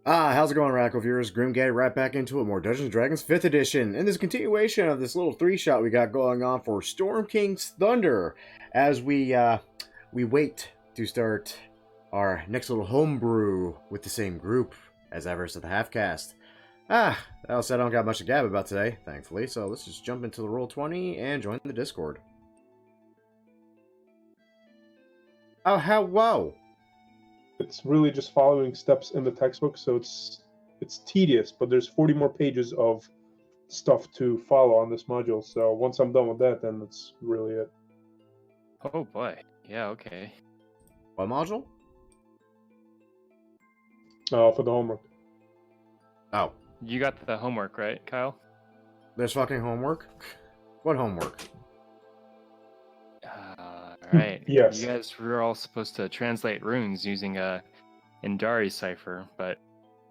How's it going, Radical viewers? Grim Gaddy right back into it. More Dungeons & Dragons 5th edition. And this continuation of this little three-shot we got going on for Storm King's Thunder as we wait to start our next little homebrew with the same group as Avarice of the Halfcast. That else I don't got much to gab about today, thankfully, so let's just jump into the Roll20 and join the Discord. Oh, whoa! It's really just following steps in the textbook, so it's tedious, but there's 40 more pages of stuff to follow on this module. So once I'm done with that, then that's really it. Oh boy. Yeah, okay. What module? For the homework. Oh. You got the homework, right, Kyle? There's fucking homework? What homework? Alright. Yes. You guys were all supposed to translate runes using a Indari cipher, but...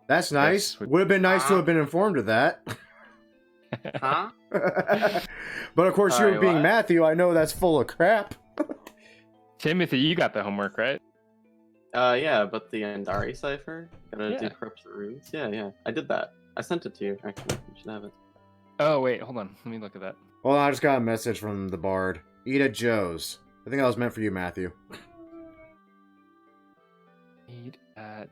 That's nice. Would have been nice to have been informed of that. Huh? But of course, Sorry, you being what? Matthew, I know that's full of crap. Timothy, you got the homework, right? Yeah, but the Andari cipher? Gotta Yeah. decrypt the runes? Yeah, I did that. I sent it to you, actually. You should have it. Oh, wait, hold on. Let me look at that. Well, I just got a message from the bard. Eat at Joe's. I think that was meant for you, Matthew. Eat at...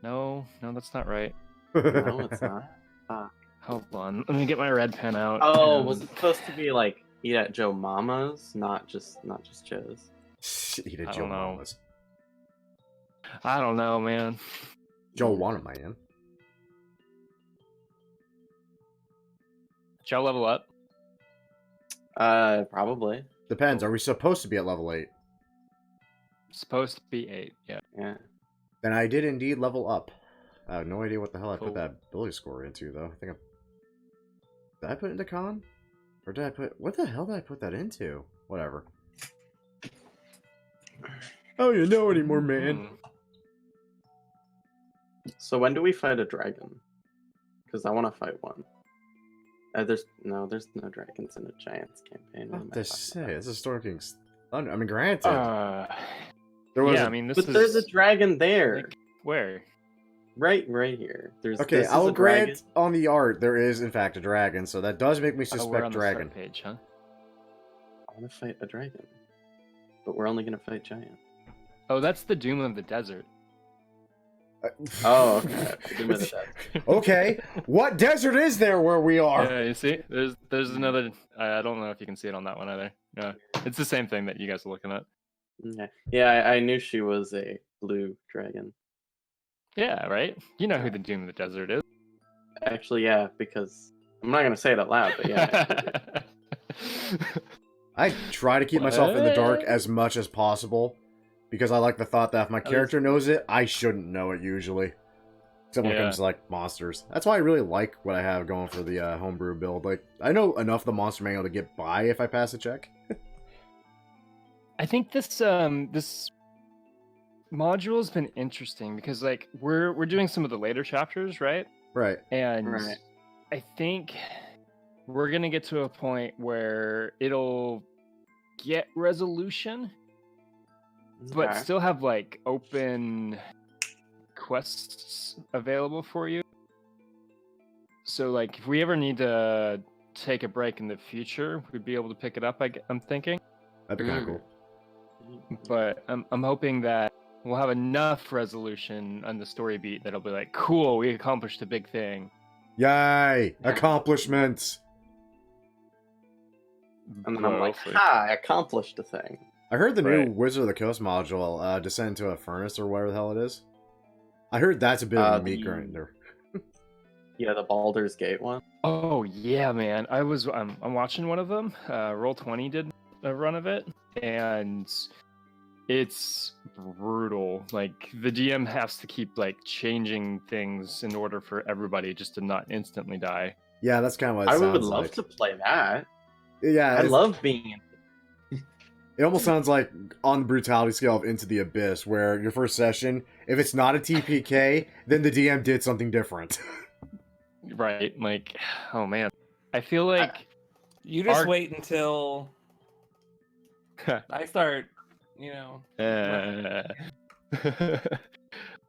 No, that's not right. No, it's not. Hold on. Let me get my red pen out. Oh, and- was it supposed to be like eat at Joe Mama's, not just Joe's? Eat at I Joe don't know. Mama's. I don't know, man. Joe wanted my in. Shall I level up? Probably. Depends. Are we supposed to be at level 8? Supposed to be 8, yeah. Yeah. Then I did indeed level up. I have no idea what the hell I put Cool. that ability score into, though. Did I put it into con? Or did I put... What the hell did I put that into? Whatever. Oh, you know anymore, man. Hmm. So when do we fight a dragon? Because I want to fight one. There's no dragons in a Giants campaign. What am What I to talking say? about? This is Storm King's Thunder. I mean, granted. There was yeah, a- I mean, this But is... there's a dragon there. like, where? Right here. Okay, this is I'll a dragon. grant on the art there is in fact a dragon, so that does make me Oh, we're suspect on the dragon. start page, huh? I want to fight a dragon, but we're only gonna fight giants. Oh, that's the Doom of the Desert. Oh, okay. Doom of the Desert. Okay, what desert is there where we are? Yeah, you see? There's another... I don't know if you can see it on that one either. Yeah, it's the same thing that you guys are looking at. Yeah, I knew she was a blue dragon. Yeah, right? You know who the Doom of the Desert is. Actually, yeah, because I'm not gonna say it out loud, but yeah. I try to keep myself in the dark What? as much as possible because I like the thought that if my character knows it, I shouldn't know it usually. Except when it Yeah. comes to like monsters. That's why I really like what I have going for the homebrew build. Like, I know enough of the monster manual to get by if I pass a check. I think this this module's been interesting because like we're doing some of the later chapters, right? Right. And Right. I think we're gonna get to a point where it'll get resolution, but Okay. still have like open quests available for you. So like if we ever need to take a break in the future, we'd be able to pick it up. I'm thinking, That'd be kind of cool. but I'm hoping that we'll have enough resolution on the story beat that it'll be like, cool, we accomplished a big thing. Yay! Yeah. Accomplishments! And then I'm like, Hopefully. ha! I accomplished a thing. I heard the new Right. Wizard of the Coast module descend into a furnace or whatever the hell it is. I heard that's a bit of a meat The- grinder. Yeah, the Baldur's Gate one. Oh yeah, man! I'm watching one of them. Roll20 did a run of it, and it's brutal. Like the DM has to keep like changing things in order for everybody just to not instantly die. Yeah, that's kind of what it I sounds would love like. to play that. Yeah, I it's- love being. It almost sounds like on the brutality scale of Into the Abyss, where your first session, if it's not a TPK, then the DM did something different. Right? Like, oh man, I feel like You just Our- wait until I start, you know.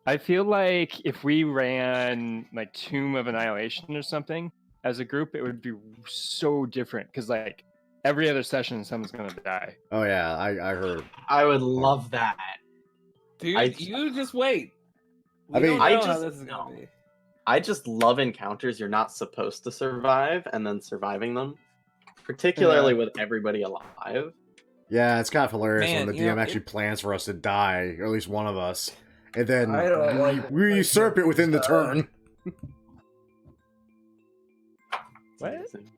I I feel like if we ran like Tomb of Annihilation or something as a group, it would be so different because like every other session, someone's gonna die. Oh yeah, I heard. I would love that. Dude, you just wait. We I mean, don't I know how just this is gonna be. I just love encounters you're not supposed to survive and then surviving them, particularly with everybody alive. Yeah, it's kind of hilarious Man, when the you know, DM actually plans for us to die, or at least one of us, and then I don't like we usurp it within the turn. It's amazing.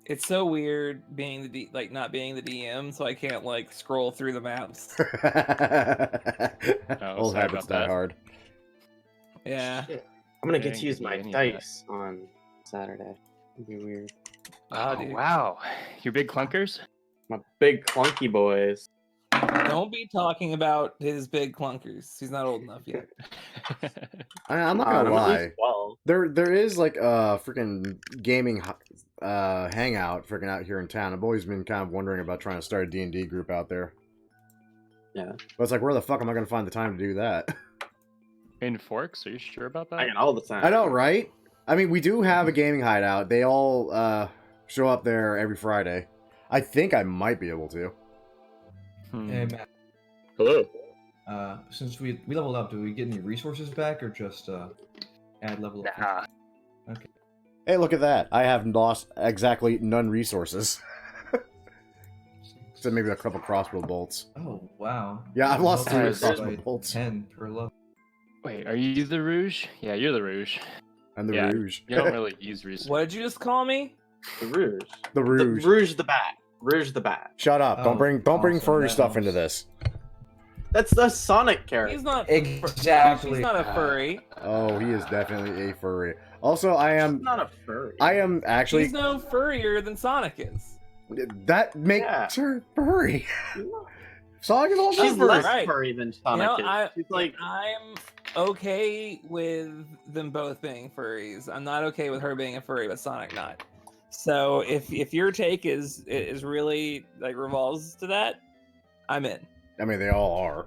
It's so weird being not being the DM, so I can't like scroll through the maps. Old sorry habits about die that. hard. Yeah. Shit. I'm gonna Yeah, get to use could be my any of that. dice on Saturday. It'd be weird. Wow, Oh, dude. wow. Your big clunkers? My big clunky boys. Don't be talking about his big clunkers. He's not old enough yet. I'm not I'm gonna at least lie. 12. There is like a freaking gaming hangout freaking out here in town. I've always been kind of wondering about trying to start a D&D group out there. Yeah. But it's like, where the fuck am I gonna find the time to do that? In Forks? Are you sure about that? I get all the time. I know, right? I mean, we do have a gaming hideout. They all show up there every Friday. I think I might be able to. Hey, Matt, Hello. since we leveled up, do we get any resources back or just add level up? Nah. Hey, look at that. I have lost exactly none resources. Except maybe a couple crossbow bolts. Oh, wow. Yeah, I've lost Level 3 is crossbow like bolts. 10 per level. Wait, are you the Rouge? Yeah, you're the Rouge. And the Yeah, Rouge. You don't really use resources. What did you just call me? The Rouge. The Rouge. The Rouge the Bat. Rouge the Bat. Shut up. Oh, Don't bring awesome, furry that stuff into helps. this. That's the Sonic character. He's not Exactly. He's not a furry. Oh, he is definitely a furry. Also, I He's am not a furry. I am actually He's no furrier than Sonic is. that makes Yeah. her furry. Sonic is also She's furry. less Right. furry than Sonic You know, is. She's like, I'm okay with them both being furries. I'm not okay with her being a furry, but Sonic not. So if your take is really like revolves to that, I'm in. I mean, they all are.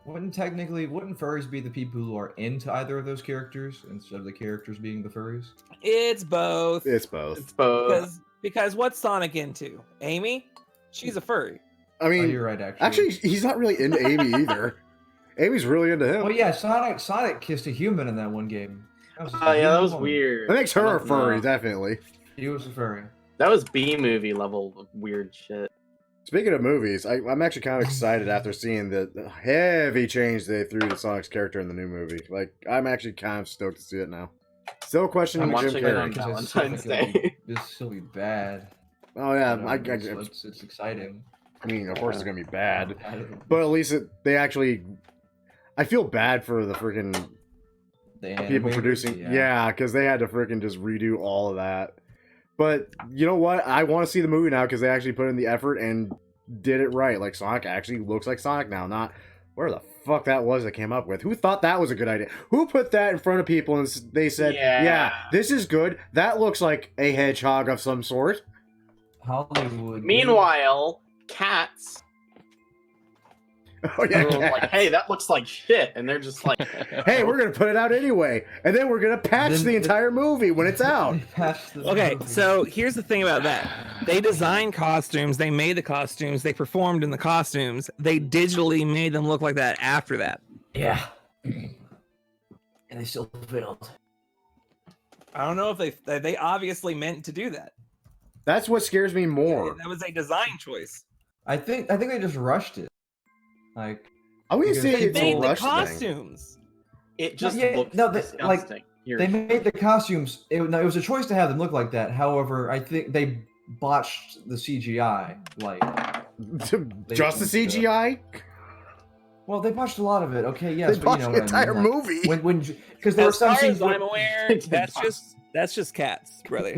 Wouldn't furries be the people who are into either of those characters instead of the characters being the furries? It's both. It's both. it's both. Because what's Sonic into? Amy? She's a furry. I Oh, mean, you're right, actually. actually, he's not really into Amy either. Amy's really into him. Well, yeah, Sonic kissed a human in that one game. That was Oh yeah, that was woman. weird. That makes her a No. furry, definitely. He was a furry. That was B movie level of weird shit. Speaking of movies, I'm actually kind of excited after seeing the heavy change they threw to Sonic's character in the new movie. Like, I'm actually kind of stoked to see it now. Still questioning I'm Jim watching it Carrey. on Because it's Valentine's Day. This will still be bad. Oh yeah, It's exciting. I mean, of course it's gonna be bad, I don't know. but at least they actually. I feel bad for the freaking The people animators, producing. Yeah, because they had to freaking just redo all of that. But you know what? I want to see the movie now because they actually put in the effort and did it right. Like Sonic actually looks like Sonic now, not where the fuck that was that came up with. Who thought that was a good idea? Who put that in front of people and they said, "Yeah, this is good. That looks like a hedgehog of some sort." Hollywood. Meanwhile, cats Oh yeah, are like, "Hey, that looks like shit," and they're just like, hey, we're gonna put it out anyway, and then we're gonna patch Then- the entire movie when it's out. Okay, so here's the thing about that. They designed costumes, they made the costumes, they performed in the costumes, they digitally made them look like that after that. Yeah. And they still failed. I don't know if they obviously meant to do that. That's what scares me more. That was a design choice. I think they just rushed it. Like, I wouldn't say Because it's They a made the rush thing. costumes. it just yeah, looks no, they- like, disgusting. Here, they made the costumes. It was a choice to have them look like that. However, I think they botched the CGI. Like, Just the CGI? well, they botched a lot of it. Okay, yes, They but botched you know the what I entire mean. Like, movie. when because there were As some far scenes as where, I'm aware, that's just cats, brother.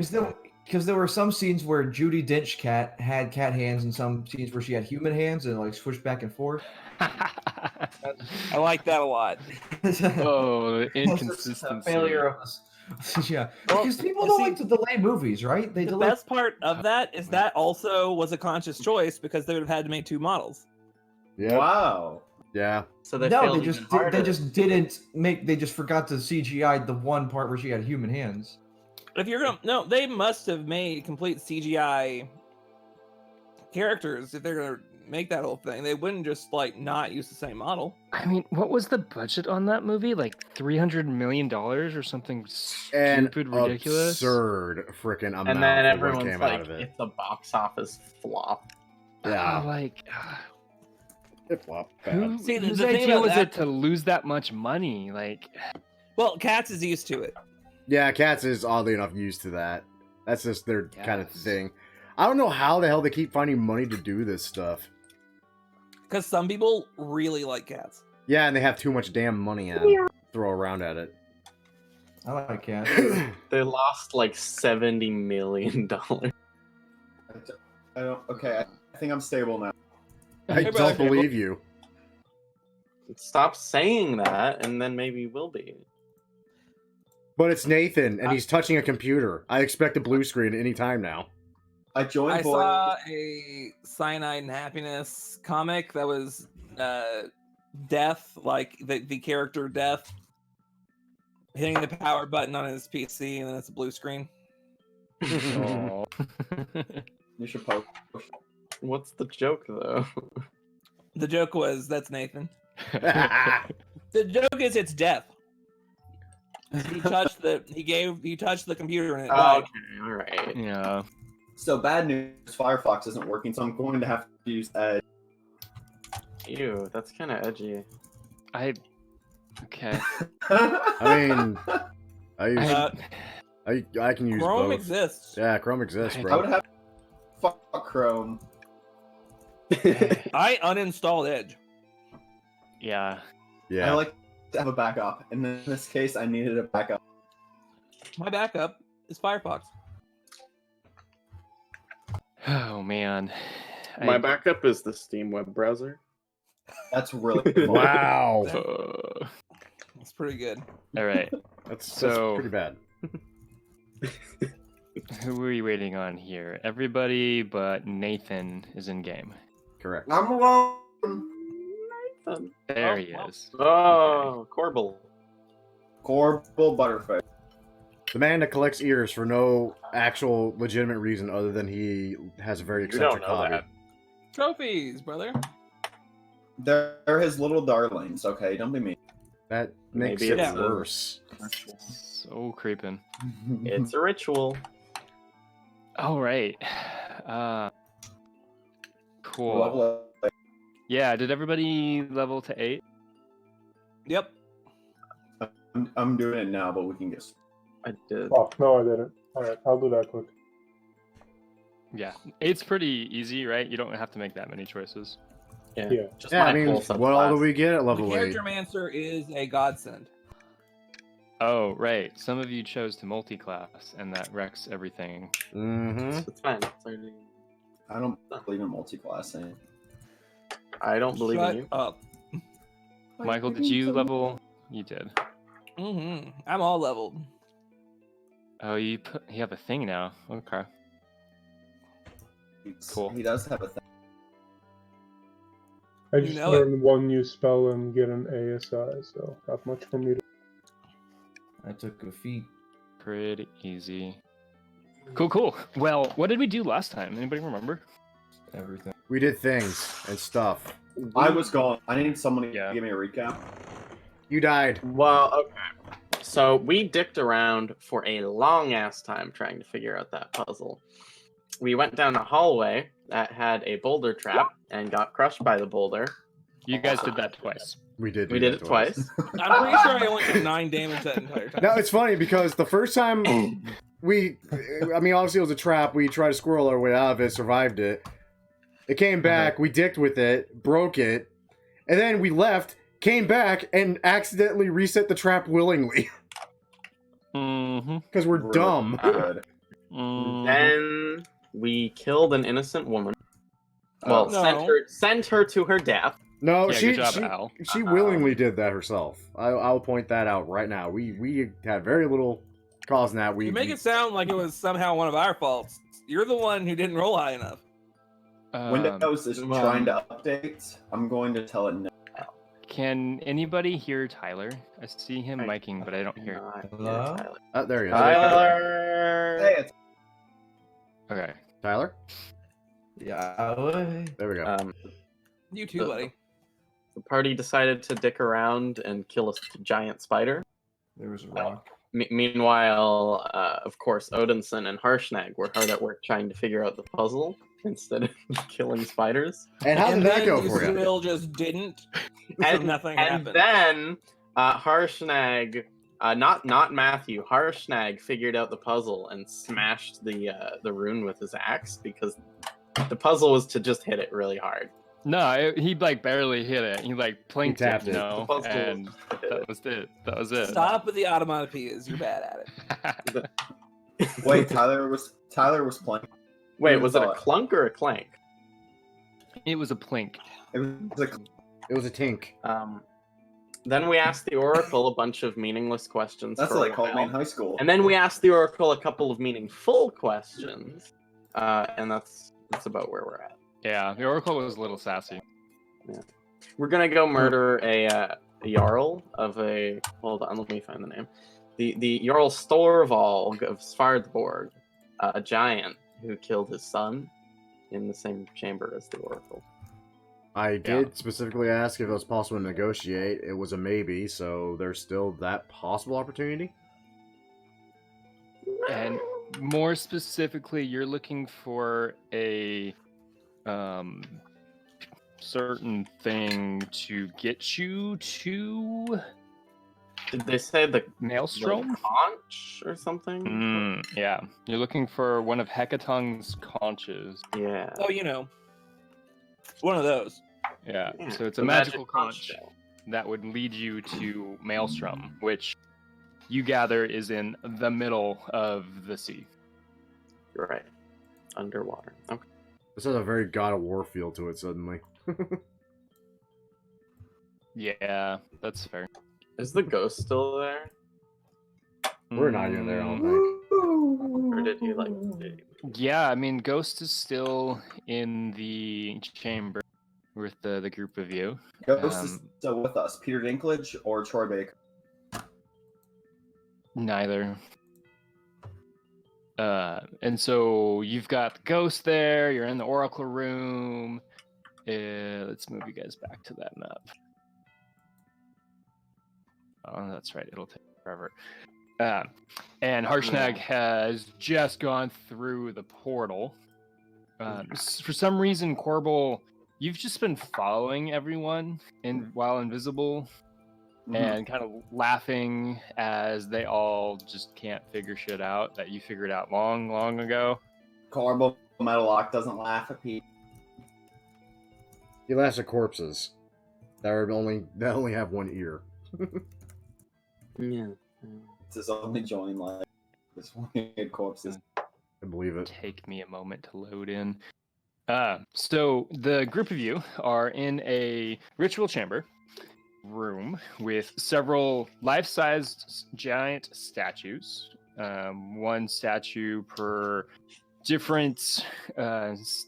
because there were some scenes where Judi Dench cat had cat hands, and some scenes where she had human hands, and like switched back and forth. I like that a lot. Oh, the It's just a inconsistency. failure of this. Yeah, Well, because people you don't see, like to delay movies, right? They The delay. best part of that is that also was a conscious choice because they would have had to make two models. Yeah. Wow. Yeah. So they No, failed they just even harder. they just didn't make. They just forgot to CGI the one part where she had human hands. If you're gonna no, they must have made complete CGI characters if they're gonna make that whole thing. They wouldn't just like not use the same model. I mean, what was the budget on that movie? Like $300 million or something And stupid, ridiculous? absurd freaking amount and then for what everyone's came like, out of it. it's a box office flop. Yeah. Like, It flopped bad. who, See, whose the thing idea about was that- it to lose that much money? Like, Well, Cats is used to it. Yeah, Cats is oddly enough used to that. That's just their kind of Yes. thing. I don't know how the hell they keep finding money to do this stuff. Because some people really like Cats. Yeah, and they have too much damn money to throw around at it. I like cats. They lost like $70 million. I don't. Okay, I think I'm stable now. I Hey, don't brother. believe you. Stop saying that, and then maybe you will be. But it's Nathan, and he's touching a computer. I expect a blue screen any time now. I joined I Void. saw a Cyanide and Happiness comic that was Death, like the character Death, hitting the power button on his PC, and then it's a blue screen. aw. You should post. What's the joke though? The joke was that's Nathan. The joke is it's Death. He touched the computer and it Oh, died. okay, all right. yeah. So bad news, Firefox isn't working, so I'm going to have to use Edge. Ew, that's kind of edgy. Okay. I mean, Uh, I can use Chrome both. exists. Yeah, Chrome exists, I I bro. would have fuck Chrome. I uninstalled Edge. Yeah. Yeah. I like to have a backup. And in this case, I needed a backup. My backup is Firefox. Oh man. My backup is the Steam web browser. That's really cool. Wow. It's pretty good. All right. That's So- pretty bad. Who are we waiting on here? Everybody but Nathan is in game. Correct. I'm alone. There Oh, he well. is. Oh, Corbel. Corbel Butterfish. The man that collects ears for no actual legitimate reason other than he has a very You eccentric don't know hobby. that. Trophies, brother. They're his little darlings, okay? Don't be mean. That makes Maybe it it's a- worse. So creeping. It's a ritual. All right. Cool. Level up. Yeah. Did everybody level to 8? Yep. I'm doing it now, but we can get. I did. Oh, no, I didn't. All right, I'll do that quick. Yeah. 8's pretty easy, right? You don't have to make that many choices. Yeah. Yeah. Just Yeah, my I mean, whole what all do subclass. we get at The level 8? Character Mancer is a godsend. Oh, right. Some of you chose to multi-class, and that wrecks everything. Mm-hmm. It's fine. It's already... I don't believe in multi-classing. I don't believe Shut in you. up. Michael, did you level? You did. Mm-hmm. I'm all leveled. Oh, you have a thing now. Okay. Cool. He does have a thing. I You just know it. learned one new spell and get an ASI, so not much for me to. I took a feat. Pretty easy. Cool. Well, what did we do last time? Anybody remember? Everything. We did things and stuff. I was gone. I need someone to Yeah. give me a recap. You died. Well, okay. So we dicked around for a long ass time trying to figure out that puzzle. We went down a hallway that had a boulder trap and got crushed by the boulder. You guys did that twice. We did. We do did that it twice. I'm pretty sure I only took 9 damage that entire time. No, it's funny because the first time obviously it was a trap. We tried to squirrel our way out of it, survived it. It came back, we dicked with it, broke it, and then we left, came back, and accidentally reset the trap willingly. Mm-hmm. Because we're dumb. Good. Then we killed an innocent woman. Well, No. sent her to her death. No, Yeah, she good job, she, Al. she willingly did that herself. I'll point that out right now. We had very little cause in that. You make it sound like it was somehow one of our faults. You're the one who didn't roll high enough. Windows is well- trying to update. I'm going to tell it no. Can anybody hear Tyler? I see him I miking, but I don't hear. Not hear Hello? Tyler. Oh, there he is. Tyler. Hey, it's Okay. Tyler? Yeah. There we go. You too, buddy. The party decided to dick around and kill a giant spider. There was a rock. Meanwhile, of course, Odinson and Harshnag were hard at work trying to figure out the puzzle instead of killing spiders. And how did And that then go you for you? still just didn't. So nothing and happened. then Harshnag, not Matthew, Harshnag figured out the puzzle and smashed the rune with his axe because the puzzle was to just hit it really hard. No, he like barely hit it. He like plinked tapped it, it. you know, The puzzle and was to hit that it. was it. That was it. Stop with the automatopoeias. You're bad at it. wait. Tyler was playing. Wait, Who was it a thought? clunk or a clank? It was a plink. It was like It was a tink. Then we asked the Oracle a bunch of meaningless questions. that's for what a they called me in while. high school. And then we asked the Oracle a couple of meaningful questions. And that's about where we're at. Yeah, the Oracle was a little sassy. We're gonna go murder a Jarl of a. Hold on, let me find the name. The Jarl Storvalg of Svardborg, a giant who killed his son in the same chamber as the Oracle. I did specifically ask if it was possible to negotiate. It was a maybe, so there's still that possible opportunity. And more specifically, you're looking for a certain thing to get you to Did they say the Maelstrom? conch or something? Yeah, you're looking for one of Hecatong's conches. Yeah. Oh, you know, one of those. Yeah, Yeah, so it's a the magical magic conch shell. that would lead you to Maelstrom, which you gather is in the middle of the sea. You're right. Underwater. Okay. This has a very God of War feel to it suddenly. Yeah, that's fair. Is the ghost still there? We're not even there, I don't think. Or did he like Yeah, I mean, Ghost is still in the chamber with the group of you. Ghost is still with us. Peter Dinklage or Troy Baker. Neither. And so you've got Ghost there. You're in the Oracle room. Let's move you guys back to that map. Oh, that's right. It'll take forever. And Harshnag has just gone through the portal. For some reason, Corbel, you've just been following everyone while invisible and kind of laughing as they all just can't figure shit out that you figured out long, long ago. Corbo Metalock doesn't laugh at Pete. He laughs at corpses that only have one ear. Yeah. It's his only joy in life. This one corpses. I believe it. Take me a moment to load in. So the group of you are in a ritual chamber room with several life-sized giant statues. One statue per different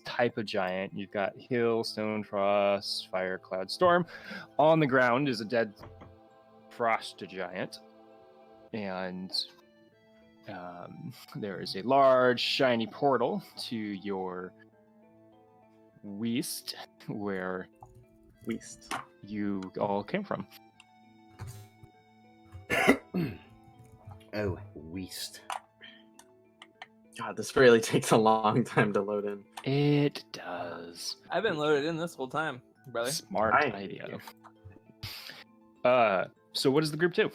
type of giant. You've got Hill, Stone Frost, Fire, Cloud, Storm. On the ground is a dead frost giant. And there is a large shiny portal to your west, where you all came from. Oh, Weast. God, this really takes a long time to load in. It does. I've been loaded in this whole time, brother. Smart I idea. So what does the group do?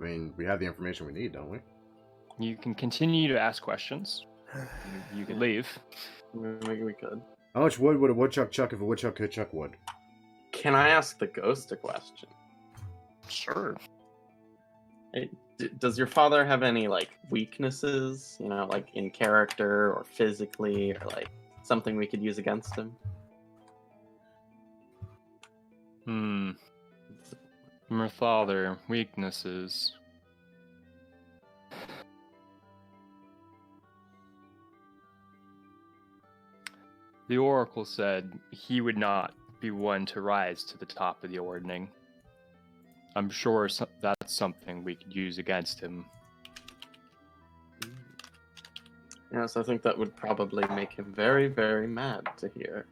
I mean, we have the information we need, don't we? You can continue to ask questions. You can leave. Maybe we could. How much wood would a woodchuck chuck if a woodchuck could chuck wood? Can I ask the ghost a question? Sure. Hey, does your father have any like weaknesses? You know, like in character or physically, or like something we could use against him? My father, weaknesses. The Oracle said he would not be one to rise to the top of the ordning. I'm sure that's something we could use against him. Yes, I think that would probably make him very, very mad to hear.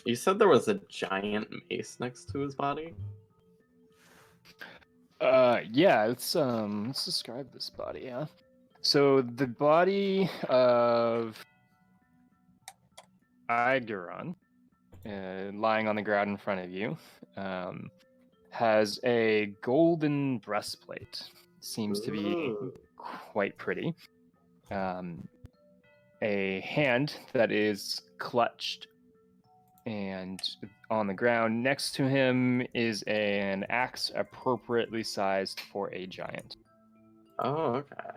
You said there was a giant mace next to his body? Yeah, let's describe this body, yeah. So the body of Igaron, lying on the ground in front of you, has a golden breastplate. Seems to be Ooh. quite pretty. A hand that is clutched, and on the ground next to him is an axe appropriately sized for a giant. Oh, okay.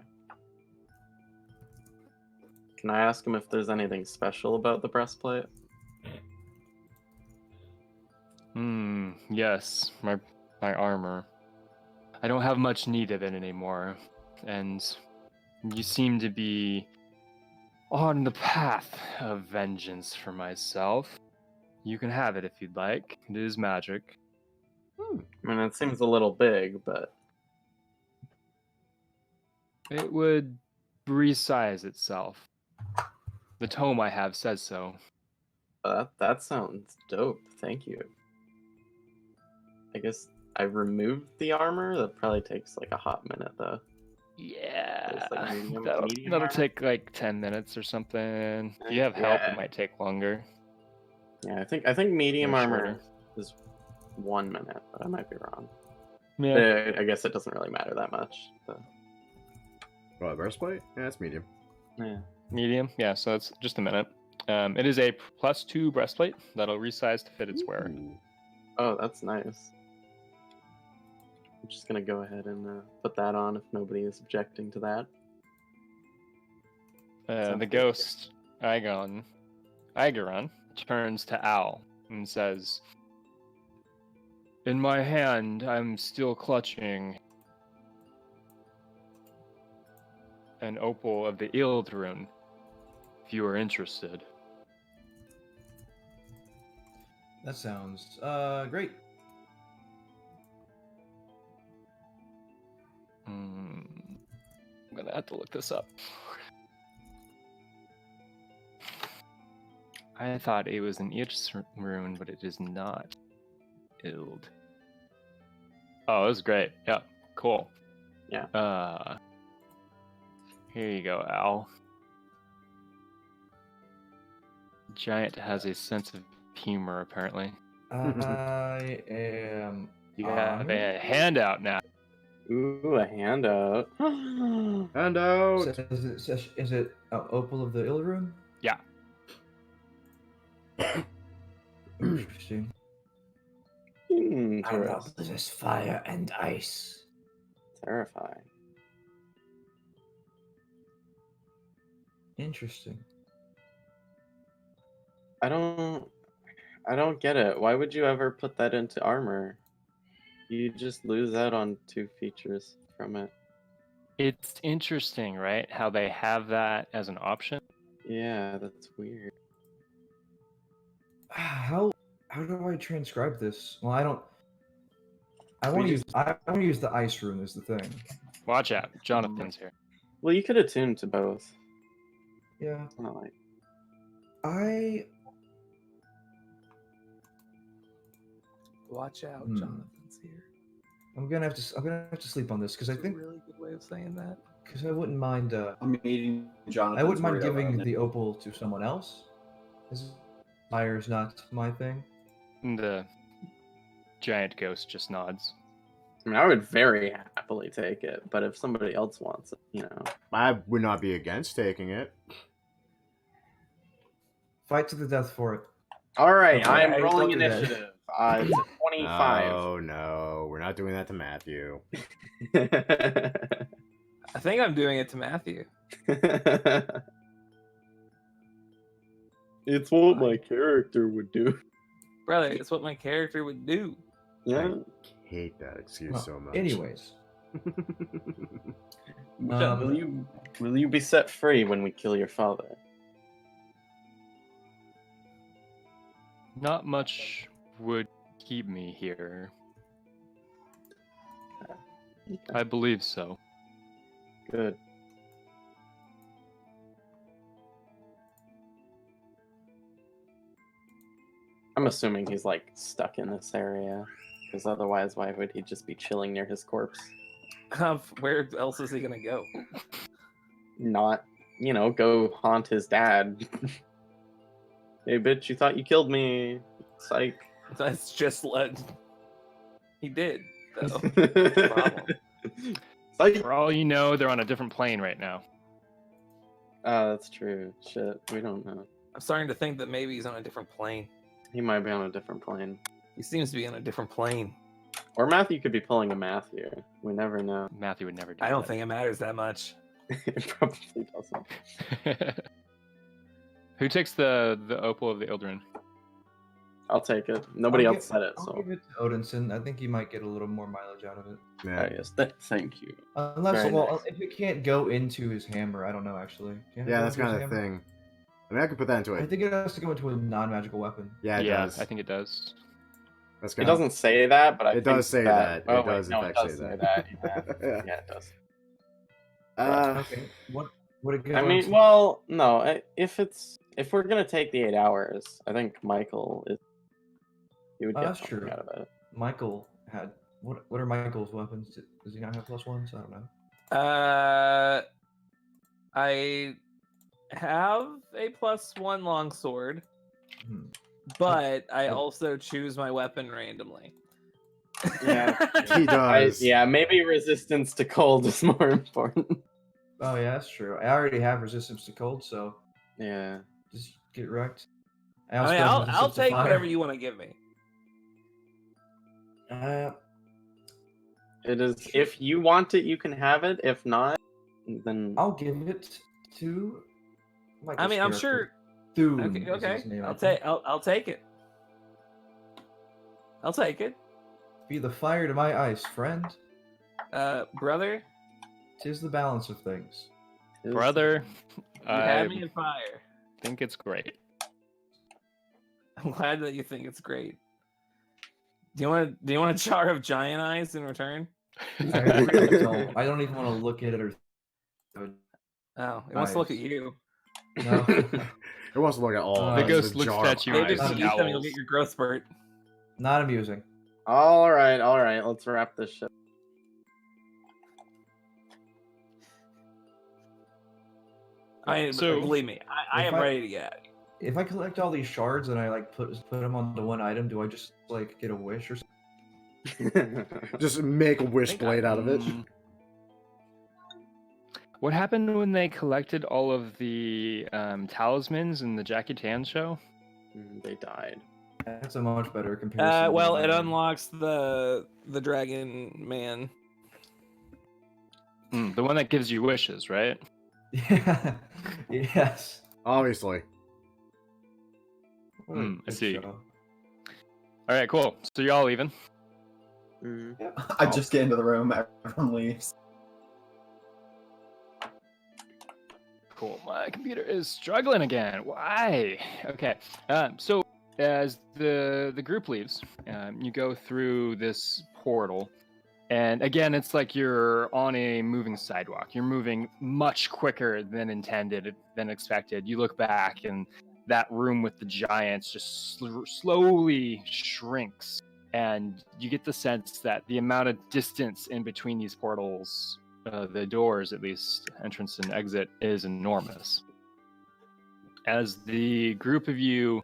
Can I ask him if there's anything special about the breastplate? Yes, my armor. I don't have much need of it anymore, and you seem to be on the path of vengeance for myself. You can have it if you'd like. It is magic. I mean, it seems a little big, but It would resize itself. The tome I have says so. that sounds dope. Thank you. I guess I removed the armor. That probably takes like a hot minute, though. Yeah, It's like medium that'll armor? take like 10 minutes or something. If you have help, Yeah. it might take longer. Yeah, I think medium Or armor shorter. is 1 minute, but I might be wrong. Yeah. I guess it doesn't really matter that much. So, Oh, breastplate? Yeah, it's medium. yeah. Medium? Yeah, so it's just a minute. It is a +2 breastplate that'll resize to fit its wearer. Ooh. Oh, that's nice. I'm just gonna go ahead and put that on if nobody is objecting to that. The ghost, Igaron, turns to Al and says, "In my hand, I'm still clutching an opal of the Ildrun, if you are interested." That sounds great. I'm gonna have to look this up. I thought it was an Irs rune, but it is not. Ild. Oh, this is great. Yeah, cool. Yeah. Here you go, Al. Giant has a sense of humor, apparently. I am. You have a handout now. Ooh, a handout. Handout! Is it Opal of the Ilrune? Yeah. Interesting. Interesting. Possess fire and ice. Terrifying. Interesting. I don't get it. Why would you ever put that into armor? You just lose out on 2 features from it. It's interesting, right? How they have that as an option. Yeah, that's weird. How do I transcribe this? Well, I don't. I We want to use. just- I want to use the ice rune as the thing. Watch out, Jonathan's here. Well, you could attune to both. Yeah. It's not like Watch out, Hmm. Jonathan's here. I'm gonna have to sleep on this because I That's a think really good way of saying that. because I wouldn't mind. I'm meeting Jonathan. I wouldn't mind giving the opal to someone else. Fire's not my thing. And the giant ghost just nods. I mean, I would very happily take it, but if somebody else wants it, you know. I would not be against taking it. Fight to the death for it. All right, Okay, I'm I rolling don't do that. initiative. It's a 25. Oh no, we're not doing that to Matthew. I think I'm doing it to Matthew. It's what my character would do. Brother, it's what my character would do. Yeah. I hate that excuse Well, so much. Anyways, Will you be set free when we kill your father? Not much would keep me here. I believe so. Good. I'm assuming he's like stuck in this area, because otherwise, why would he just be chilling near his corpse? Where else is he gonna go? Not, go haunt his dad. Hey, bitch! You thought you killed me. Psych. That's just he did though. Problem. Psych. For all you know, they're on a different plane right now. That's true. Shit, we don't know. I'm starting to think that maybe he's on a different plane. He might be on a different plane. He seems to be on a different plane. Or Matthew could be pulling a math here. We never know. Matthew would never do I don't that. think it matters that much. It probably doesn't. Who takes the opal of the Ildren? I'll take it. Nobody I'll else said it, I'll so. give it to Odinson. I think he might get a little more mileage out of it. Yeah, Yes, thank you. Unless, Very well, nice. if it can't go into his hammer, I don't know actually. Can it yeah, go that's into his kind of the hammer? thing. I mean, I could put that into I it. think it has to go into a non-magical weapon. Yeah, it does. I think it does. That's It kind doesn't say that, but I It think does say that. It Oh, does, wait, in no, it fact, does say say that. that. Yeah, yeah, it does. Okay. What would it go I mean, into? well, no. If we're gonna take the 8 hours, I think Michael is. He would Oh, get that's something true. out of it. Michael had what? What are Michael's weapons? Does he not have +1s? I don't know. I have a +1 longsword, Hmm. but I Oh. also choose my weapon randomly. Yeah, He does. yeah, maybe resistance to cold is more important. Oh yeah, that's true. I already have resistance to cold, so Yeah. just get wrecked. I also mean, have I'll resistance to take fire. whatever you want to give me. It is. If you want it, you can have it. If not, then I'll give it to. I mean, I'm sure. Thune is Okay. his name, I I'll think. take. I'll take it. I'll take it. Be the fire to my ice, friend. Brother, Tis the balance of things. Brother, you had I me in fire. think it's great. I'm glad that you think it's great. Do you want a jar of giant eyes in return? I really don't. I don't even want to look at it or. Oh, it wants to look at Eyes. you. No. It wants to look at all of The us. ghost a looks jar at of you Maybe eyes if eyes. you and eat them, you'll owls. get your growth spurt. Not amusing. All right. Let's wrap this shit. So- Believe me, I If am I- ready to get. If I collect all these shards and I like put them onto one item, do I just like get a wish or something? Just make a wish think blade out of it. What happened when they collected all of the talismans in the Jackie Chan show? They died. That's a much better comparison. than Well, it mine. unlocks the dragon man. The one that gives you wishes, right? Yeah. Yes. Obviously. What a I good see. show. All right, cool. So y'all leaving? I just get into the room. Everyone leaves. Cool. My computer is struggling again. Why? Okay. So as the group leaves, you go through this portal, and again, it's like you're on a moving sidewalk. You're moving much quicker than intended, than expected. You look back, and that room with the giants just slowly shrinks, and you get the sense that the amount of distance in between these portals, the doors at least, entrance and exit, is enormous. As the group of you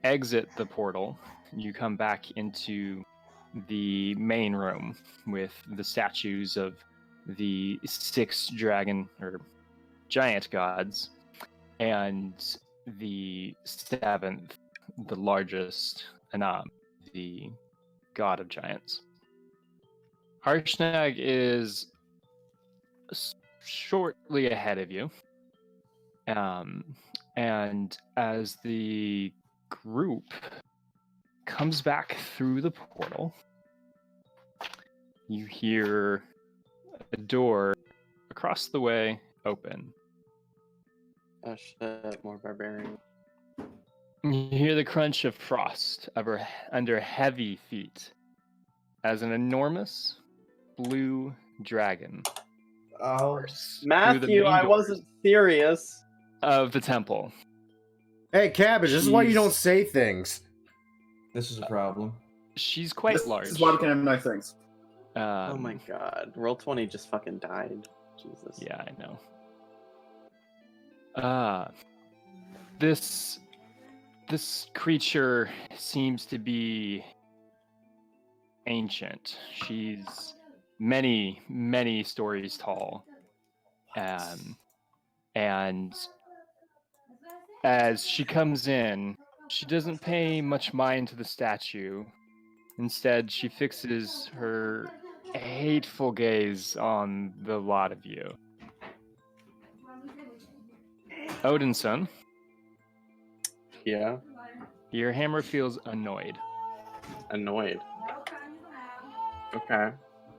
exit the portal, you come back into the main room with the statues of the 6 dragon or giant gods and the 7th, the largest, Anam, the god of giants. Harshnag is shortly ahead of you. And as the group comes back through the portal, you hear a door across the way open. Oh shit, more barbarian. You hear the crunch of frost under heavy feet as an enormous blue dragon Oh, bursts through the Matthew, main I doors wasn't serious. of the temple. Hey, Cabbage, this is why you don't She's- say things. this is a problem. She's quite This large. is why we can have nice things. Oh my god. Roll20 just fucking died. Jesus. Yeah, I know. This creature seems to be ancient. She's many, many stories tall. And as she comes in, she doesn't pay much mind to the statue. Instead, she fixes her hateful gaze on the lot of you. Odinson, Yeah. your hammer feels annoyed. Annoyed. Okay.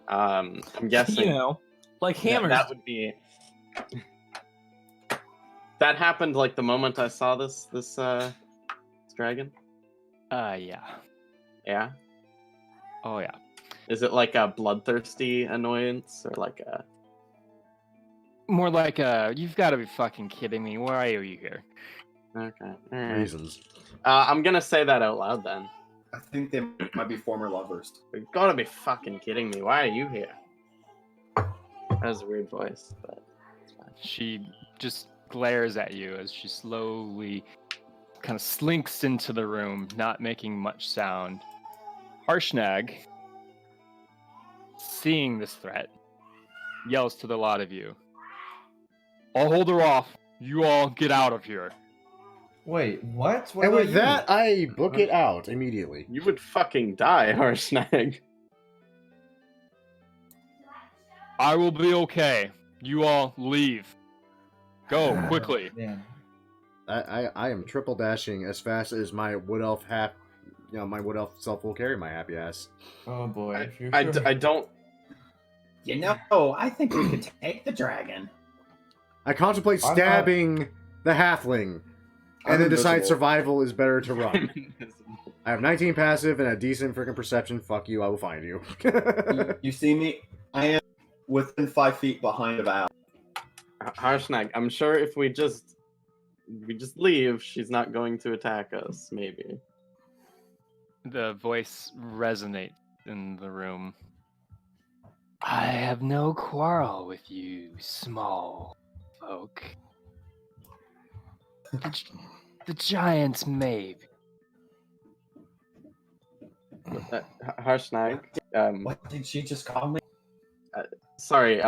I'm guessing You know, like that- hammers. that would be. That happened like the moment I saw this dragon. Yeah. Yeah. Oh, yeah. Is it like a bloodthirsty annoyance or like a? More like you've got to be fucking kidding me. Why are you here? Okay. Alright. Reasons. I'm gonna say that out loud then. I think they might be former lovers. You've gotta be fucking kidding me. Why are you here? That was a weird voice, but it's fine. She just glares at you as she slowly kind of slinks into the room, not making much sound. Harshnag, seeing this threat, yells to the lot of you, "I'll hold her off. You all get out of here." Wait, what? What And about with you? that, I book it out immediately. You would fucking die, Harshnag. "I will be okay. You all leave. Go, quickly." Man. I am triple dashing as fast as my wood elf my wood elf self will carry my happy ass. Oh boy. if you're I sure. don't. You know, I think we could take the dragon. I contemplate I'm not- stabbing the halfling, I'm and then decide invisible. survival is better to run. I have 19 passive and a decent freaking perception. Fuck you, I will find you. You see me? I am within 5 feet behind Val. Harshnag, I'm sure if we just leave, she's not going to attack us. Maybe. The voice resonates in the room. "I have no quarrel with you, small folk. The giants maybe." Harshnag. What did she just call me? Sorry.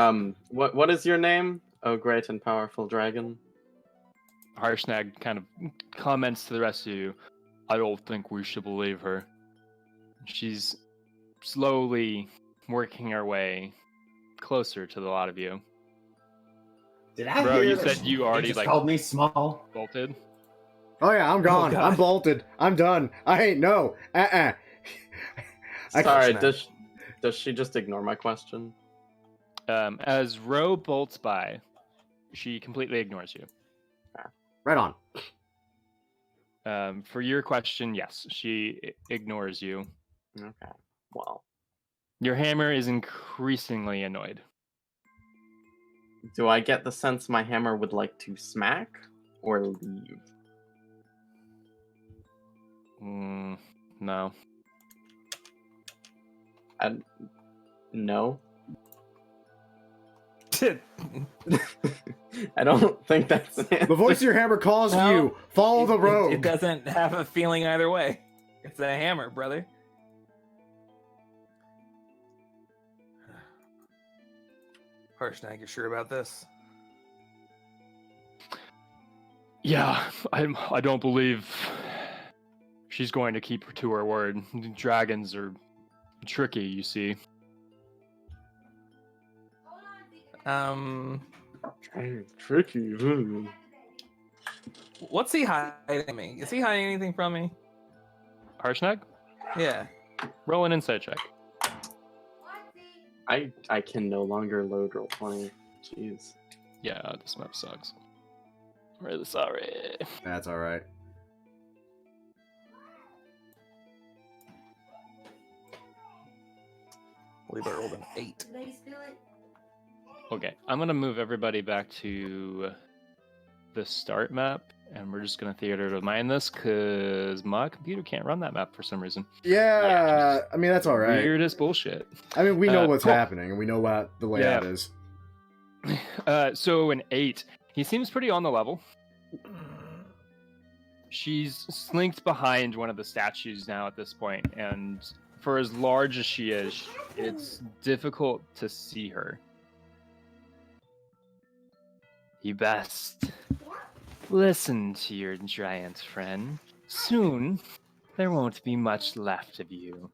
What is your name? Oh, great and powerful dragon. Harshnag kind of comments to the rest of you, "I don't think we should believe her." She's slowly working her way closer to the lot of you. Did I Bro, hear you that said you already, just like- called me small? Bolted. Oh yeah, I'm gone. God. I'm bolted. I'm done. I ain't no. I Sorry. Harshnag. Does she just ignore my question? As Ro bolts by, she completely ignores you. Right on. For your question, yes, she ignores you. Okay. Well, Your hammer is increasingly annoyed. do I get the sense my hammer would like to smack or leave? No. No. I don't think that's an answer. The voice of your hammer calls No, you. Follow the road. It doesn't have a feeling either way. It's a hammer, brother. Harshnag, you sure about this? Yeah, I don't believe she's going to keep her to her word. Dragons are tricky, you see. Tricky. What's he hiding me? Is he hiding anything from me? Harshnag, Yeah. roll an insight check. I can no longer load roll 20. Jeez. Yeah, this map sucks. Really sorry. That's all right. I believe I rolled an 8. Okay, I'm gonna move everybody back to the start map, and we're just gonna theater to mind this because my computer can't run that map for some reason. Yeah, I mean that's all right. Weirdest bullshit. I mean we know what's cool. happening and we know what the layout is. So an 8. He seems pretty on the level. She's slinked behind one of the statues now at this point, and for as large as she is, it's difficult to see her. You best listen to your giant friend. Soon, there won't be much left of you.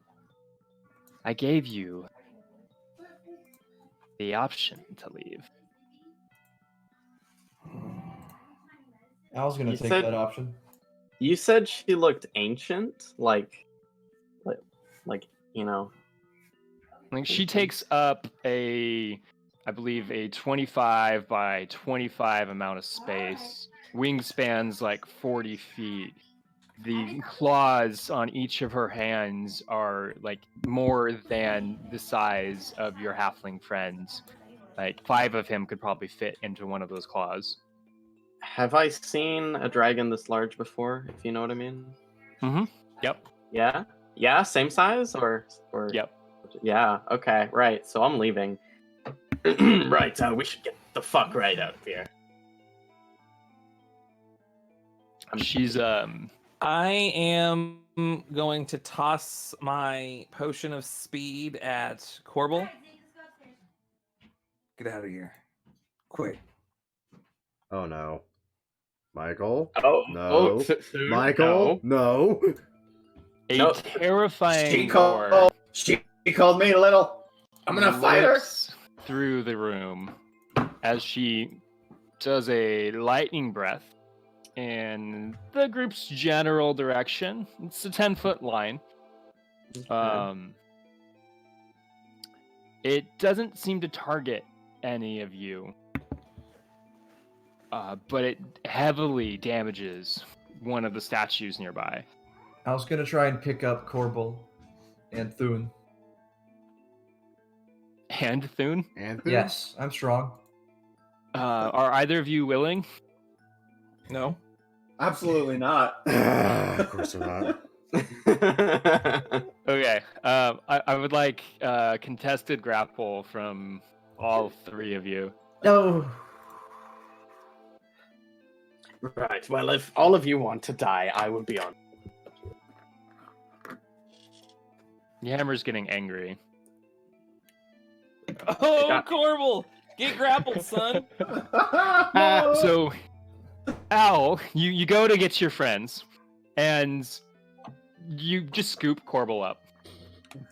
I gave you the option to leave. I was gonna You take said- that option. You said she looked ancient, like you know. Like she takes up I believe a 25 by 25 amount of space. Wingspans like 40 feet. The claws on each of her hands are like more than the size of your halfling friends. Like 5 of him could probably fit into one of those claws. Have I seen a dragon this large before? If you know what I mean. Yep. Yeah. Yeah. Same size or. Yep. Yeah. Okay. Right. So I'm leaving. Right. We should get the fuck right out of here. She's I am going to toss my potion of speed at Corbel. Get out of here. Quick. Oh no. Michael? Oh No. food? Michael? No. a No. terrifying roar She called me little. I'm gonna fight her. rips through the room as she does a lightning breath in the group's general direction. It's a 10-foot line. It doesn't seem to target any of you, but it heavily damages one of the statues nearby. I was gonna try and pick up Corbel and Thune. And Thune, Anthony? Yes, I'm strong. are either of you willing? No. Absolutely not. Of course they're not. Okay, I would like contested grapple from all 3 of you. No. Right. Well, if all of you want to die, I will be on. Yammer's getting angry. Oh, got- Corbel! Get grappled, son! So, Al, you go to get your friends, and you just scoop Corbel up.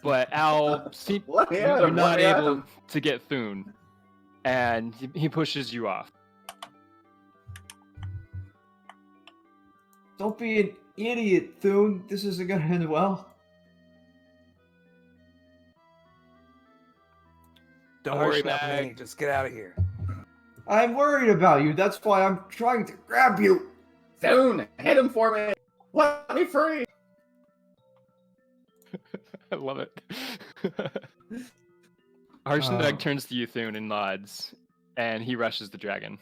But Al, Let me at you're him, not let me at able him. to get Thune, and he pushes you off. Don't be an idiot, Thune. This isn't gonna end well. Don't worry about Harshnag. me. Just get out of here. I'm worried about you. That's why I'm trying to grab you. Thune, hit him for me. Let me free. I love it. Harshnag Oh. turns to you, Thune, and nods, and he rushes the dragon.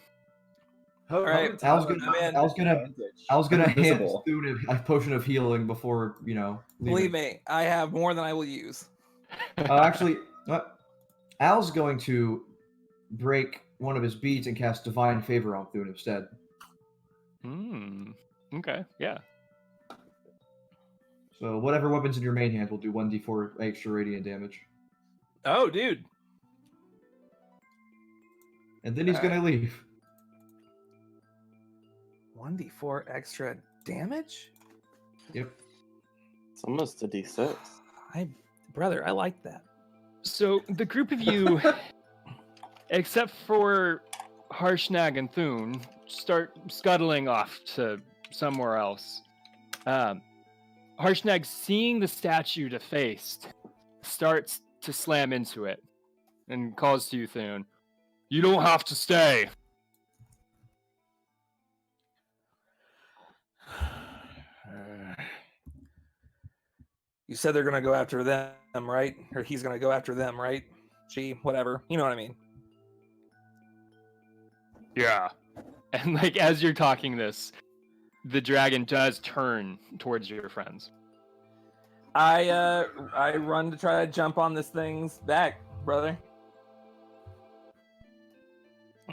All right, I was gonna hand Invisible. Thune a potion of healing before, leaving. Believe me, I have more than I will use. Actually, Al's going to break one of his beads and cast Divine Favor on Thune instead. Okay, yeah. So whatever weapons in your main hand will do 1d4 extra radiant damage. Oh, dude. And then he's gonna leave. 1d4 extra damage? Yep. It's almost a D6. Brother, I like that. So the group of you, except for Harshnag and Thune, start scuttling off to somewhere else. Harshnag, seeing the statue defaced, starts to slam into it. and calls to you, Thune. You don't have to stay. You said they're gonna go after them, right? Or he's gonna go after them, right? She, whatever. You know what I mean. Yeah. And like as you're talking this, the dragon does turn towards your friends. I run to try to jump on this thing's back, brother.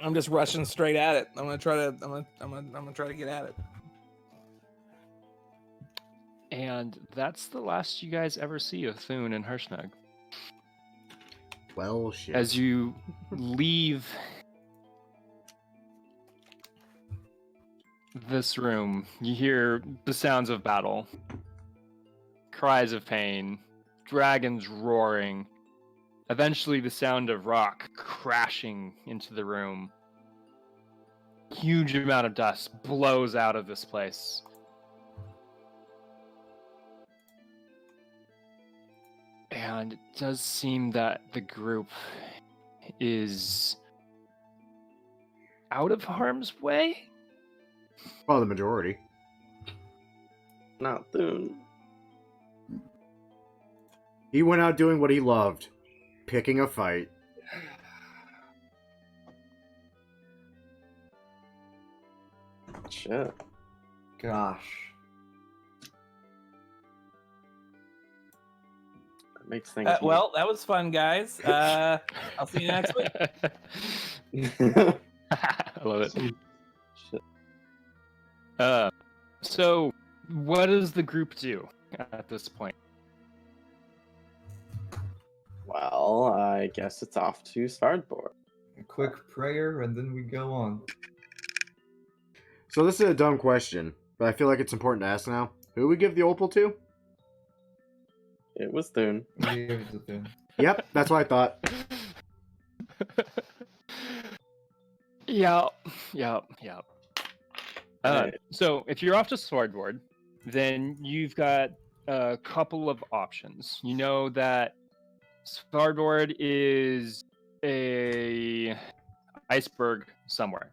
I'm just rushing straight at it. I'm gonna try to get at it. And that's the last you guys ever see of Thune and Harshnag. Well, shit. As you leave this room, you hear the sounds of battle, cries of pain, dragons roaring, eventually the sound of rock crashing into the room. Huge amount of dust blows out of this place. And it does seem that the group is out of harm's way? Well, the majority. Not Thune. He went out doing what he loved, picking a fight. Shit. Gosh. That makes things. Well, that was fun, guys. I'll see you next week. I love it. Shit. So, what does the group do at this point? Well, I guess it's off to starboard. A quick prayer, and then we go on. So this is a dumb question, but I feel like it's important to ask now. Who we give the opal to? It was Thune. We give it to Thune. Yep, that's what I thought. Yep. Right. So, if you're off to Swordboard, then you've got a couple of options. You know that Swordboard is a iceberg somewhere.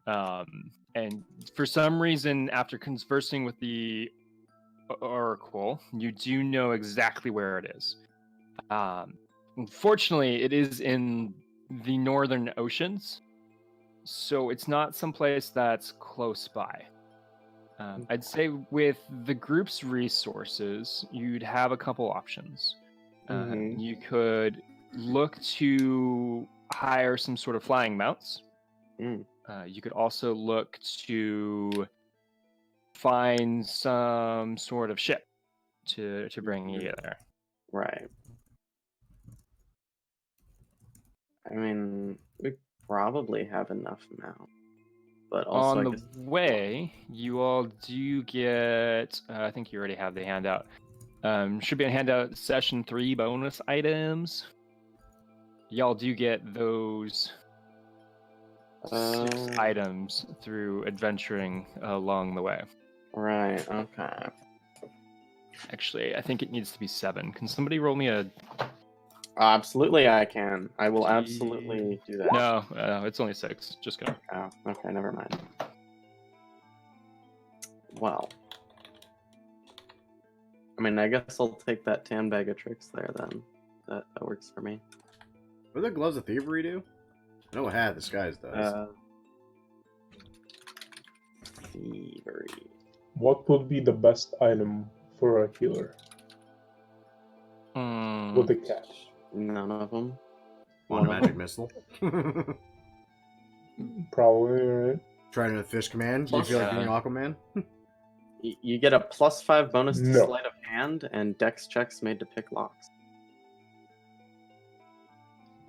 And for some reason, after conversing with the Oracle, you do know exactly where it is. Unfortunately, it is in the northern oceans, so it's not someplace that's close by. I'd say with the group's resources, you'd have a couple options. Mhm. You could look to hire some sort of flying mounts. Mm. You could also look to find some sort of ship to bring you there. Right. I mean, we probably have enough now. But also, On I the guess... way, you all do get. I think you already have the handout. Should be a handout. Session 3 bonus items. Y'all do get those 6 items through adventuring along the way. Right, okay. Actually, I think it needs to be 7. Can somebody roll me a... Absolutely, I can. I will absolutely do that. No, it's only 6. Just go. Oh, okay, never mind. Well. I mean, I guess I'll take that tan bag of tricks there, then. That works for me. What do the gloves of thievery do? I know what Hat of Disguise does. Thievery. What would be the best item for a healer with a cat? None of them. On a magic missile. Probably, right? Trident of Fish Command. Do you feel like being Aquaman? You get a +5 bonus to No. sleight of hand and dex checks made to pick locks.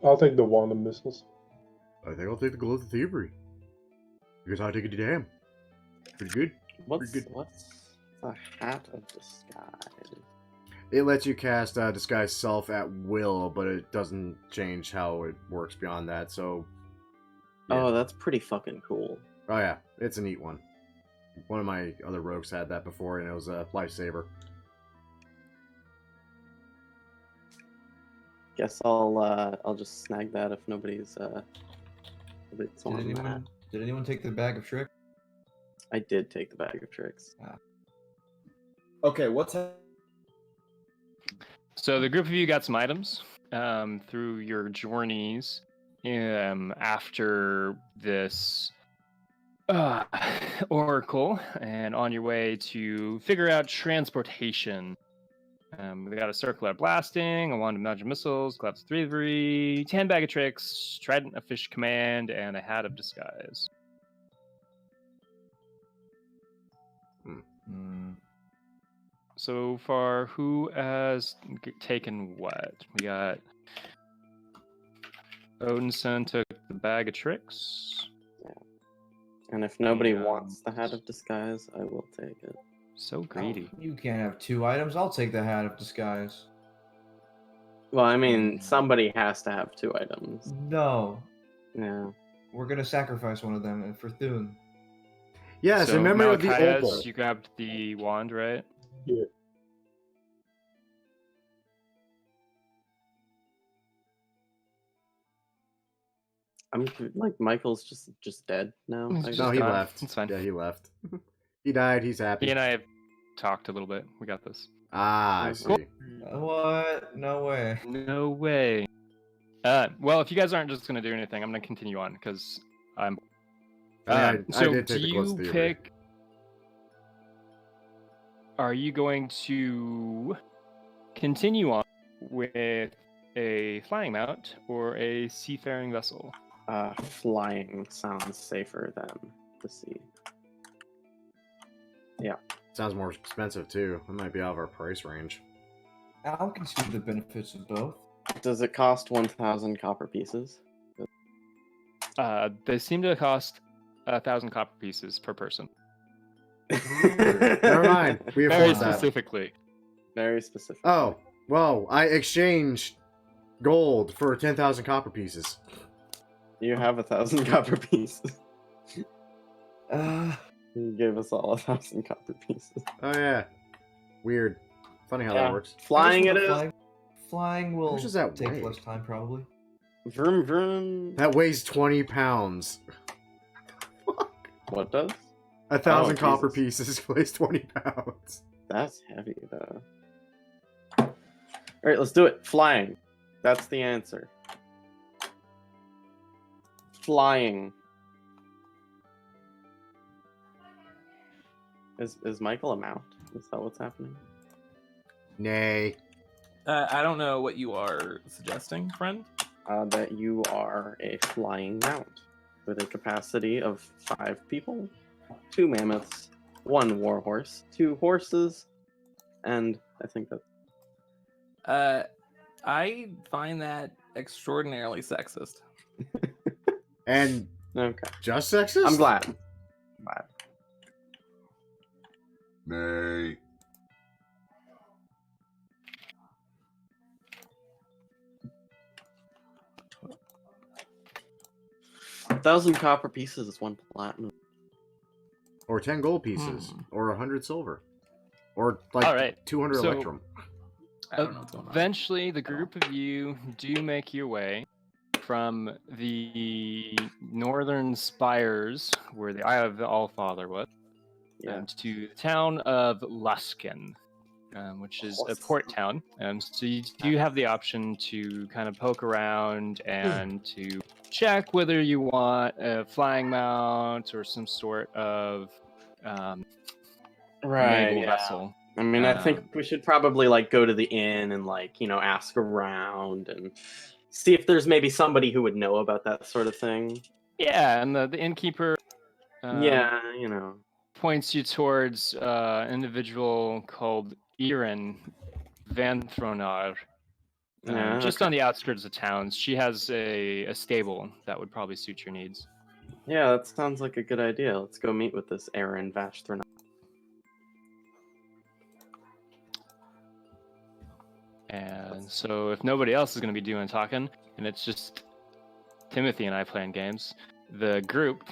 I'll take the wand of missiles. I think I'll take the gloves of thievery. Because I take it to damn. Pretty good. What's good. the hat of disguise? It lets you cast Disguise Self at will, but it doesn't change how it works beyond that, so... yeah. Oh, that's pretty fucking cool. Oh yeah, it's a neat one. One of my other rogues had that before, and it was a lifesaver. Guess I'll just snag that if nobody's wanting that. Did anyone take the bag of tricks? I did take the bag of tricks. Okay, So the group of you got some items through your journeys after this oracle, and on your way to figure out transportation. We got a circular blasting, a wand of magic missiles, gloves of thievery, 10 bag of tricks, trident of fish command, and a hat of disguise. So far, who has taken what? We got Odinson took the bag of tricks. Yeah. And if nobody And- wants the hat of disguise, I will take it. So greedy. You can't have 2 items. I'll take the hat of disguise. Well, I mean, somebody has to have 2 items. No, Yeah. we're gonna sacrifice one of them for Thune. Yes, So, in memory of the Malachias, opal. you grabbed the wand, right? Yeah. I'm like Michael's just dead now. He's I just No, guess. he gone. left. It's fine. Yeah, he left. He died. He's happy. He and I have talked a little bit. We got this. I see. What? No way. No way. Well, if you guys aren't just gonna do anything, I'm gonna continue on because I'm. I So, did do take the close you theory. pick? Are you going to continue on with a flying mount or a seafaring vessel? Flying sounds safer than the sea. Sounds more expensive too. It might be out of our price range. Al can see the benefits of both. Does it cost 1,000 copper pieces? They seem to cost 1,000 copper pieces per person. Never mind. We Very afford that. specifically. Very specific. Oh, well, I exchanged gold for 10,000 copper pieces. You have 1,000 copper pieces. Uh, You gave us all 1,000 copper pieces. Oh yeah. Weird. Funny how Yeah. that works. Flying I it guess is. with the Flying will much does that take weigh? less time, probably. Vroom vroom. That weighs 20 pounds. What does? 1,000 Oh, copper Jesus. pieces weighs 20 pounds. That's heavy though. Alright, let's do it. Flying. That's the answer. Flying. Is Michael a mount? Is that what's happening? Nay. I don't know what you are suggesting, friend. That you are a flying mount with a capacity of 5 people, 2 mammoths, 1 warhorse, 2 horses, and I think that I find that extraordinarily sexist. okay. And just sexist? I'm glad. Nay. A 1,000 copper pieces is 1 platinum. Or 10 gold pieces. Or 100 silver. Or like All right. 200 So- electrum. I don't know what's going on. Eventually, the group of you do make your way from the northern spires, where the Eye of the Allfather was, Yeah. to the town of Luskin, which is a port town. So you do have the option to kind of poke around and to check whether you want a flying mount or some sort of naval vessel. I mean, I Um, think we should probably like go to the inn and like, ask around and see if there's maybe somebody who would know about that sort of thing. Yeah, and the innkeeper Yeah, points you towards an individual called Erin Vanthronar. Yeah, Just on the outskirts of towns. She has a stable that would probably suit your needs. Yeah, that sounds like a good idea. Let's go meet with this Aaron Vashthrana. And so if nobody else is going to be doing talking, and it's just Timothy and I playing games, the group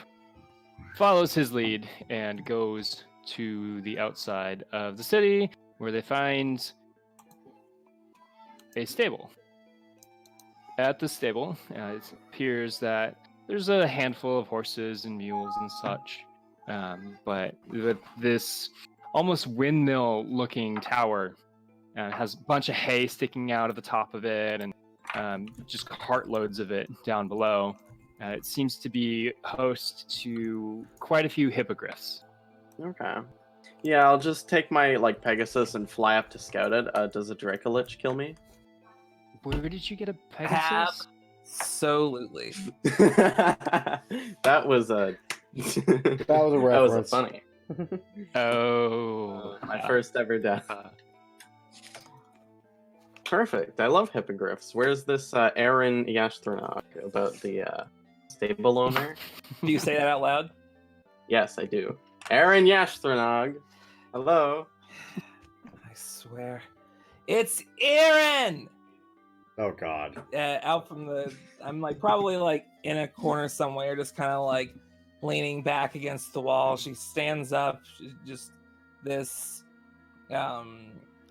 follows his lead and goes to the outside of the city, where they find a stable. at the stable. It appears that there's a handful of horses and mules and such, but with this almost windmill-looking tower, has a bunch of hay sticking out of the top of it, and just cartloads of it down below. It seems to be host to quite a few hippogriffs. Okay. Yeah, I'll just take my Pegasus and fly up to scout it. Does a Dracolich kill me? Where did you get a Pegasus? Absolutely. That was a That was a that was a reference. funny. Oh, My first ever death. Perfect. I love hippogriffs. Where's this Aaron Yasthranok about the stable owner? Do you say that out loud? Yes, I do. Aaron Yasthranok. Hello. I swear. It's Aaron! Oh God. Out from the... I'm probably in a corner somewhere, just kind of leaning back against the wall. She stands up. She's just this...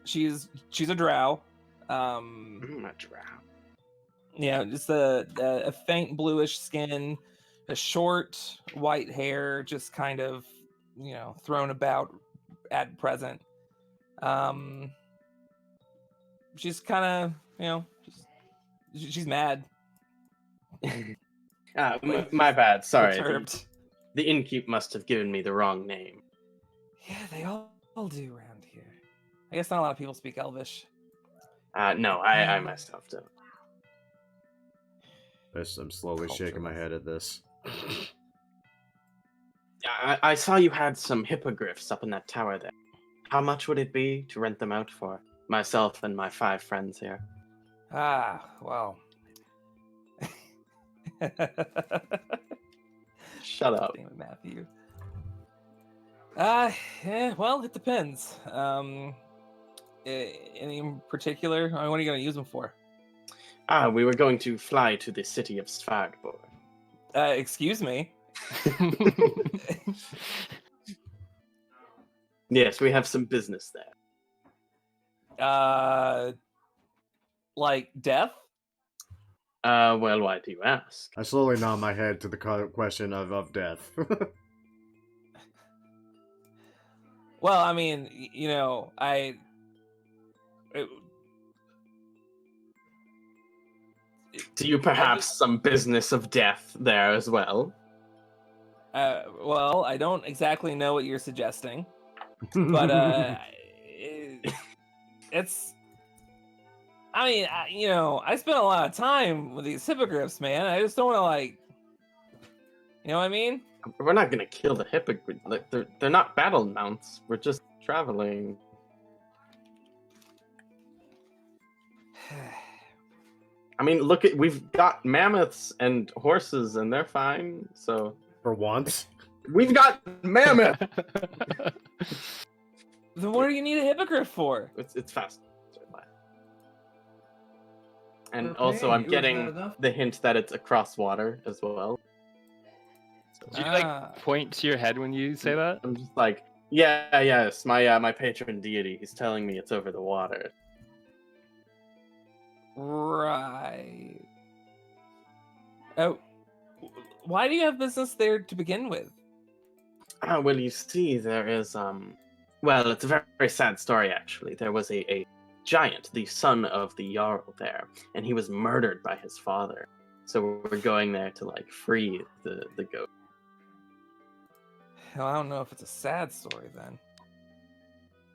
She's a drow. A drow. Yeah, just a faint bluish skin, a short white hair, just kind of, thrown about at present. She's kind of, she's mad. My bad. Sorry. Perturbed. The innkeep must have given me the wrong name. Yeah, they all do around here. I guess not a lot of people speak Elvish. No, I myself don't. I'm slowly shaking my head at this. I saw you had some hippogriffs up in that tower there. How much would it be to rent them out for? Myself and my 5 friends here. Well. Shut up. Damn it, Matthew. Well, it depends. Any in particular? What are you going to use them for? We were going to fly to the city of Svargborg. Excuse me? Yes, we have some business there. Death? Well, why do you ask? I slowly nod my head to the question of death. Well, I mean, Do you perhaps some business of death there as well? Well, I don't exactly know what you're suggesting, but it's. I mean, I spent a lot of time with these hippogriffs, man. I just don't want to you know what I mean? We're not gonna kill the hippogriff. They're not battle mounts. We're just traveling. I mean, we've got mammoths and horses, and they're fine. So For once. we've got mammoth. Then what do you need a hippogriff for? It's fast. And Okay, also, I'm is that getting enough? the hint that it's across water as well. Do you point to your head when you say that? I'm just yes, my patron deity. He's telling me it's over the water. Right. Oh, why do you have business there to begin with? Well, you see, there is well, it's a very, very sad story actually. There was a giant, the son of the Jarl there, and he was murdered by his father. So we're going there to free the goat. Hell, I don't know if it's a sad story then.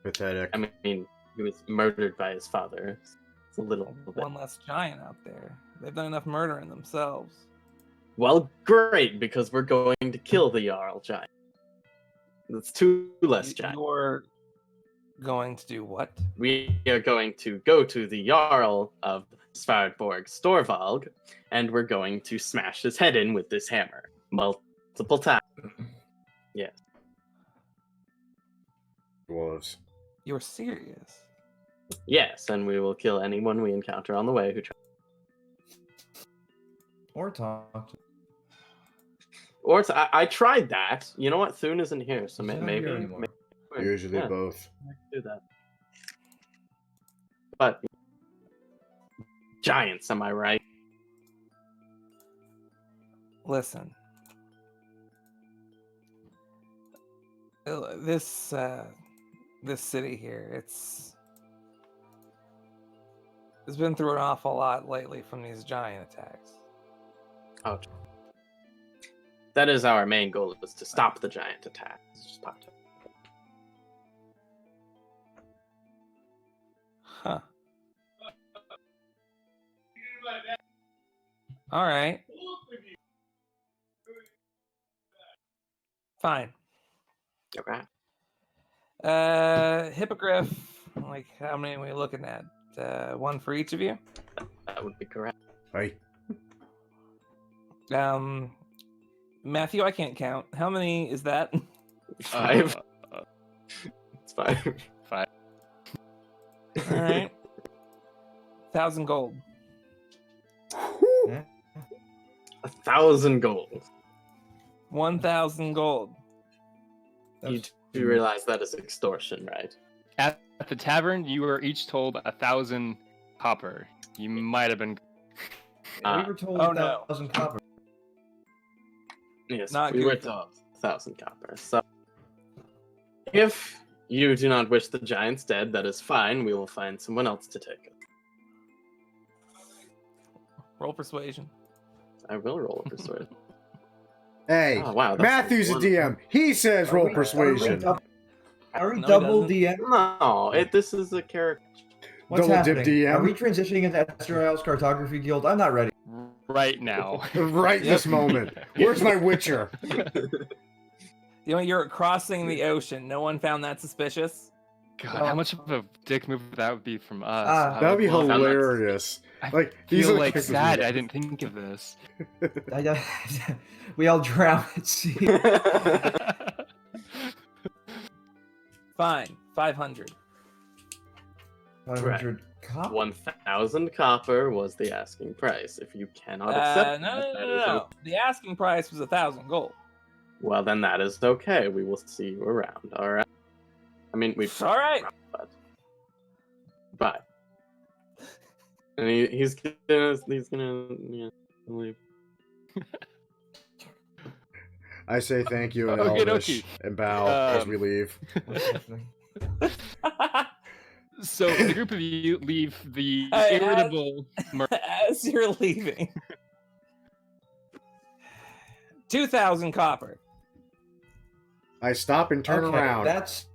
Pathetic. I mean, he was murdered by his father. It's a little bit. One less giant out there. They've done enough murdering themselves. Well, great, because we're going to kill the Jarl giant. That's 2 less giants. You're going to do what? We are going to go to the Jarl of Svargborg Storvalg, and we're going to smash his head in with this hammer. Multiple times. Yes. Dwarves. You're serious? Yes, and we will kill anyone we encounter on the way who tries. Or talk. Or I tried that. You know what? Thune isn't here, so He's not maybe. here anymore. Usually yeah, both. I can do that. But giants, am I right? Listen. This city here, it's been through an awful lot lately from these giant attacks. Oh, that is our main goal: is to stop the giant attack. It's just popped up. Huh. All right. Fine. Okay. Hippogriff, like how many are we looking at? One for each of you? That would be correct. Hey, Matthew, I can't count. How many is that? 5. It's 5. 5. All right. 1,000 gold. Yeah. 1,000 gold. 1,000 gold. You do realize that is extortion, right? At the tavern, you were each told 1,000 copper. You might have been. We were told Oh, no. 1,000 copper. Yes, Not we were good. told 1,000 copper. So, if you do not wish the giants dead, that is fine. We will find someone else to take it. Roll persuasion. I will roll a persuasion. hey, Oh, wow, that's Matthew's a one- DM. He says roll persuasion. Are we No, he double doesn't. DM? No, this is a character. What's Double dip happening? DM? Are we transitioning into Ezrael's Cartography Guild? I'm not ready. Right now. Right this moment. Where's my Witcher? You know, you're crossing the ocean. No one found that suspicious? God, how much of a dick move that would be from us? Ah, I That'd would be love- hilarious. I Like, these feel are the like characters sad. we- I didn't think of this. We all drown at sea. Fine. 500. 500 copper. 1,000 copper was the asking price. If you cannot accept No, that, no, that no, is no. okay. The asking price was 1,000 gold. Well, then that is okay. We will see you around. All right. I mean, we. All right. But... Bye. And he's gonna leave. I say thank you in Okay, Elvish dokie. and bow as Um, we leave. What's happening? So the group of you leave the Hey, irritable. As you're leaving. 2,000 copper. I stop and turn Okay, around. That's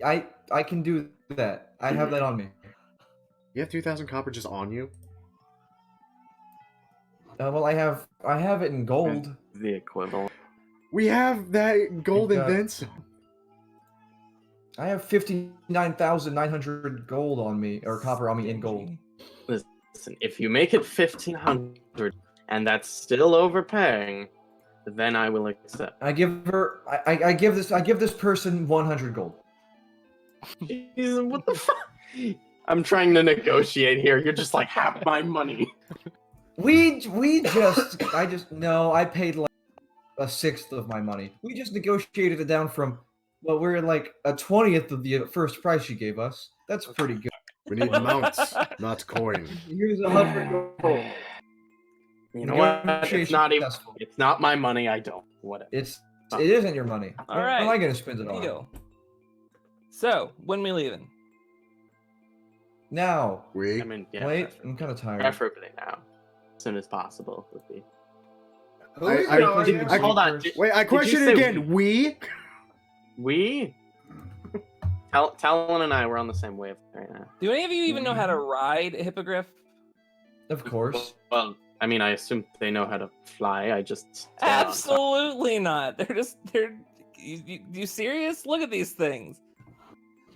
I can do that. I have that on me. You have 2,000 copper just on you? Well, I have it in gold. The equivalent. We have that golden got- Vincent. I have 59,900 gold on me, or copper on me in gold. Listen, if you make it 1,500 and that's still overpaying, then I will accept. I give her. I give this person 100 gold. Jeez, what the fuck? I'm trying to negotiate here. You're just like, half my money. I paid like a sixth of my money. We just negotiated it down from, well, we're like a 20th of the first price she gave us. That's pretty good. We need mounts, not coin. Here's 100 gold. You know what? It's Negotiation not even. successful. It's not my money. I don't. Whatever. It isn't your money. All Where right. am I gonna spend it on? Deal. So, when we leaving? Now. We? I mean, yeah. Wait, I'm kind of tired. Preferably now, as soon as possible would be. Hold on. Wait, I question say it again. We? We? Talon and I were on the same wave right now. Do any of you even know how to ride a hippogriff? Of course. Well, I mean, I assume they know how to fly. I just stand on top. Absolutely not. You serious? Look at these things.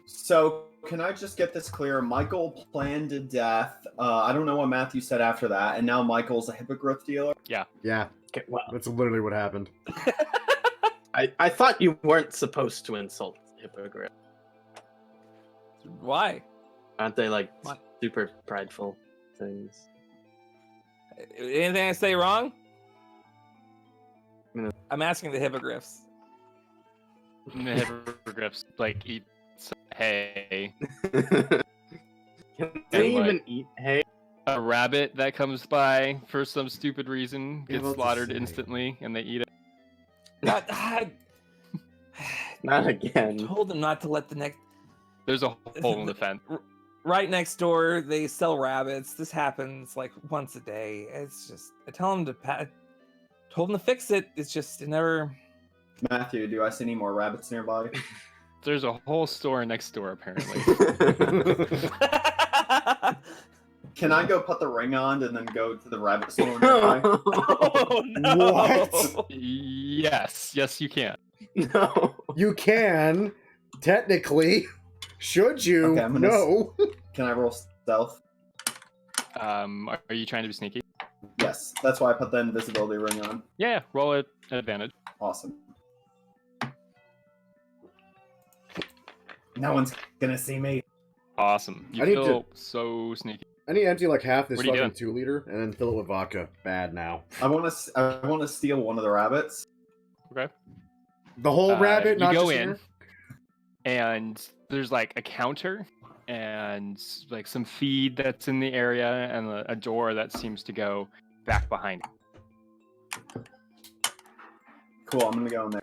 So, can I just get this clear? Michael planned to death. I don't know what Matthew said after that, and now Michael's a hippogriff dealer. Yeah, Okay, well, that's literally what happened. I thought you weren't supposed to insult hippogriff. Why? Aren't they like What? super prideful things? Anything I say wrong? No. I'm asking the hippogriffs. The hippogriffs like eat some hay. Can they And, like- even eat hay? a rabbit that comes by for some stupid reason You're gets about to slaughtered say. instantly, and they eat it. I Not again. told them not to let the next. There's a hole in the fence. Right next door, they sell rabbits. This happens like once a day. It's just I tell them to told them to fix it. It's just it never. Matthew, do I see any more rabbits nearby? There's a whole store next door, apparently. Can I go put the ring on and then go to the rabbit store nearby? Oh no! What? Yes, you can. No. You can, technically. Should you? Okay, I'm gonna No. Can I roll stealth? Are you trying to be sneaky? Yes, that's why I put the invisibility ring on. Yeah, roll it at advantage. Awesome. No one's gonna see me. Awesome. You I need feel so sneaky. I need to empty like half this What are you fucking 2-liter and then fill it with vodka. Bad now. I want to steal one of the rabbits. Okay. The whole rabbit, you not go just in, here? and there's like a counter and like some feed that's in the area and a door that seems to go back behind it. Cool, I'm gonna go in there.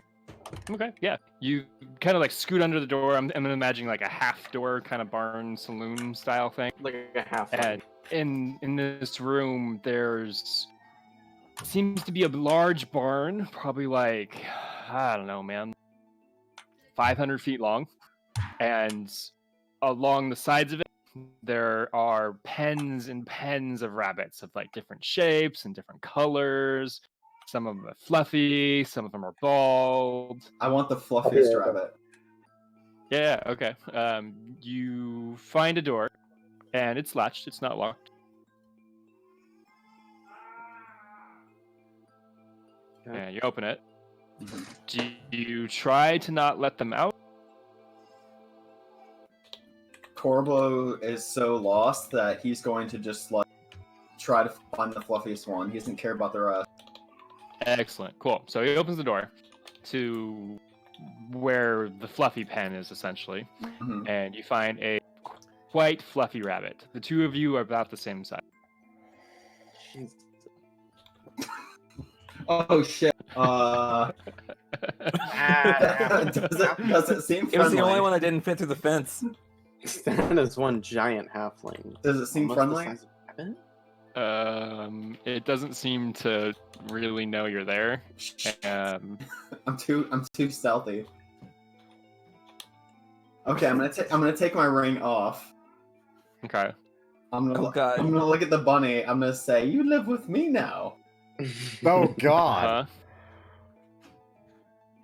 Okay, yeah. You kind of like scoot under the door. I'm imagining like a half door kind of barn saloon style thing. Like a half. And in this room, there's seems to be a large barn, probably like I don't know, man, 500 feet long, and along the sides of it, there are pens and pens of rabbits of like different shapes and different colors. Some of them are fluffy, some of them are bald. I want the fluffiest rabbit. Yeah, okay. You find a door, and it's latched. It's not locked. Okay. And you open it. Do you try to not let them out? Corbo is so lost that he's going to just like try to find the fluffiest one. He doesn't care about the rest. Excellent, cool. So he opens the door to where the fluffy pen is, essentially, Mhm. and you find a quite fluffy rabbit. The two of you are about the same size. Oh shit. Does it seem It was the only friendly? one that didn't fit through the fence. That is one giant halfling. Does it seem Almost the friendly? size of a rabbit? It doesn't seem to really know you're there. Um, I'm too stealthy. Okay, I'm gonna take my ring off. okay. I'm gonna Oh, God. I'm gonna look at the bunny. I'm gonna say, "You live with me now." Oh God. Uh-huh.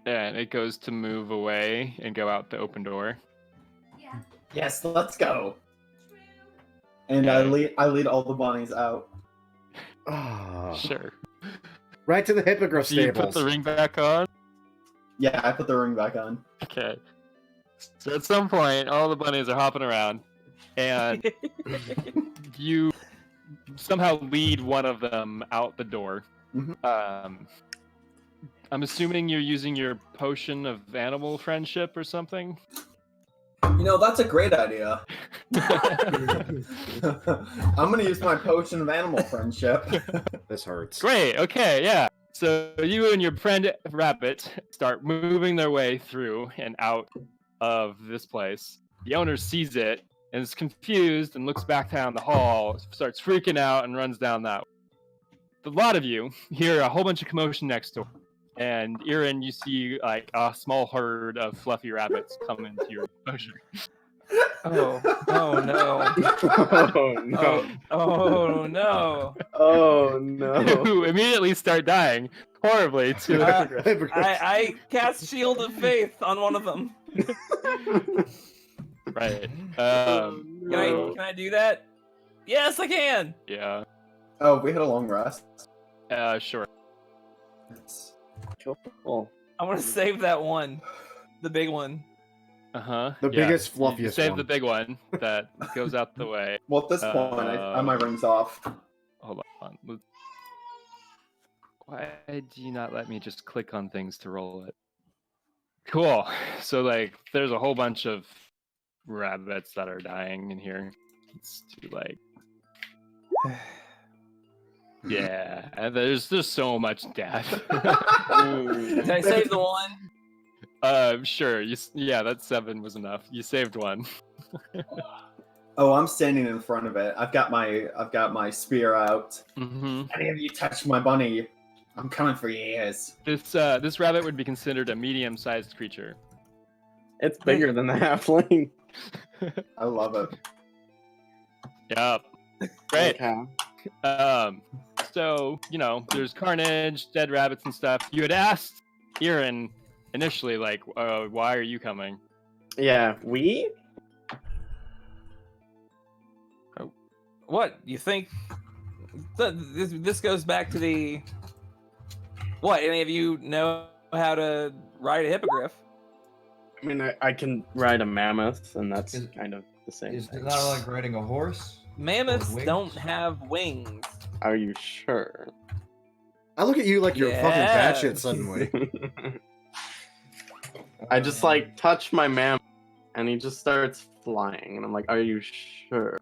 And it goes to move away and go out the open door. Yes, let's go. And I lead all the bunnies out. Ah. Sure. Right to the hippogriff Do you put stables. the ring back on? Yeah, I put the ring back on. Okay. So at some point, all the bunnies are hopping around, and you somehow lead one of them out the door. Mhm. I'm assuming you're using your potion of animal friendship or something. You know, that's a great idea. I'm gonna use my potion of animal friendship. This hurts. Great. Okay. Yeah. So you and your friend Rabbit start moving their way through and out of this place. The owner sees it and is confused and looks back down the hall, starts freaking out, and runs down that way. A lot of you hear a whole bunch of commotion next door. And Irin, you see like a small herd of fluffy rabbits come into your enclosure. Oh no. Oh no! Oh no. Oh no! Who immediately start dying horribly to the Uh, hippogriff. I cast Shield of Faith on one of them. Right. Can I do that? Yes, I can. Yeah. Oh, we had a long rest. Sure. Cool. I want to save that one, the big one. Uh-huh. The biggest, You fluffiest save one. the big one that goes out the way. Well, at this point, my ring's off. Hold on. Why do you not let me just click on things to roll it? Cool. So, like, there's a whole bunch of rabbits that are dying in here. It's too like Yeah, and there's so much death. Did I save the one? Sure. Yeah, that 7 was enough. You saved one. Oh, I'm standing in front of it. I've got my spear out. Mm-hmm. Any of you touch my bunny, I'm coming for your ears. This rabbit would be considered a medium-sized creature. It's bigger than the halfling. I love it. Yep. Great. Okay. So, there's carnage, dead rabbits and stuff. You had asked Kieran initially, like, why are you coming? Yeah, we? What you think? This goes back to the. What? Any of you know how to ride a hippogriff? I mean, I can ride a mammoth, and that's Is- kind of the same Is thing. it not like riding a horse? Mammoths wings? don't have wings. Are you sure? I look at you like you're fucking Yes. batshit suddenly. I just like touch my mammoth, and he just starts flying, and I'm like, "Are you sure?"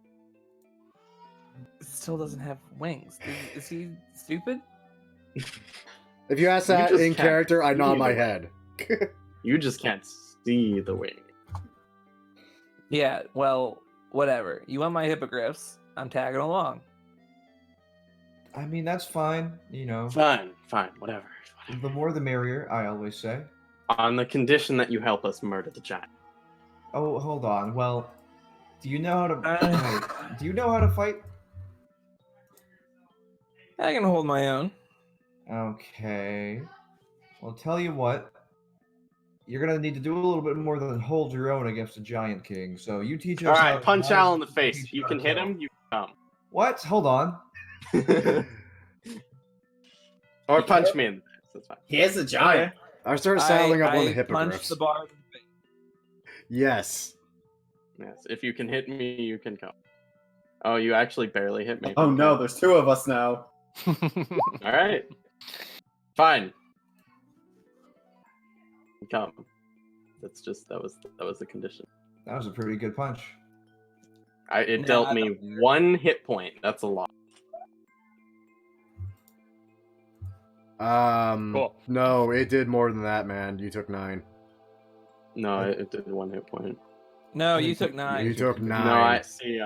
It still doesn't have wings. Is he stupid? If you ask You that just in can't character, I nod see my the- head. You just can't see the wing. Yeah. Well, whatever. You want my hippogriffs? I'm tagging along. I mean, that's fine. Fine, whatever. The more the merrier, I always say. On the condition that you help us murder the giant. Oh, hold on. Well, do you know how to? Uh. Wait, do you know how to fight? I can hold my own. Okay. Well, tell you what. You're gonna need to do a little bit more than hold your own against a giant king. So you teach us. All how right, to punch ride, Al in the you face. teach You how can to hit kill. him. You come. What? Hold on. Or punch me in the face. That's fine. Here's a giant. I start saddling up one of the I punched hippogriffs. the bar. Yes. Yes. If you can hit me, you can come. Oh, you actually barely hit me. Oh no, there's 2 of us now. All right. Fine. Come. That's just that was the condition. That was a pretty good punch. It No, dealt I me 1 hit point. That's a lot. Cool. No, it did more than that, man. You took 9. No, it did 1 hit point. No, you took 9. You took 9. No, I see.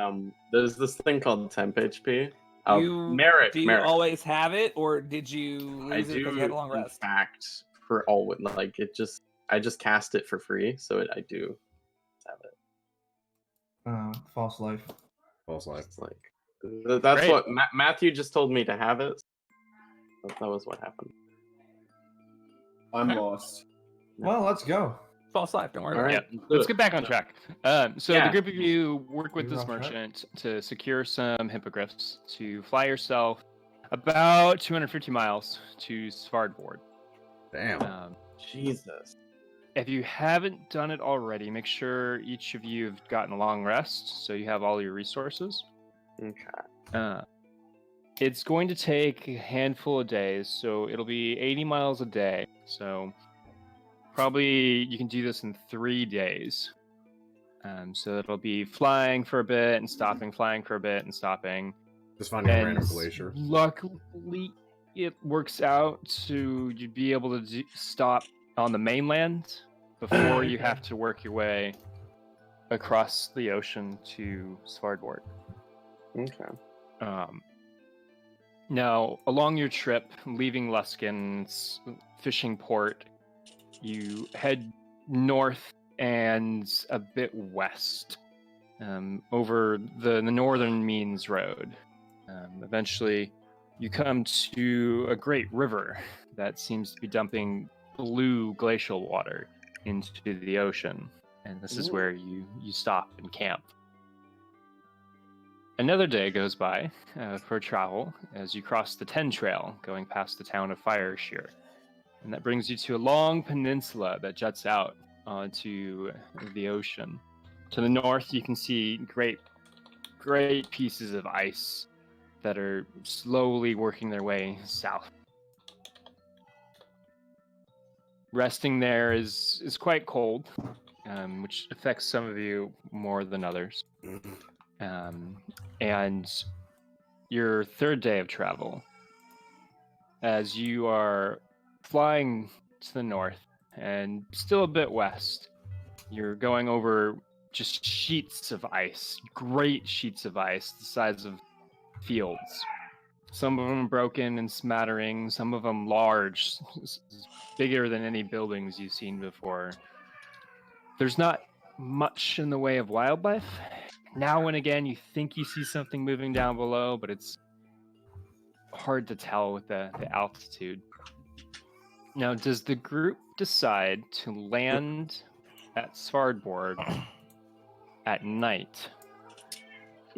There's this thing called temp HP. Oh, You merit. do you merit. always have it, or did you I lose it do. because you had a long In rest? fact, for all like it just I just cast it for free, so I do have it. False life. False life. It's like that's Great. what Matthew just told me to have it. That was what happened. I'm lost. Well, let's go. False life. Don't worry All about right, it. Let's get back on track. So Yeah. the group of you work with We this rough track? merchant to secure some hippogriffs to fly yourself about 250 miles to Svardbord. Damn. Jesus. If you haven't done it already, make sure each of you have gotten a long rest so you have all your resources. Okay. It's going to take a handful of days, so it'll be 80 miles a day. So probably you can do this in 3 days. So it'll be flying for a bit and stopping, flying for a bit and stopping. Just finding a And random glacier. luckily, it works out to you be able to stop on the mainland before you have to work your way across the ocean to Svardbord. Okay. Now, along your trip, leaving Luskin's fishing port, you head north and a bit west over the Northern Means Road. Eventually, you come to a great river that seems to be dumping blue glacial water into the ocean. And this is Ooh. where you stop and camp. Another day goes by for travel as you cross the Ten Trail, going past the town of Fireshear. And that brings you to a long peninsula that juts out onto the ocean. To the north, you can see great pieces of ice that are slowly working their way south. Resting there is quite cold, which affects some of you more than others. And your third day of travel, as you are flying to the north and still a bit west. You're going over just sheets of ice, great sheets of ice, the size of fields. Some of them broken and smattering, some of them large, bigger than any buildings you've seen before. There's not much in the way of wildlife. Now and again, you think you see something moving down below, but it's hard to tell with the altitude. Now, does the group decide to land at Svardborg at night?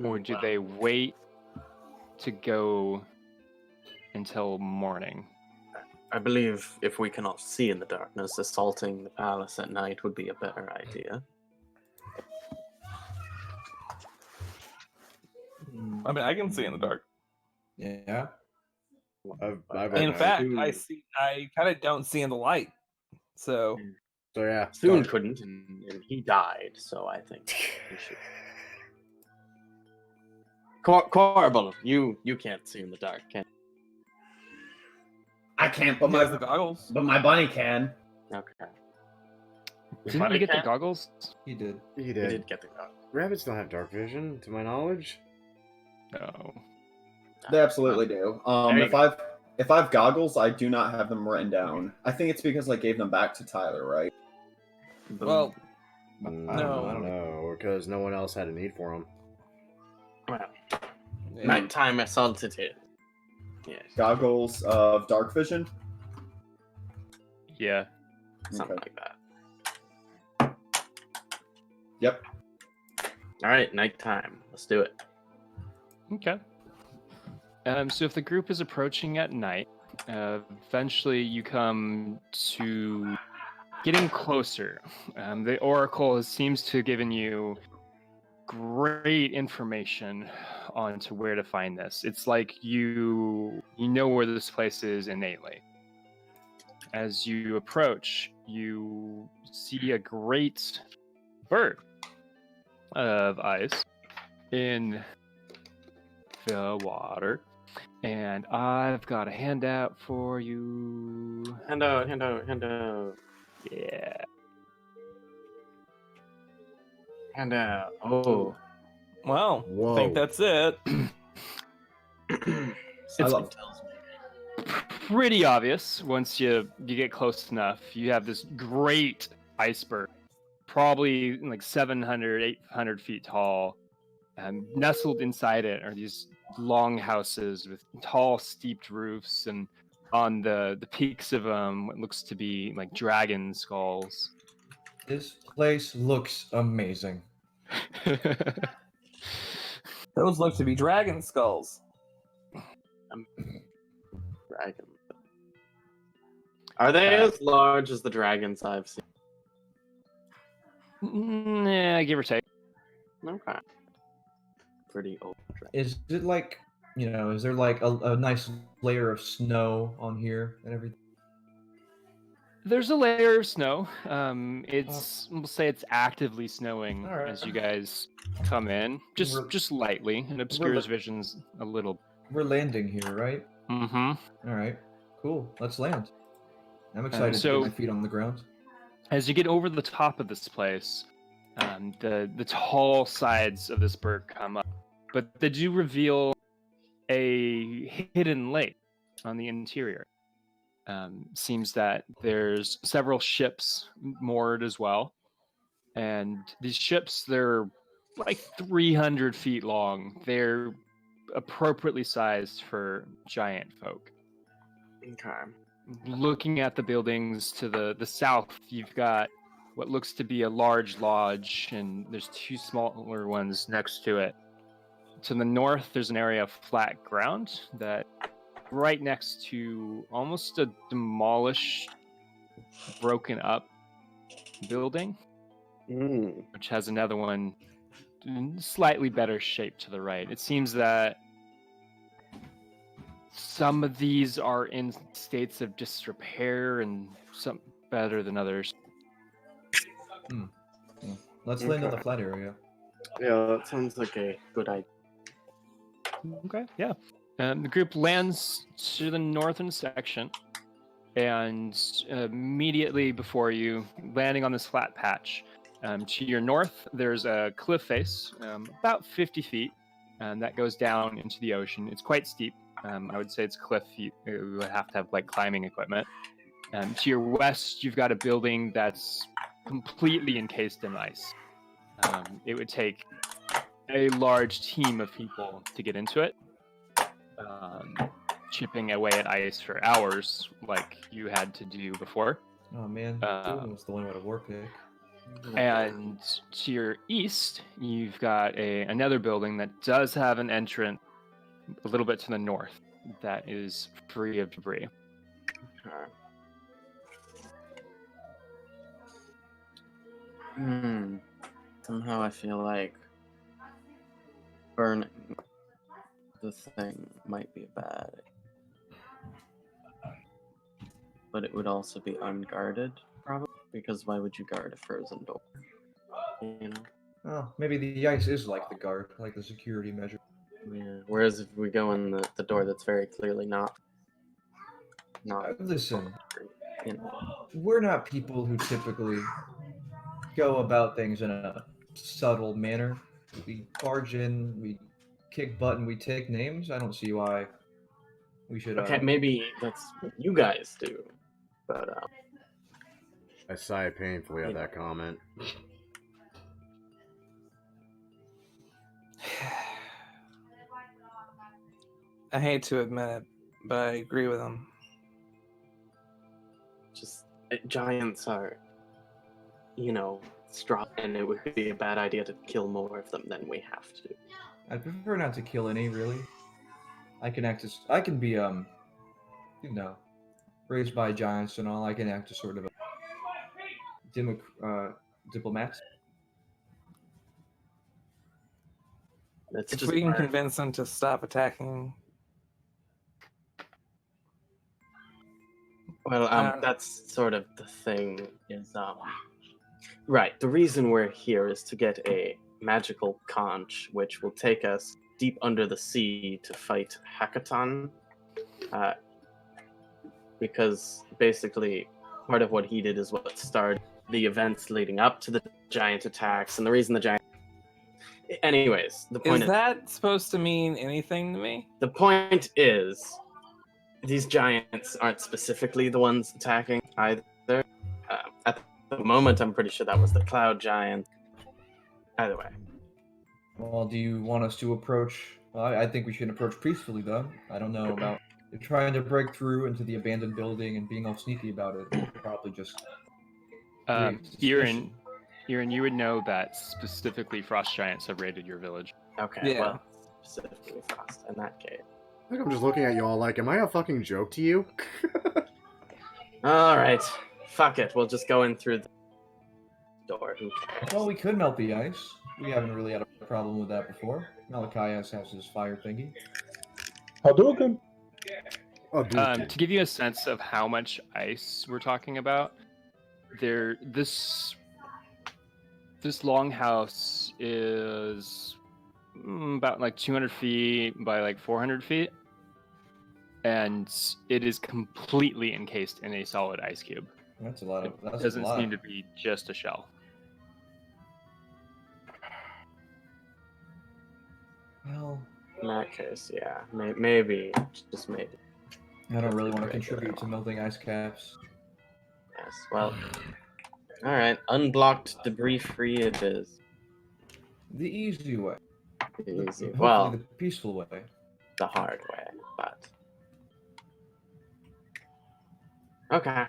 Or do they wait to go until morning? I believe if we cannot see in the darkness, assaulting the palace at night would be a better idea. I mean, I can see in the dark. Yeah. In fact, I kind of don't see in the light. So yeah, Soon couldn't, and he died, so I think we should. Corbel, you can't see in the dark, can you? I can't, but he has the goggles. but my bunny can. Okay. Didn't you get the goggles? He did. He He did. did get the goggles. Rabbits don't have dark vision, to my knowledge. No. They absolutely do. There you If I've goggles, I do not have them written down. I think it's because I gave them back to Tyler, right? Well, I No. don't know, because no one else had a need for them. Well, yeah. nighttime assaulted. Yes. Goggles of dark vision. Yeah. Something Okay. like that. Yep. All right, nighttime. Let's do it. Okay. So if the group is approaching at night, eventually you come to getting closer. The Oracle seems to have given you great information on to where to find this. It's like you know where this place is innately. As you approach, you see a great bird of ice in the water. And I've got a handout for you. Handout. Yeah. Handout. Oh. Well, Whoa. I think that's it. Something tells me. Pretty obvious once you get close enough. You have this great iceberg, probably like 700, 800 feet tall. Nestled inside it are these long houses with tall, steeped roofs, and on the peaks of them, what looks to be like dragon skulls. This place looks amazing. Those look to be dragon skulls. Dragon. Are they as large as the dragons I've seen? Yeah, give or take. Okay. Pretty old dragon. Is it like, is there like a nice layer of snow on here and everything? There's a layer of snow. We'll say it's actively snowing All right. as you guys come in, just lightly. It obscures visions a little. We're landing here, right? Mm-hmm. All right. Cool. Let's land. I'm excited to so- get my feet on the ground. As you get over the top of this place, the tall sides of this berg come up, but they do reveal a hidden lake on the interior. Seems that there's several ships moored as well, and these ships, they're like 300 feet long. They're appropriately sized for giant folk. Okay. Looking at the buildings to the south, you've got what looks to be a large lodge, and there's two smaller ones next to it. To the north, there's an area of flat ground that right next to almost a demolished, broken up building, which has another one in slightly better shape to the right. It seems that some of these are in states of disrepair and some better than others. Let's land on the flat area. Yeah, that sounds like a good idea. Okay, yeah. The group lands to the northern section, and immediately before you, landing on this flat patch, to your north, there's a cliff face, about 50 feet, and that goes down into the ocean. It's quite steep. I would say it's cliff. You would have to have like climbing equipment. To your west, you've got a building that's completely encased in ice. It would take a large team of people to get into it. Chipping away at ice for hours, like you had to do before. Oh man, Boone was the one with a war pick. And to your east, you've got another building that does have an entrance a little bit to the north that is free of debris. Somehow I feel like burning the thing might be bad. But it would also be unguarded, probably, because why would you guard a frozen door? You know? Oh, maybe the ice is like the guard, like the security measure. Yeah. Whereas if we go in the door that's very clearly not. Listen, You know. we're not people who typically go about things in a subtle manner. We barge in, we kick butt, and we take names. I don't see why we should. Okay, maybe that's what you guys do, but I sigh painfully at that comment. I hate to admit it, but I agree with him. just giants are, strong, and it would be a bad idea to kill more of them than we have to. I'd prefer not to kill any, really. I can be, raised by giants and all. I can act as sort of a diplomat. It's If just we can hard. convince them to stop attacking, Well, that's sort of the thing. Right. The reason we're here is to get a magical conch, which will take us deep under the sea to fight Hackathon. Because basically, part of what he did is what started the events leading up to the giant attacks, and the reason the giant. Anyways, the point is that supposed to mean anything to me? The point is, these giants aren't specifically the ones attacking either. At the moment, I'm pretty sure that was the cloud giant. Either way. Well, do you want us to approach? Well, I think we should approach peacefully, though. I don't know about trying to break through into the abandoned building and being all sneaky about it. We'll probably just. Iran, you would know that specifically frost giants have raided your village. Okay, Yeah. well, specifically frost in that case. I think I'm just looking at you all like, am I a fucking joke to you? Alright, fuck it, we'll just go in through the door. Who cares? Well, we could melt the ice. We haven't really had a problem with that before. Malachias has his fire thingy. Hadouken! Oh, dude. To give you a sense of how much ice we're talking about, this longhouse is about like 200 feet by like 400 feet, and it is completely encased in a solid ice cube. That's a lot of. It doesn't seem to be just a shell. Well, In that case, yeah, maybe, just maybe. I don't really want to contribute to melting ice caps. Yes, well, alright, unblocked, debris-free it is. The easy way. Easy. Hopefully Well, the peaceful way. the hard way, but... Okay.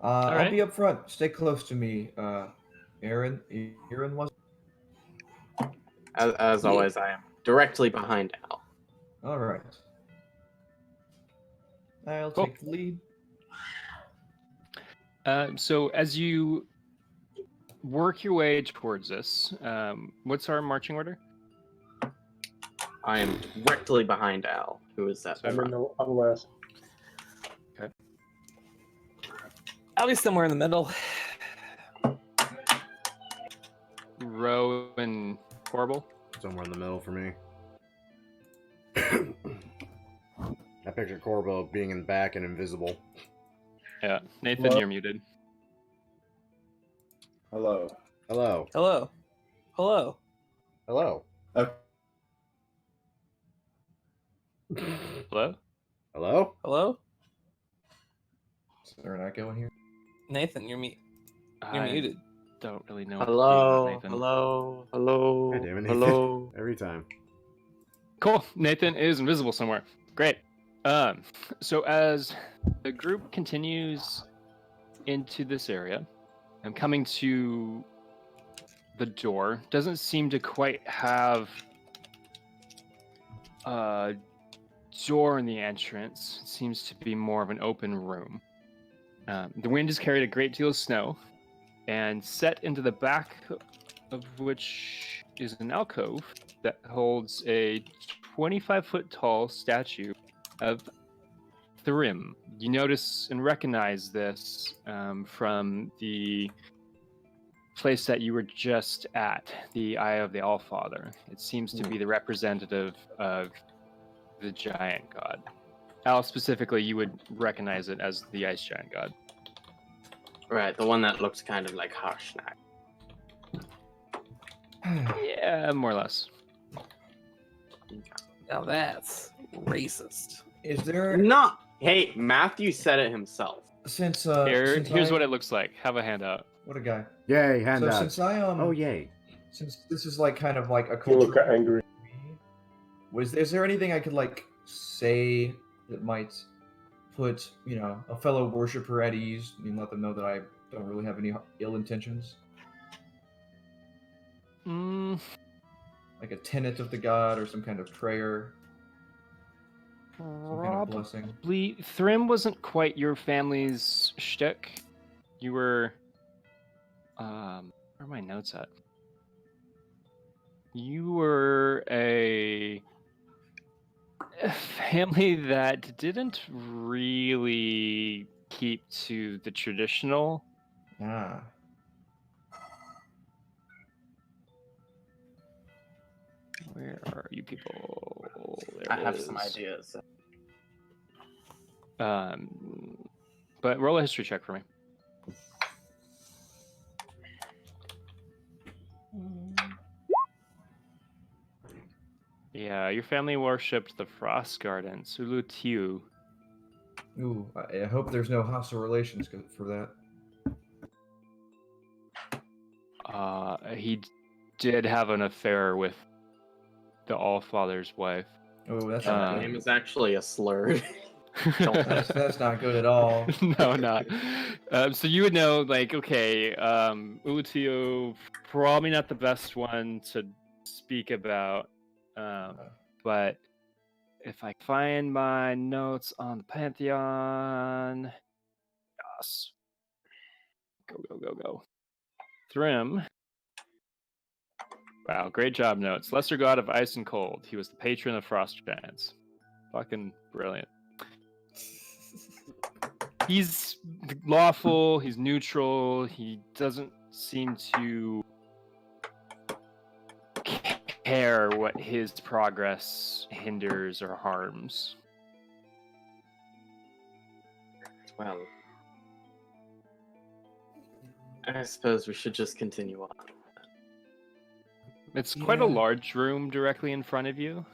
I'll right. be up front. Stay close to me. Aaron was. As always, I am directly behind Al. All right. I'll Cool. take the lead. So as you work your way towards this, what's our marching order? I am directly behind Al, who is that? I'm last. I'll be somewhere in the middle. Row and Corbel? Somewhere in the middle for me. I picture Corbo being in the back and invisible. Yeah. Nathan, Hello? you're muted. Hello. Hello. Hello. Hello. Hello. Okay. Hello? Hello? Hello. Is there an echo in here? Nathan, you're I muted. don't really know what to Hello, do, Nathan. hello, hello, God damn it, Nathan. hello. Every time. Cool. Nathan is invisible somewhere. Great. So as the group continues into this area, I'm coming to the door. Doesn't seem to quite have a door in the entrance. It seems to be more of an open room. The wind has carried a great deal of snow, and set into the back of which is an alcove that holds a 25-foot tall statue of Thrym. You notice and recognize this from the place that you were just at, the Eye of the Allfather. It seems to be the representative of the giant god. Al, specifically, you would recognize it as the ice giant god. Right, the one that looks kind of like Harshnag. Yeah, more or less. Now that's racist. Is there No, hey, Matthew said it himself. since Here's I, what it looks like. Have a handout. What a guy. Yay, So handout. since I Oh, yay. since this is like kind of like a You look cultural angry. is there anything I could like say that might put, you know, a fellow worshiper at ease and let them know that I don't really have any ill intentions? Mm, Like a tenet of the god or some kind of prayer, some kind of blessing. probably. Thrym wasn't quite your family's shtick. You were. Where are my notes at? You were a family that didn't really keep to the traditional. Ah. Where are you people? I There it have some is. ideas. But roll a history check for me. Yeah, your family worshipped the Frost Garden, Sulutiu. Ooh, I hope there's no hostile relations for that. He did have an affair with the Allfather's wife. Oh, that's Her not name good. is actually a slur. Don't That's not good at all. No, not. So you would know, like, okay, Ulutio, probably not the best one to speak about. But if I find my notes on the Pantheon, yes. Go. Thrym. Wow, great job, notes. Lesser god of ice and cold. He was the patron of frost giants. Fucking brilliant. He's lawful, he's neutral, he doesn't seem to care what his progress hinders or harms. Well, I suppose we should just continue on. It's quite a Yeah. large room directly in front of you.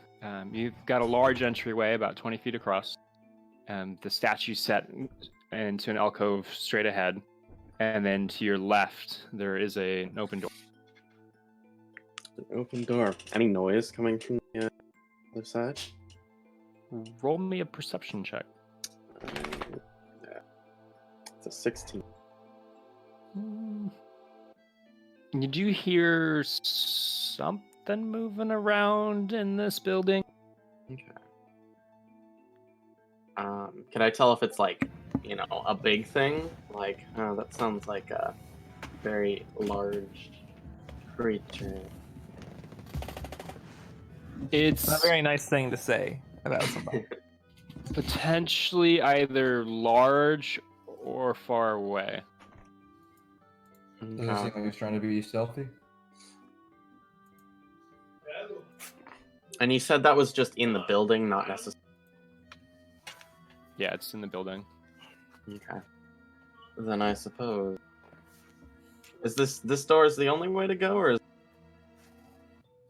You've got a large entryway about 20 feet across. The statue set into an alcove straight ahead. And then to your left, there is an open door. An open door. Any noise coming from the other side? Roll me a perception check. Yeah. It's a 16. You do hear something moving around in this building. Okay. Can I tell if it's like, a big thing? Like, that sounds like a very large creature. It's Not a very nice thing to say about somebody. potentially either large or far away. Does it seem like it's trying to be stealthy? And you said that was just in the building, not necessarily. Yeah, it's in the building. Okay. Then I suppose. Is this door is the only way to go, or is...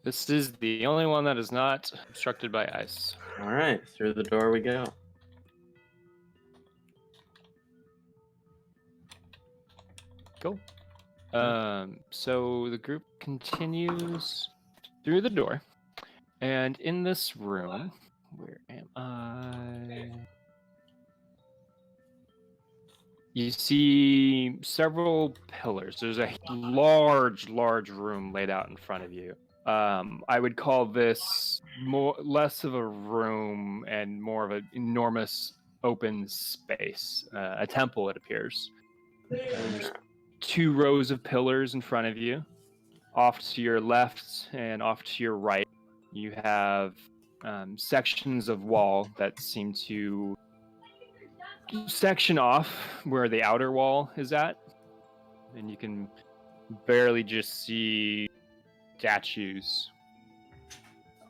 This is the only one that is not obstructed by ice. All right, through the door we go. Cool. So the group continues through the door, and in this room, where am I? You see several pillars. There's a large room laid out in front of you. I would call this less of a room and more of an enormous open space, a temple, it appears. There's 2 rows of pillars in front of you. Off to your left and off to your right, you have sections of wall that seem to section off where the outer wall is at, and you can barely just see statues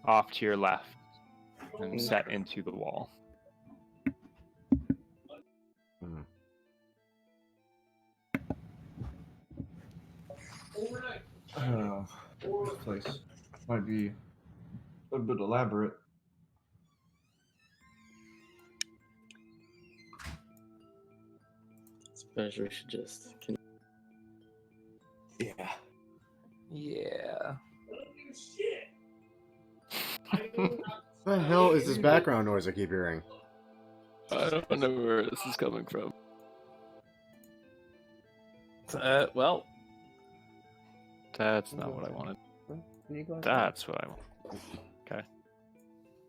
off to your left and set into the wall. This place might be a bit elaborate. Suppose we should just. Yeah. Yeah. What the hell is this background noise I keep hearing? I don't know where this is coming from. Well, That's not what I wanted. That's what I want. Okay. I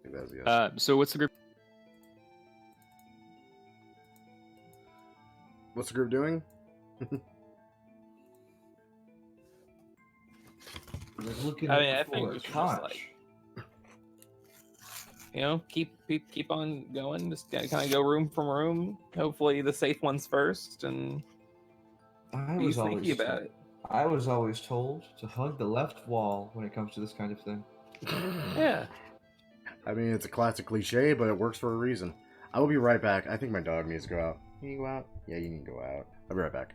think that's yes. So what's the group? What's the group doing? Looking I mean, at I think the we should just, Koch. like, keep on going. Just kind of go room from room. Hopefully, the safe ones first, and I be was sneaky always about it. I was always told to hug the left wall when it comes to this kind of thing. Yeah. I mean, it's a classic cliche, but it works for a reason. I will be right back. I think my dog needs to go out. Can you go out? Yeah, you need to go out. I'll be right back.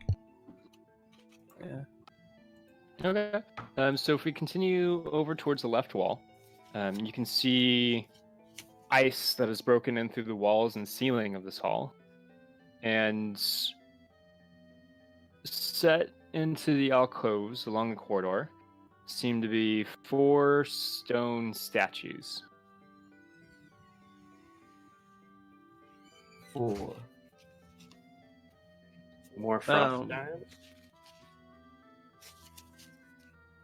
Yeah. Okay. So if we continue over towards the left wall, you can see ice that has broken in through the walls and ceiling of this hall, and set into the alcoves along the corridor seem to be 4 stone statues. 4. More frost giants?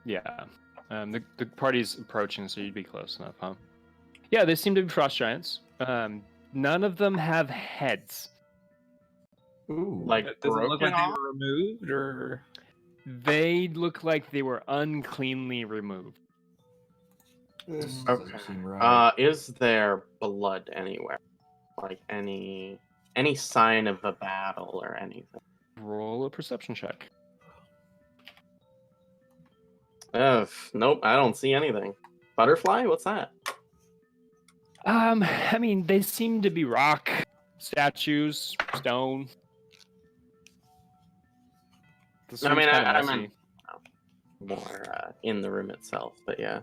Yeah. The party's approaching, so you'd be close enough, huh? Yeah, they seem to be frost giants. None of them have heads. Ooh. Like Does it look broken like they off? were removed, or They look like they were uncleanly removed. This Okay. doesn't seem right. Is there blood anywhere? Like any sign of a battle or anything? Roll a perception check. Nope, I don't see anything. Butterfly? What's that? I mean, they seem to be rock statues, stone. This I room's mean, kinda I messy. meant more in the room itself, but yeah.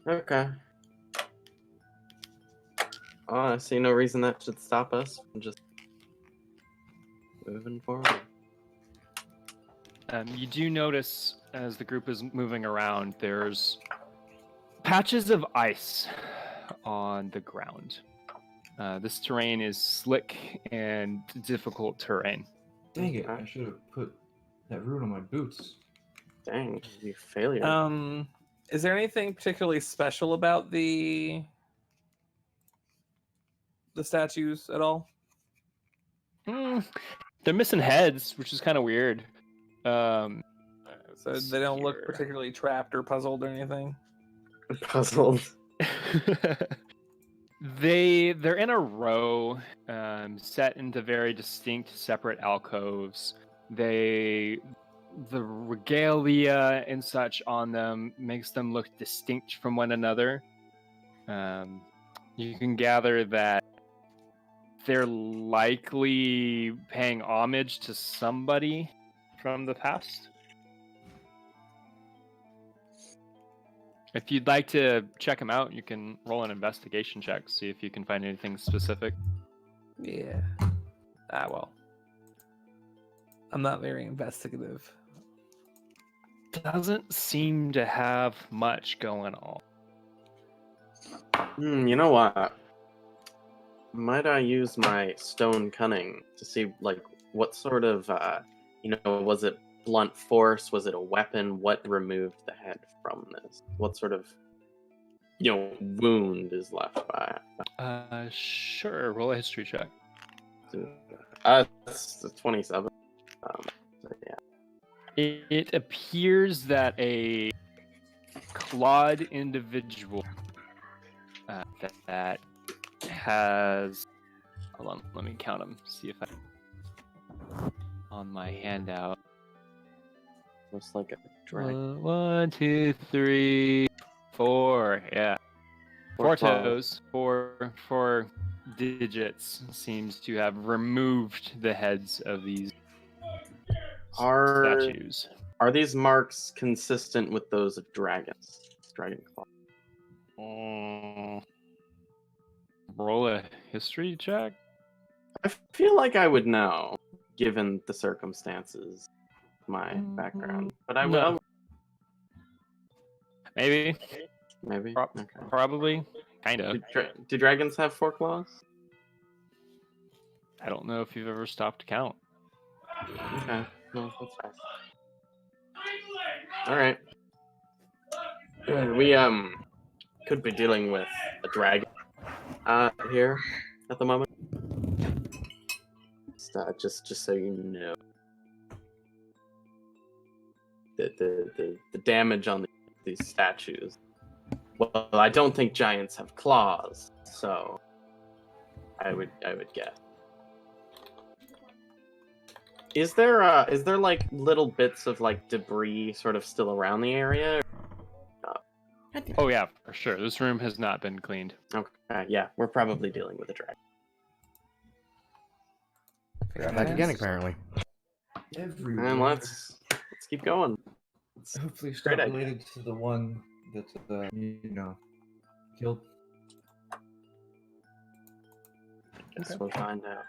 Okay. Oh, I see no reason that should stop us from just moving forward. You do notice as the group is moving around, there's patches of ice on the ground. This terrain is slick and difficult terrain. Dang it! I should have put that rune on my boots. Dang, you failure. is there anything particularly special about the statues at all? They're missing heads, which is kind of weird. So they don't look here. particularly trapped or puzzled or anything. Puzzled. They're in a row, set into very distinct separate alcoves. They the regalia and such on them makes them look distinct from one another. You can gather that they're likely paying homage to somebody from the past. If you'd like to check them out, you can roll an investigation check, see if you can find anything specific. Yeah. Well. I'm not very investigative. Doesn't seem to have much going on. You know what? Might I use my stone cunning to see, like, what sort of, was it blunt force? Was it a weapon? What removed the head from this? What sort of, wound is left by it? Sure. Roll a history check. It's 27. So yeah. It appears that a clawed individual that has. Hold on, let me count them. See if I on my handout. Looks like a dragon. 1, 2, 3, 4. Yeah, four toes, four digits seems to have removed the heads of these statues. Are these marks consistent with those of dragons? Dragon claw. Roll a history check. I feel like I would know, given the circumstances, my background. But I will. Maybe. Okay. Probably. Kind of. Do dragons have 4 claws? I don't know if you've ever stopped to count. Okay. No, that's fine. All right. We could be dealing with a dragon here at the moment. Just so you know, the damage on these statues. Well, I don't think giants have claws, so I would guess. Is there like little bits of like debris sort of still around the area? Oh yeah, for sure. This room has not been cleaned. Okay, yeah, we're probably dealing with a dragon. Back again, apparently. Everywhere. And let's keep going. Hopefully it's not related to the one that killed. Guess we'll find out.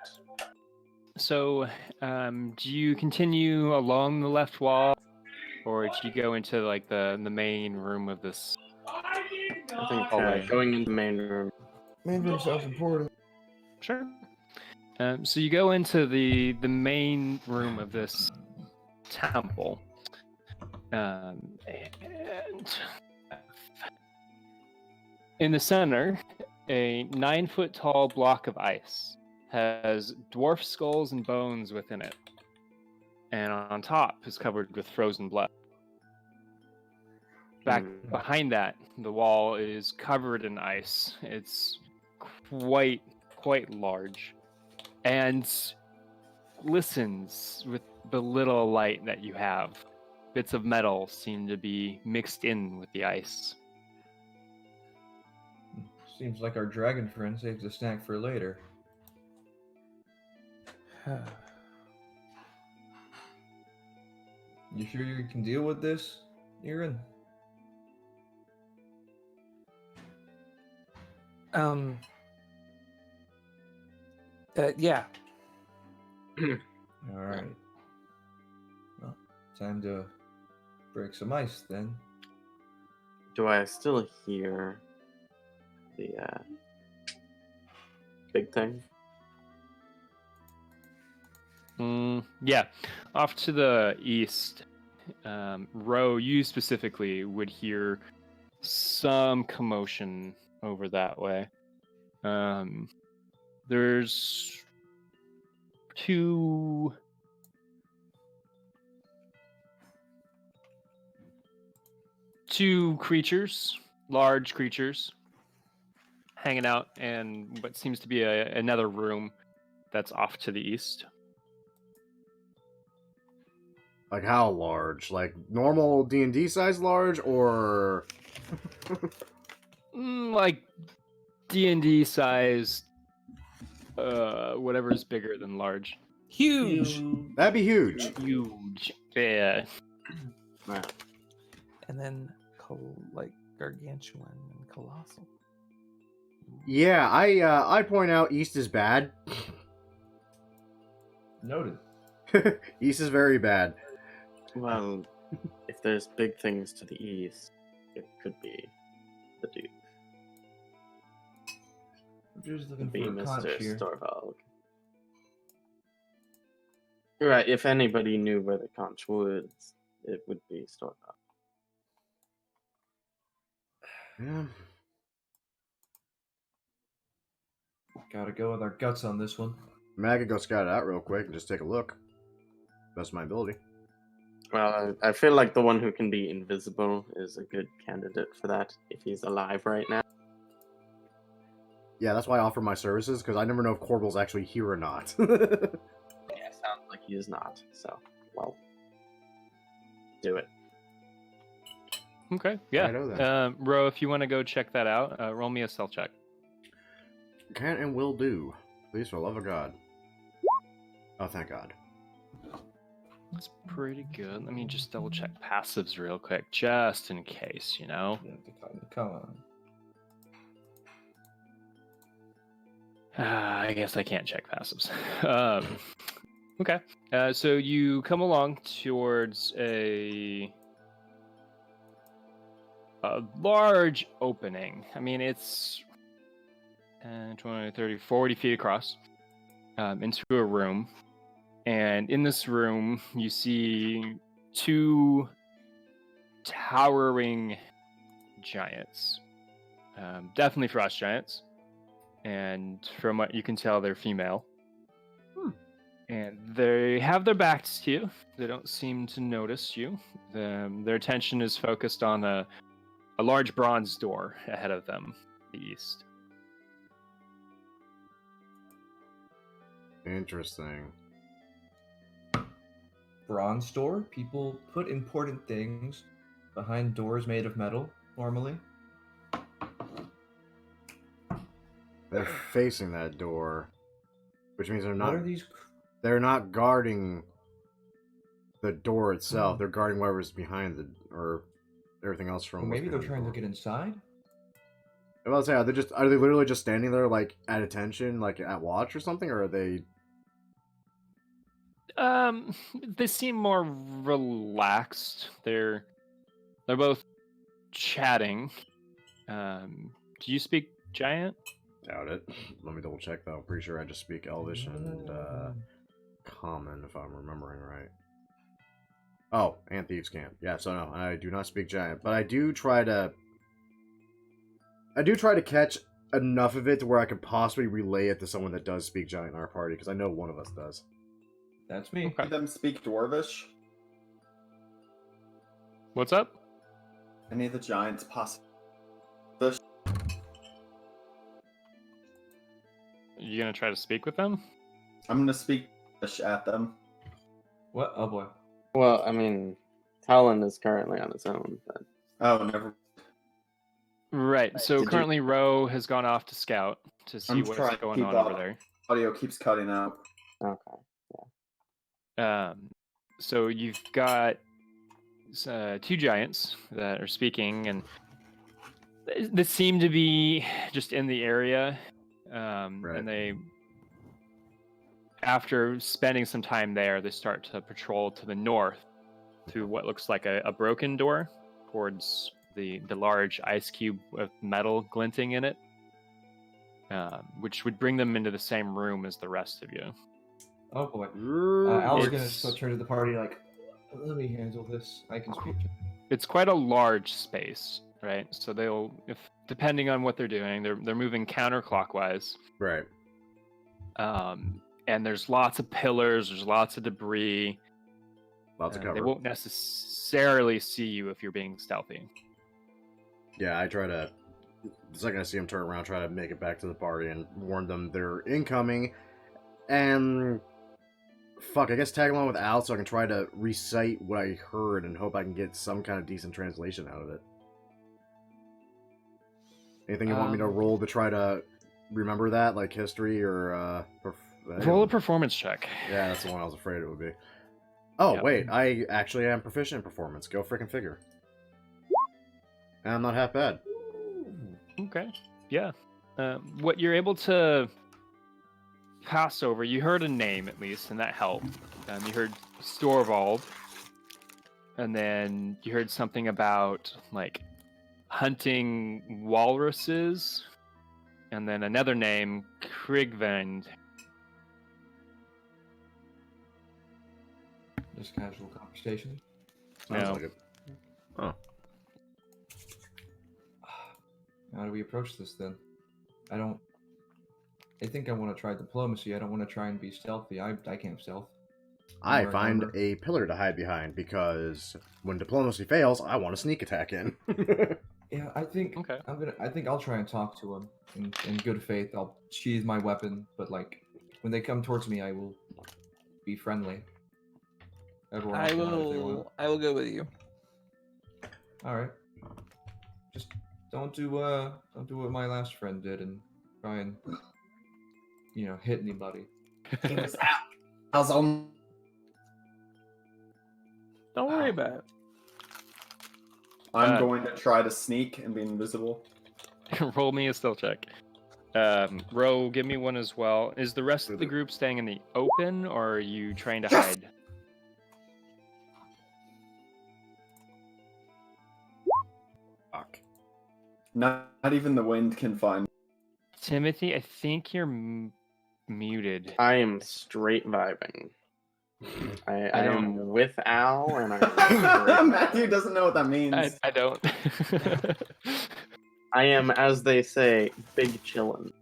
So, do you continue along the left wall, or do you go into like the main room of this? I think going into the main room. Main room sounds important. Sure. So you go into the main room of this temple, and in the center, a 9-foot-tall block of ice has dwarf skulls and bones within it, and on top is covered with frozen blood. Back behind that, the wall is covered in ice. It's quite large, and glistens with the little light that you have. Bits of metal seem to be mixed in with the ice. Seems like our dragon friend saves a snack for later. You sure you can deal with this, Aaron? Yeah. All right. Well, time to break some ice then. Do I still hear the big thing? Yeah. Off to the east, Ro, you specifically would hear some commotion over that way. There's two creatures, large creatures, hanging out in what seems to be another room that's off to the east. Like how large? Like normal D&D size large, or Like D&D size, whatever is bigger than large. Huge. that'd be huge. Huge. Yeah. Wow. And then like gargantuan and colossal. Yeah, I point out East is bad. Noted. East is very bad. Well, if there's big things to the east, it could be the Duke. I'm just looking Be for a conch Mr. here. Storvalg. Right, if anybody knew where the conch was, it would be Storvalg. Yeah. Gotta go with our guts on this one. I mean, I could go scout it out real quick and just take a look. Best of my ability. Well, I feel like the one who can be invisible is a good candidate for that, if he's alive right now. Yeah, that's why I offer my services, because I never know if Corbel's actually here or not. Yeah, sounds like he is not, so, well, do it. Okay. Yeah. I know that. Ro, if you want to go check that out, roll me a stealth check. Can and will do. Please, for the love of God. Oh, thank God. That's pretty good. Let me just double check passives real quick, just in case, you know. Come on. I guess I can't check passives. Okay. So you come along towards a large opening. I mean, it's 10, 20, 30, 40 feet across, into a room. And in this room, you see two towering giants. Definitely frost giants. And from what you can tell, they're female. And they have their backs to you. They don't seem to notice you. Their attention is focused on a large bronze door ahead of them, to the east. Interesting. Bronze door? People put important things behind doors made of metal, normally. They're facing that door, which means they're What not. are these? They're not guarding the door itself. They're guarding whatever's behind the or everything else from. Well, what's maybe they're behind the trying to door. get inside? I was about to say, are they literally just standing there, like at attention, like at watch or something, or are they? They seem more relaxed. They're both chatting. Do you speak giant? Doubt it. Let me double check though. Pretty sure I just speak Elvish and Common, if I'm remembering right. Oh, and Thieves' Camp. Yeah, so no, I do not speak giant, but I do try to catch enough of it to where I could possibly relay it to someone that does speak giant in our party, because I know one of us does. That's me. Okay. Do them speak Dwarvish? What's up? Any of the giants possible? You gonna try to speak with them? I'm gonna speak Dwarvish at them. What? Oh boy. Well, I mean, Talon is currently on his own, but Oh, never. Right. So Did you- currently, Ro has gone off to scout to see I'm what trying is to going keep on up. over there. Audio keeps cutting out. okay. So you've got two giants that are speaking, and they seem to be just in the area. Right. And they, after spending some time there, they start to patrol to the north through what looks like a broken door towards the large ice cube with metal glinting in it, which would bring them into the same room as the rest of you. Oh boy. Al's gonna It's- so turn to the party like, let me handle this. I can speak. It's quite a large space, right? So they'll, if depending on what they're doing, they're moving counterclockwise. Right. And there's lots of pillars, there's lots of debris. Lots of They cover. won't necessarily see you if you're being stealthy. Yeah, I try to. The second I see them turn around, try to make it back to the party and warn them they're incoming. And Fuck, I guess tag along with Al so I can try to recite what I heard and hope I can get some kind of decent translation out of it. Anything you want me to roll to try to remember that, like history or Roll a performance check. Yeah, that's the one I was afraid it would be. Oh, Yep. wait, I actually am proficient in performance. Go freaking figure. And I'm not half bad. Okay. Yeah. What you're able to pass over, you heard a name at least, and that helped. You heard Storvald, and then you heard something about like hunting walruses, and then another name, Krigvend. Just casual conversation. Sounds No. like it. Oh. How do we approach this then? I think I want to try diplomacy. I don't want to try and be stealthy. I can't stealth. I Or find armor. a pillar to hide behind because when diplomacy fails, I want a sneak attack in. Yeah, I think Okay. I think I'll try and talk to him in good faith. I'll sheathe my weapon, but like when they come towards me, I will be friendly. Everyone else I can hide if they want. will go with you. All right. Just don't do what my last friend did and try and hit anybody. How's on? Don't worry about it. I'm going to try to sneak and be invisible. Roll me a stealth check. Ro, give me one as well. Is the rest of the group staying in the open, or are you trying to hide? Fuck. Not even the wind can find. Timothy, I think you're muted. I am straight vibing. I don't am with Al, and I'm Matthew doesn't know what that means. I don't. I am, as they say, big chillin'.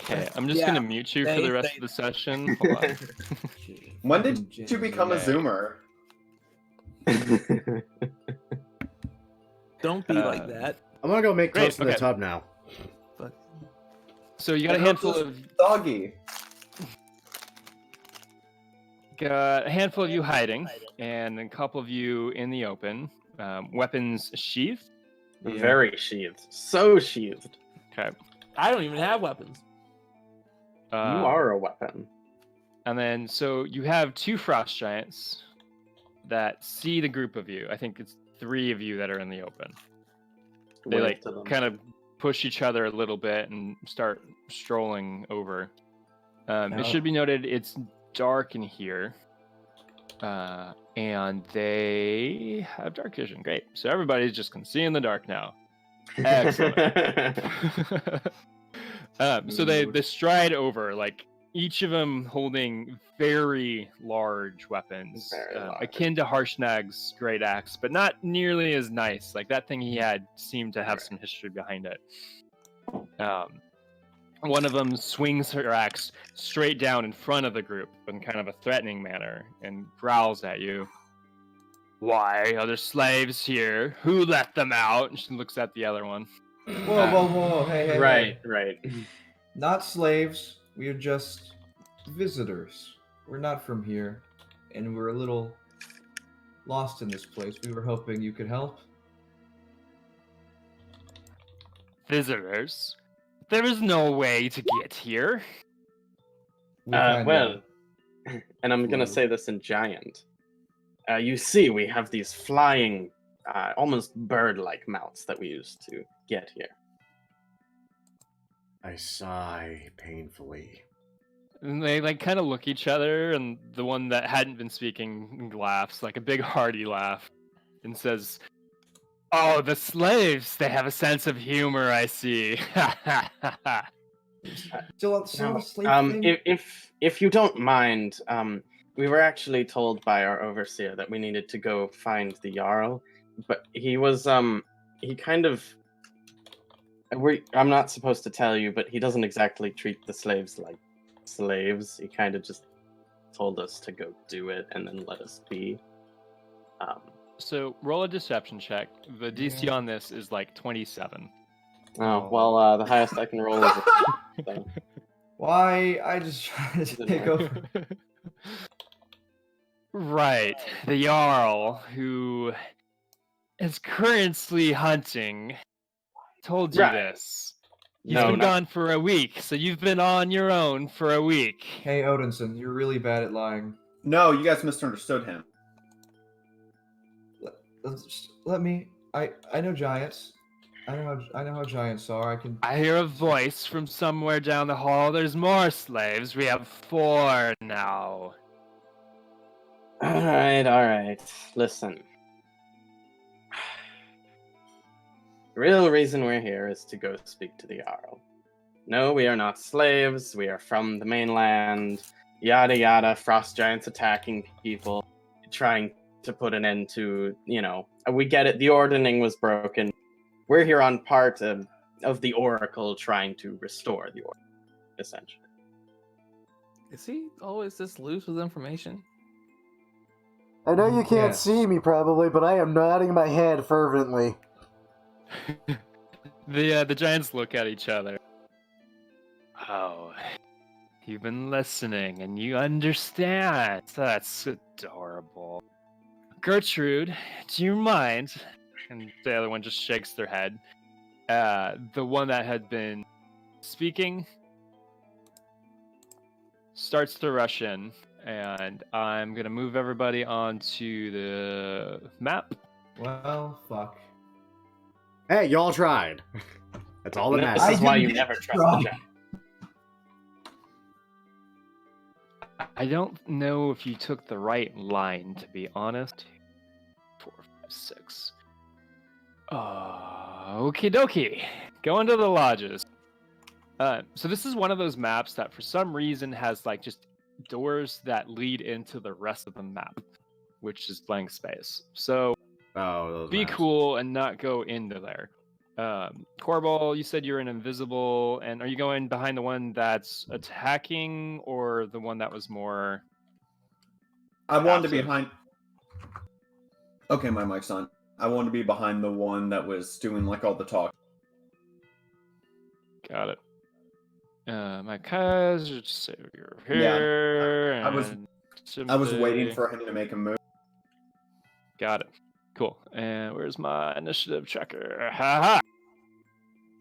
Okay, I'm just Yeah, gonna mute you for they the rest say of the session. Hold on. When did you become a Yeah. Zoomer? Don't be like Uh, that. I'm gonna go make Great, toast in the okay. tub now. Fuck. So you got a I hope handful this of doggy. a handful of you hiding, and a couple of you in the open. Weapons sheathed. Very sheathed. So sheathed. Okay. I don't even have weapons. You are a weapon. And then, so you have two frost giants that see the group of you. I think it's 3 of you that are in the open. They Wave like to them. kind of push each other a little bit and start strolling over. It should be noted it's dark in here, and they have dark vision. Great. So everybody's just can see in the dark now. Excellent. So they stride over, like each of them holding very large weapons, Very large. akin to Harshnag's great axe, but not nearly as nice. Like that thing he had seemed to have some history behind it. One of them swings her axe straight down in front of the group in kind of a threatening manner and growls at you. Why are there slaves here? Who let them out? And she looks at the other one. Whoa! Hey! Right. Not slaves. We are just visitors. We're not from here, and we're a little lost in this place. We were hoping you could help. Visitors? There is no way to get here. We kinda- Well, and I'm gonna say this in giant. You see, we have these flying, almost bird-like mounts that we use to get here. I sigh painfully. And they like kind of look each other, and the one that hadn't been speaking laughs, like a big hearty laugh, and says, "Oh, the slaves, they have a sense of humor, I see." Still on Now, the slave thing? if you don't mind, we were actually told by our overseer that we needed to go find the Jarl, but he was he kind of I'm not supposed to tell you, but he doesn't exactly treat the slaves like slaves. He kind of just told us to go do it and then let us be. So roll a deception check. The DC on this is like 27. Oh well, the highest I can roll is a so. Why? I just tried to take over. Right, the Jarl, who is currently hunting, told you Right. this. He's No, been not gone for a week, so you've been on your own for a week. Hey, Odinson, you're really bad at lying. No, you guys misunderstood him. Let me. I know giants. I know how giants are. I can. I hear a voice from somewhere down the hall. There's more slaves. We have 4 now. All right. Listen. The real reason we're here is to go speak to the Jarl. No, we are not slaves. We are from the mainland. Yada yada. Frost giants attacking people, trying to put an end to. We get it. The ordering was broken. We're here on part of the Oracle, trying to restore the Oracle, essentially. Is he always this loose with information? I know you can't Yes. see me probably, but I am nodding my head fervently. The giants look at each other. Oh, you've been listening and you understand. That's adorable. Gertrude, do you mind? And the other one just shakes their head. The one that had been speaking starts to rush in, and I'm gonna move everybody onto the map. Well, fuck. Hey, y'all tried. That's all that No, matters. this is why you didn't never get trust drunk. the giant. I don't know if you took the right line, to be honest. 4, 5, 6. Okie dokie. Go into the lodges. So this is one of those maps that for some reason has like just doors that lead into the rest of the map, which is blank space. So Oh, those be maps. cool and not go into there. Corball, you said you're an invisible, and are you going behind the one that's attacking or the one that was more... I wanted to be Passive. behind. Okay, my mic's on. I wanted to be behind the one that was doing like all the talk. Got it. My cousin, just say you're Yeah, here. I was- and I was waiting Timothy. for him to make a move. Got it. Cool. And where's my initiative checker? Haha.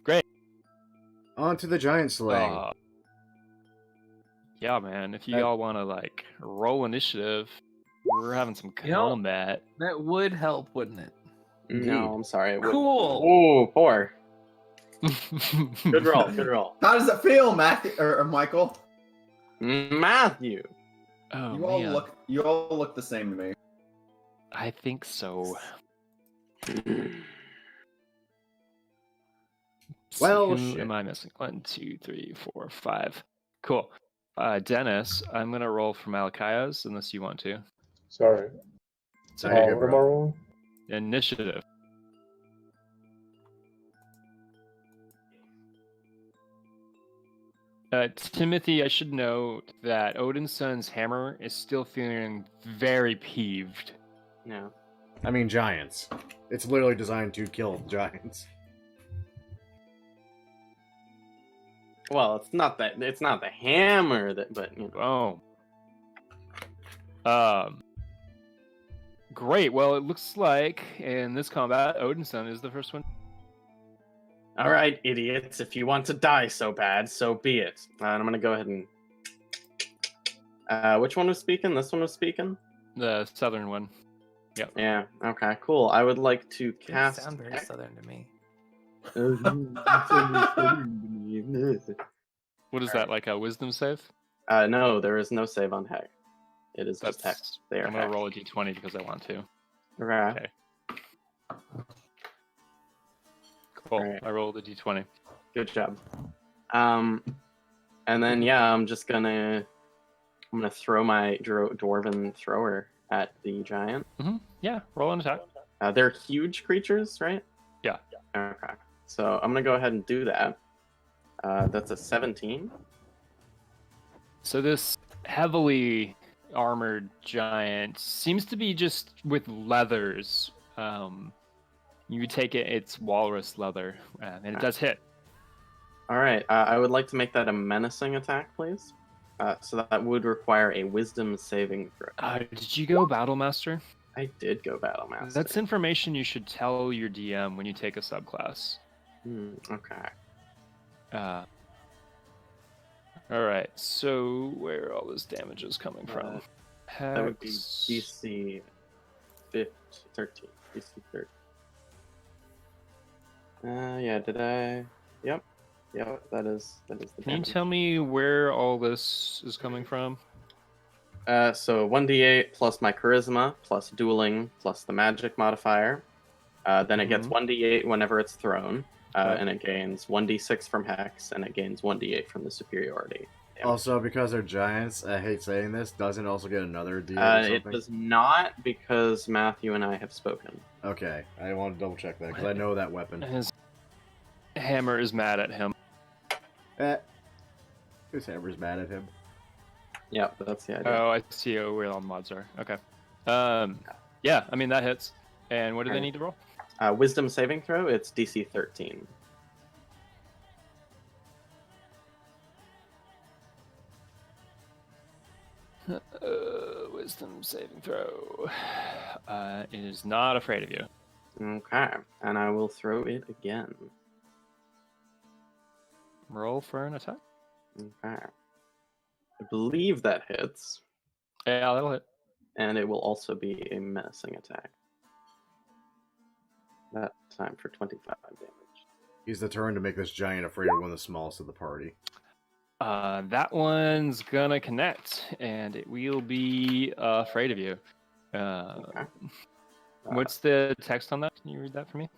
Great. On to the giant slaying. Yeah, man. If you all want to like roll initiative, we're having some You know- combat. That would help, wouldn't it? No, I'm sorry. It would- Cool. Ooh, 4. Good roll. Good roll. How does it feel, Matthew or Michael? Matthew. Oh, You all man. look the same to me. I think so. Well, Who shit. am I missing? 1, 2, 3, 4, 5. Cool. Dennis, I'm gonna roll for Malachias unless you want to. Sorry. It's Okay, good, What am I bro. rolling? Initiative. Timothy, I should note that Odinson's hammer is still feeling very peeved. No. I mean, giants. It's literally designed to kill giants. Well, it's not the hammer but Great. Well, it looks like in this combat, Odinson is the first one. All right, idiots. If you want to die so bad, so be it. And I'm gonna go ahead and. Which one was speaking? This one was speaking. The southern one. Yep. Yeah. Okay. Cool. I would like to Didn't cast. sound very southern to me. What is that, like a wisdom save? No, there is no save on heck. It is just hex. That's. They are I'm gonna hex. roll a d20 because I want to. Okay. Okay. Cool. Alright. I rolled a d20. Good job. And then I'm gonna throw my dwarven thrower at the giant. Yeah. Roll an attack. They're huge creatures, right? Yeah. Okay. So I'm gonna go ahead and do that. That's a 17. So this heavily armored giant seems to be just with leathers. You take it, it's walrus leather, and it does hit. All right. I would like to make that a menacing attack, please. So that would require a wisdom saving throw. Did you go Battle Master? I did go Battle Master. That's information you should tell your DM when you take a subclass. Okay. All right. So where are all those damages coming from? That would be Hex. DC 13. DC 13. Yeah. Did I? Yep. That is the. Can you damage. tell me where all this is coming from? So 1d8 plus my charisma plus dueling plus the magic modifier. Then it gets 1d8 whenever it's thrown, and it gains 1d6 from hex, and it gains 1d8 from the superiority. Also, because they're giants, I hate saying this, doesn't also get another D8 or It something? does not, because Matthew and I have spoken. Okay, I want to double check that, because I know that weapon. His hammer is mad at him. His hammer's mad at him. Yeah, that's the idea. Oh, I see where all the mods are. Okay. Yeah, I mean, that hits. And what do they need to roll? Wisdom saving throw, it's DC 13. Wisdom saving throw. It is not afraid of you. Okay, and I will throw it again. Roll for an attack. Okay. I believe that hits, Yeah, that'll hit. and it will also be a menacing attack. That time for 25 damage. Use the turn to make this giant afraid of one of the smallest of the party. That one's gonna connect, and it will be afraid of you. Okay. What's the text on that? Can you read that for me?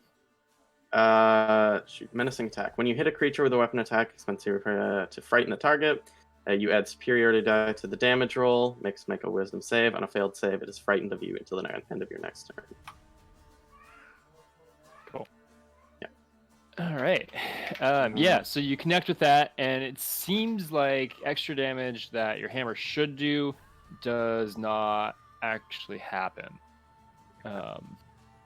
Shoot, menacing attack. When you hit a creature with a weapon attack, expense your to frighten the target. You add superiority die to the damage roll. Make a wisdom save. On a failed save, it is frightened of you until the end of your next turn. Cool. Yeah. All right. Yeah, so you connect with that, and it seems like extra damage that your hammer should do does not actually happen.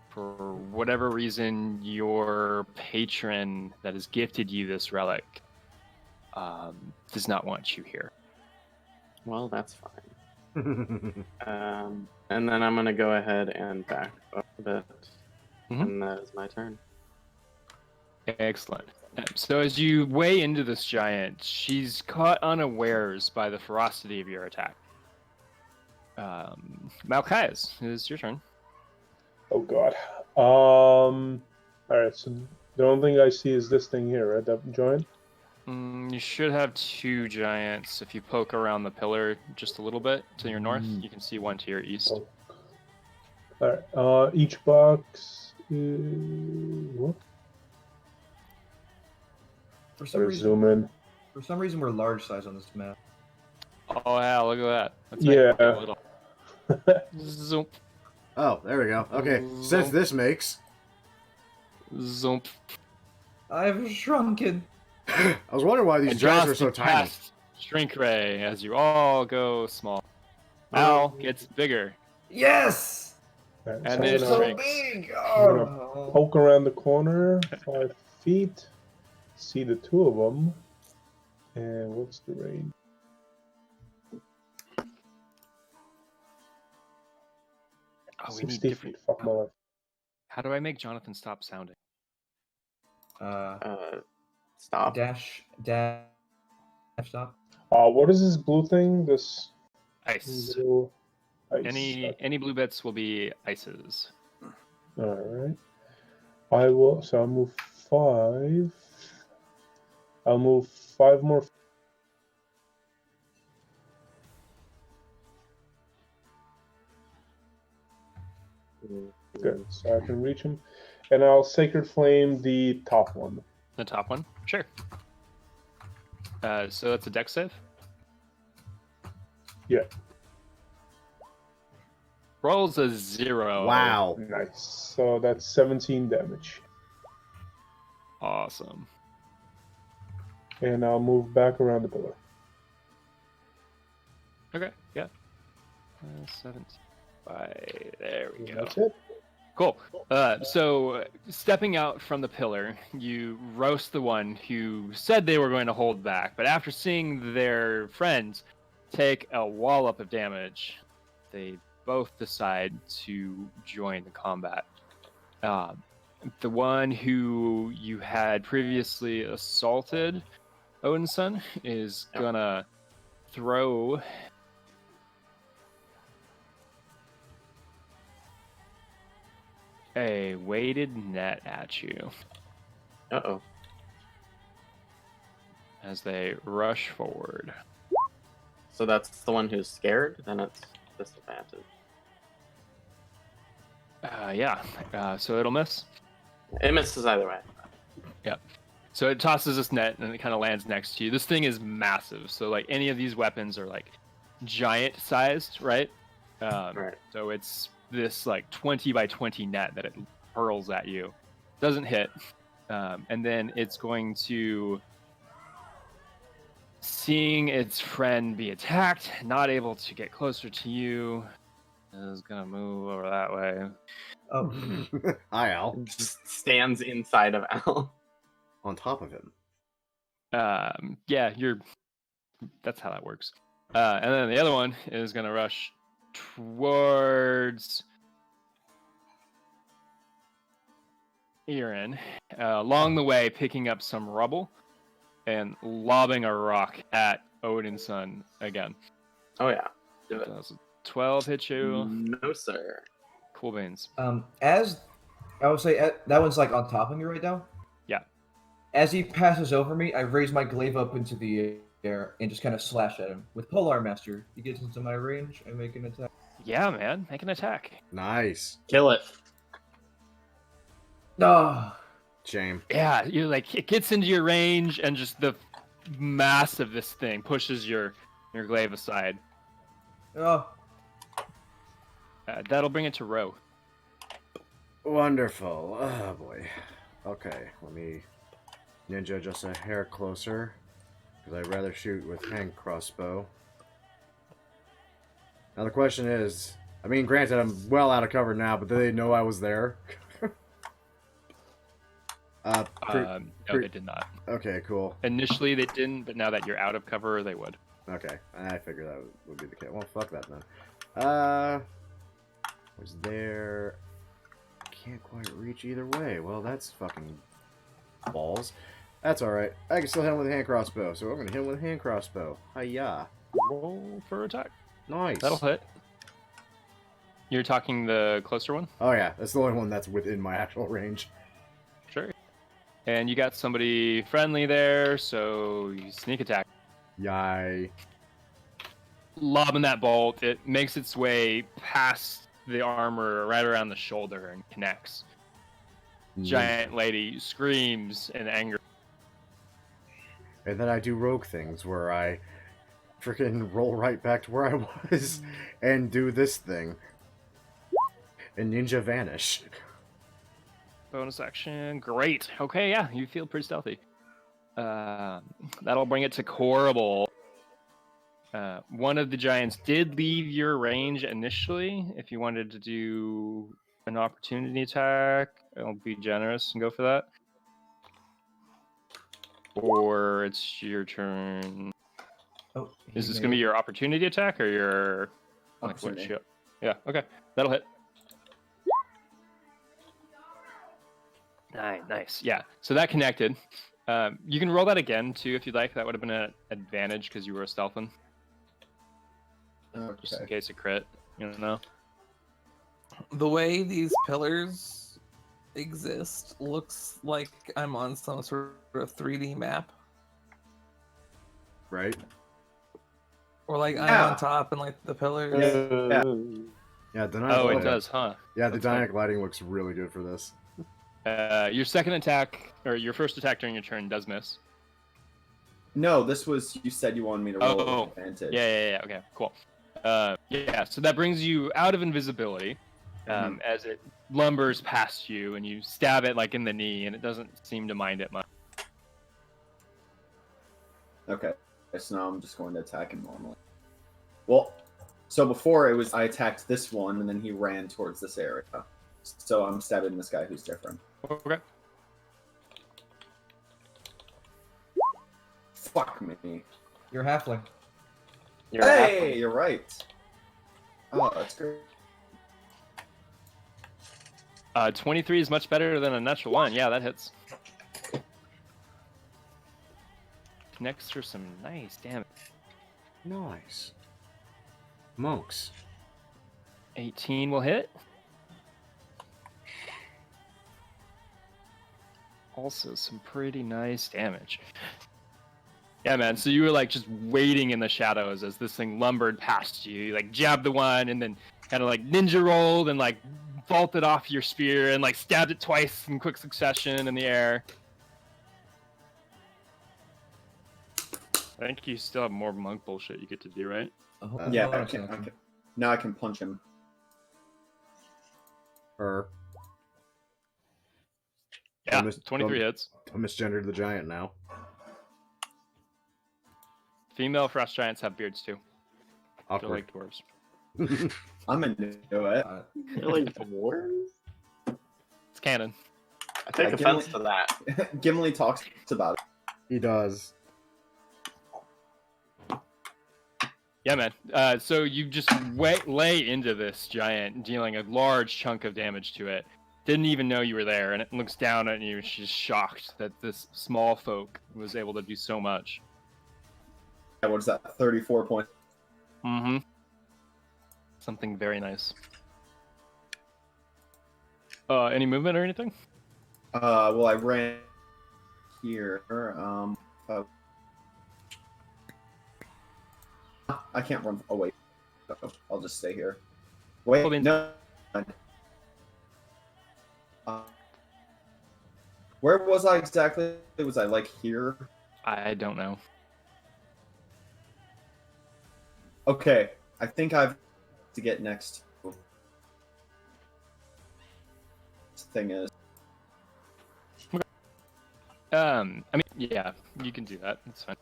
For whatever reason, your patron that has gifted you this relic does not want you here. Well, that's fine. And then I'm gonna go ahead and back up a bit, and that is my turn. Excellent. So as you weigh into this giant, she's caught unawares by the ferocity of your attack. Malchias, it's your turn. Oh god. Alright, so the only thing I see is this thing here, right? That giant? You should have two giants. If you poke around the pillar just a little bit to your north, you can see one to your east. Oh. Alright, each box is... What? For some Or reason, zoom in. we're large size on this map. Oh yeah, look at that. That's Yeah. like a little. Zoom, Oh, there we go. Okay, sense this makes. zoom. I've shrunken. I was wondering why these And giants are Joss so tiny. cast Shrink ray as you all go small. Al gets bigger. Yes. Alright, And so then I'm So gonna big. gonna Oh. poke around the corner, 5 feet, see the two of them, and what's the range? Oh, we need 60 different. feet. Fuck my life. How do I make Jonathan stop sounding? Stop. Dash. Stop. What is this blue thing? This Ice. little ice. Any blue bits will be ices. All right. I will. So I'll move 5. I'll move 5 more. Good. So I can reach him, and I'll sacred flame the top one. The top one? Sure. So that's a dex save? Yeah. Rolls a 0. Wow. Nice. So that's 17 damage, Awesome. and I'll move back around the pillar. Okay, yeah. 17. There we And go. that's it. Cool. So, stepping out from the pillar, you roast the one who said they were going to hold back, but after seeing their friends take a wallop of damage. They both decide to join the combat. The one who you had previously assaulted, Odin's son, is gonna throw a weighted net at you Uh-oh. as they rush forward. So that's the one who's scared? Then it's disadvantage. So it'll miss. It misses either way. So it tosses this net and it kind of lands next to you. This thing is massive. So like any of these weapons are like giant sized, right? Right. So it's this like 20 by 20 net that it hurls at you. Doesn't hit. And then it's going to, seeing its friend be attacked, not able to get closer to you, is going to move over that way. Oh, Hi, Al. Just stands inside of Al. On top of him. That's how that works. And then the other one is going to rush towards Irin, along the way picking up some rubble and lobbing a rock at Odin's son again. Oh yeah. Do it. Does 12 hit you? No, sir. Cool beans. as I would say, that one's like on top of me right now. Yeah. As he passes over me, I raise my glaive up into the air and just kind of slash at him. With Polar Master, he gets into my range, I make an attack. Yeah, man. Make an attack. Nice. Kill it. No. Shame. Yeah, you like it gets into your range and just the mass of this thing pushes your glaive aside. Oh. That'll bring it to Ro. Wonderful. Oh, boy. Okay, let me ninja just a hair closer. Because I'd rather shoot with hand crossbow. Now the question is, I mean, granted, I'm well out of cover now, but do they know I was there? No, they did not. Okay, cool. Initially, they didn't, but now that you're out of cover, they would. Okay, I figured that would be the case. Well, fuck that then. Was there... Can't quite reach either way. Well, that's fucking balls. That's alright. I can still hit him with a hand crossbow, so I'm gonna hit him with a hand crossbow. Hiya. Roll for attack. Nice. That'll hit. You're talking the closer one? Oh yeah, that's the only one that's within my actual range. Sure. And you got somebody friendly there, so you sneak attack. Yay. Lobbing that bolt, it makes its way past the armor right around the shoulder and connects. Giant lady screams in anger. And then I do rogue things where I freaking roll right back to where I was and do this thing. And ninja vanish. Bonus action. Great. Okay, yeah, you feel pretty stealthy. That'll bring it to Corrible. One of the giants did leave your range initially. If you wanted to do an opportunity attack, I'll be generous and go for that. Or it's your turn. Oh, Is this going to be your opportunity attack or your... Opportunity. Yeah, okay. That'll hit. Nice. Yeah, so that connected. You can roll that again, too, if you'd like. That would have been an advantage because you were a stealthing. Just in Okay. case it crit, you know? The way these pillars exist looks like I'm on some sort of 3D map. Right? Or like I'm Yeah. on top and like the pillars. Yeah. Yeah, dynamic Oh, it lighting. does, huh? Yeah, the That's fine. dynamic lighting looks really good for this. Your second attack, or your first attack during your turn does miss. No, this was, you said you wanted me to roll Oh. with advantage. Yeah, okay, cool. So that brings you out of invisibility as it lumbers past you, and you stab it like in the knee, and it doesn't seem to mind it much. Okay. So now I'm just going to attack him normally. Well, so before it was I attacked this one, and then he ran towards this area. So I'm stabbing this guy who's different. Okay. Fuck me. You're halfling. You're Hey, halfling. you're right. Oh, that's great. 23 is much better than a natural 1. Yeah, that hits. Connects for some nice damage. Nice. Monks. 18 will hit. Also, some pretty nice damage. Yeah, man. So you were like just waiting in the shadows as this thing lumbered past you. You like jabbed the one and then kind of like ninja rolled and like vaulted off your spear and like stabbed it twice in quick succession in the air. I think you still have more monk bullshit you get to do, right? Yeah, bonus action. now I can punch him. Or Yeah, Bonus- 23 hits. I misgendered the giant now. Female frost giants have beards too. They're Awkward. like dwarves. I'm into it. You're like dwarves? It's canon. I take Yeah, offense to that. Gimli talks about it. He does. Yeah, man. So you just lay into this giant, dealing a large chunk of damage to it. Didn't even know you were there, and it looks down at you. She's shocked that this small folk was able to do so much. Yeah, what is that? 34 points. Mm-hmm. Something very nice. Any movement or anything? Well, I ran here. I can't run. Oh wait, I'll just stay here. Wait, Well, then- no. Where was I exactly? Was I like here? I don't know. Okay, I think I've to get next. This thing is. I mean, yeah, you can do that. That's fine.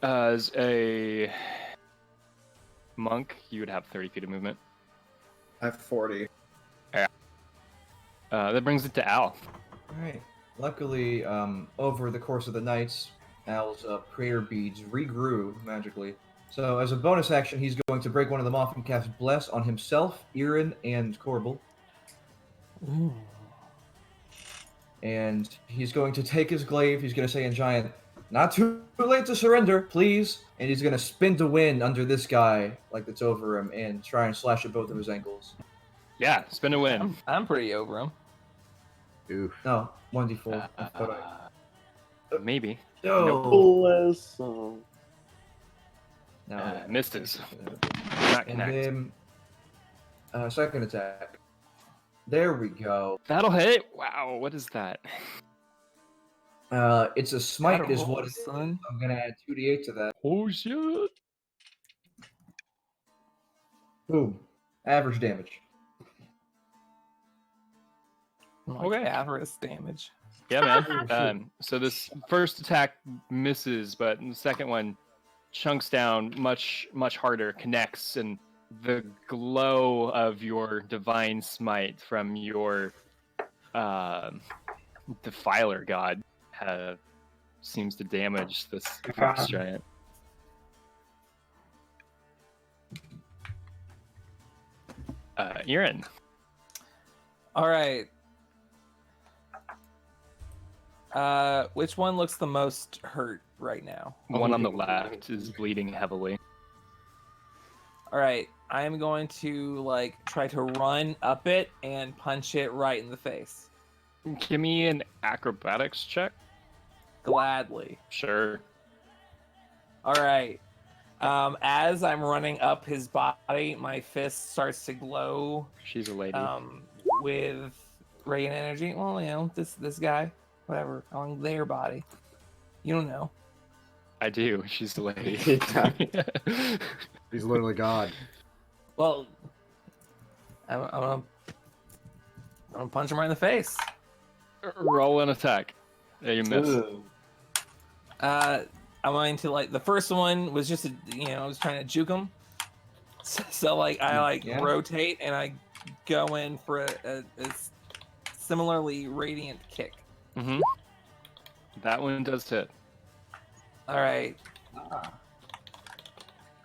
As a monk, you would have 30 feet of movement. I have 40. That brings it to Al. Alright. Luckily, over the course of the nights, Al's prayer beads regrew magically. So, as a bonus action, he's going to break one of them off and cast Bless on himself, Irin, and Corbel. Ooh. And he's going to take his glaive, he's going to say in Giant, "Not too late to surrender, please!" And he's going to spin to wind under this guy, like that's over him, and try and slash at both of his ankles. Yeah, spin a win. I'm pretty over him. Oof. No, 1d4. I thought Maybe. No! No. Misses. Not And connect. then, second attack. There we go. That'll hit. Wow, what is that? It's a smite Gotta is roll, what it is. son. I'm gonna add 2d8 to that. Oh shit! Boom. Average damage. Like Okay. Avarice damage. Yeah, man. So this first attack misses, but the second one chunks down much harder, connects, and the glow of your divine smite from your defiler god seems to damage this frost giant. Irin. All right. Which one looks the most hurt right now? One on the left is bleeding heavily. All right. I am going to try to run up it and punch it right in the face. Give me an acrobatics check. Gladly. Sure. All right. As I'm running up his body, my fist starts to glow She's a lady. with radiant energy. Well, you know, this guy, whatever, on their body. You don't know. I do. She's the lady. He's literally God. Well, I'm gonna punch him right in the face. Roll an attack. Yeah, you miss. I'm going to the first one was just I was trying to juke him. So I Yeah. rotate and I go in for a similarly radiant kick. Mm-hmm. That one does hit. All right.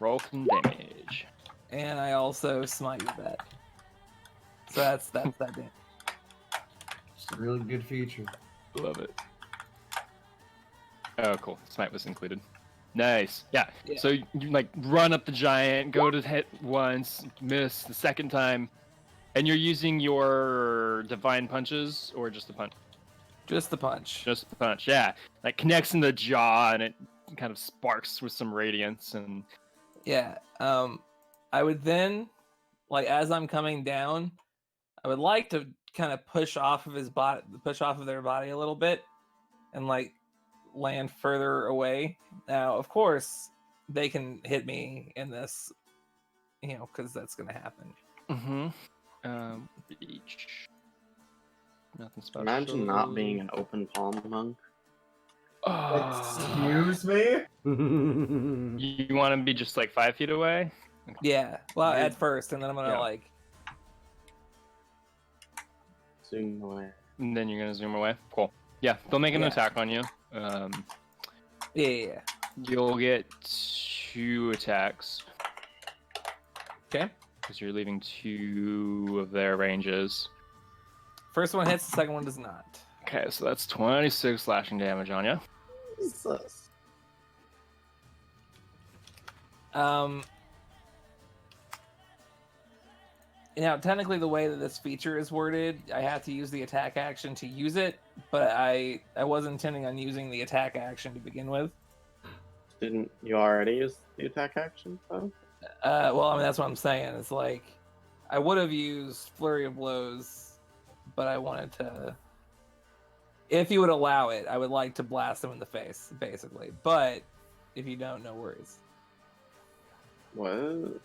Roll some damage. And I also smite with that. So that's that damage. It's a really good feature. Love it. Oh, cool. Smite was included. Nice. Yeah. Yeah. So you like run up the giant, go to hit once, miss the second time, and you're using your divine punches or just the punch? Just the punch. Just the punch. Yeah. Like connects in the jaw and it kind of sparks with some radiance and. Yeah. I would then, like, as I'm coming down, I would like to kind of push off of their body a little bit, and like land further away. Now, of course, they can hit me in this, because that's gonna happen. Mm-hmm. Reach. Nothing special. Imagine not being an open palm monk. Excuse me? You want to be just like 5 feet away? Yeah. Well, at first, and then I'm gonna like. Zoom away. And then you're gonna zoom away. Cool. Yeah, they'll make an attack on you. Yeah. You'll get 2 attacks Okay. because you're leaving 2 of their ranges. First one hits. The second one does not. Okay, so that's 26 slashing damage on you. Jesus. Now, technically, the way that this feature is worded, I have to use the attack action to use it, but I was intending on using the attack action to begin with. Didn't you already use the attack action, though? Well, I mean, that's what I'm saying. It's like, I would have used Flurry of Blows, but I wanted to... If you would allow it, I would like to blast him in the face, basically. But, if you don't, no worries. What?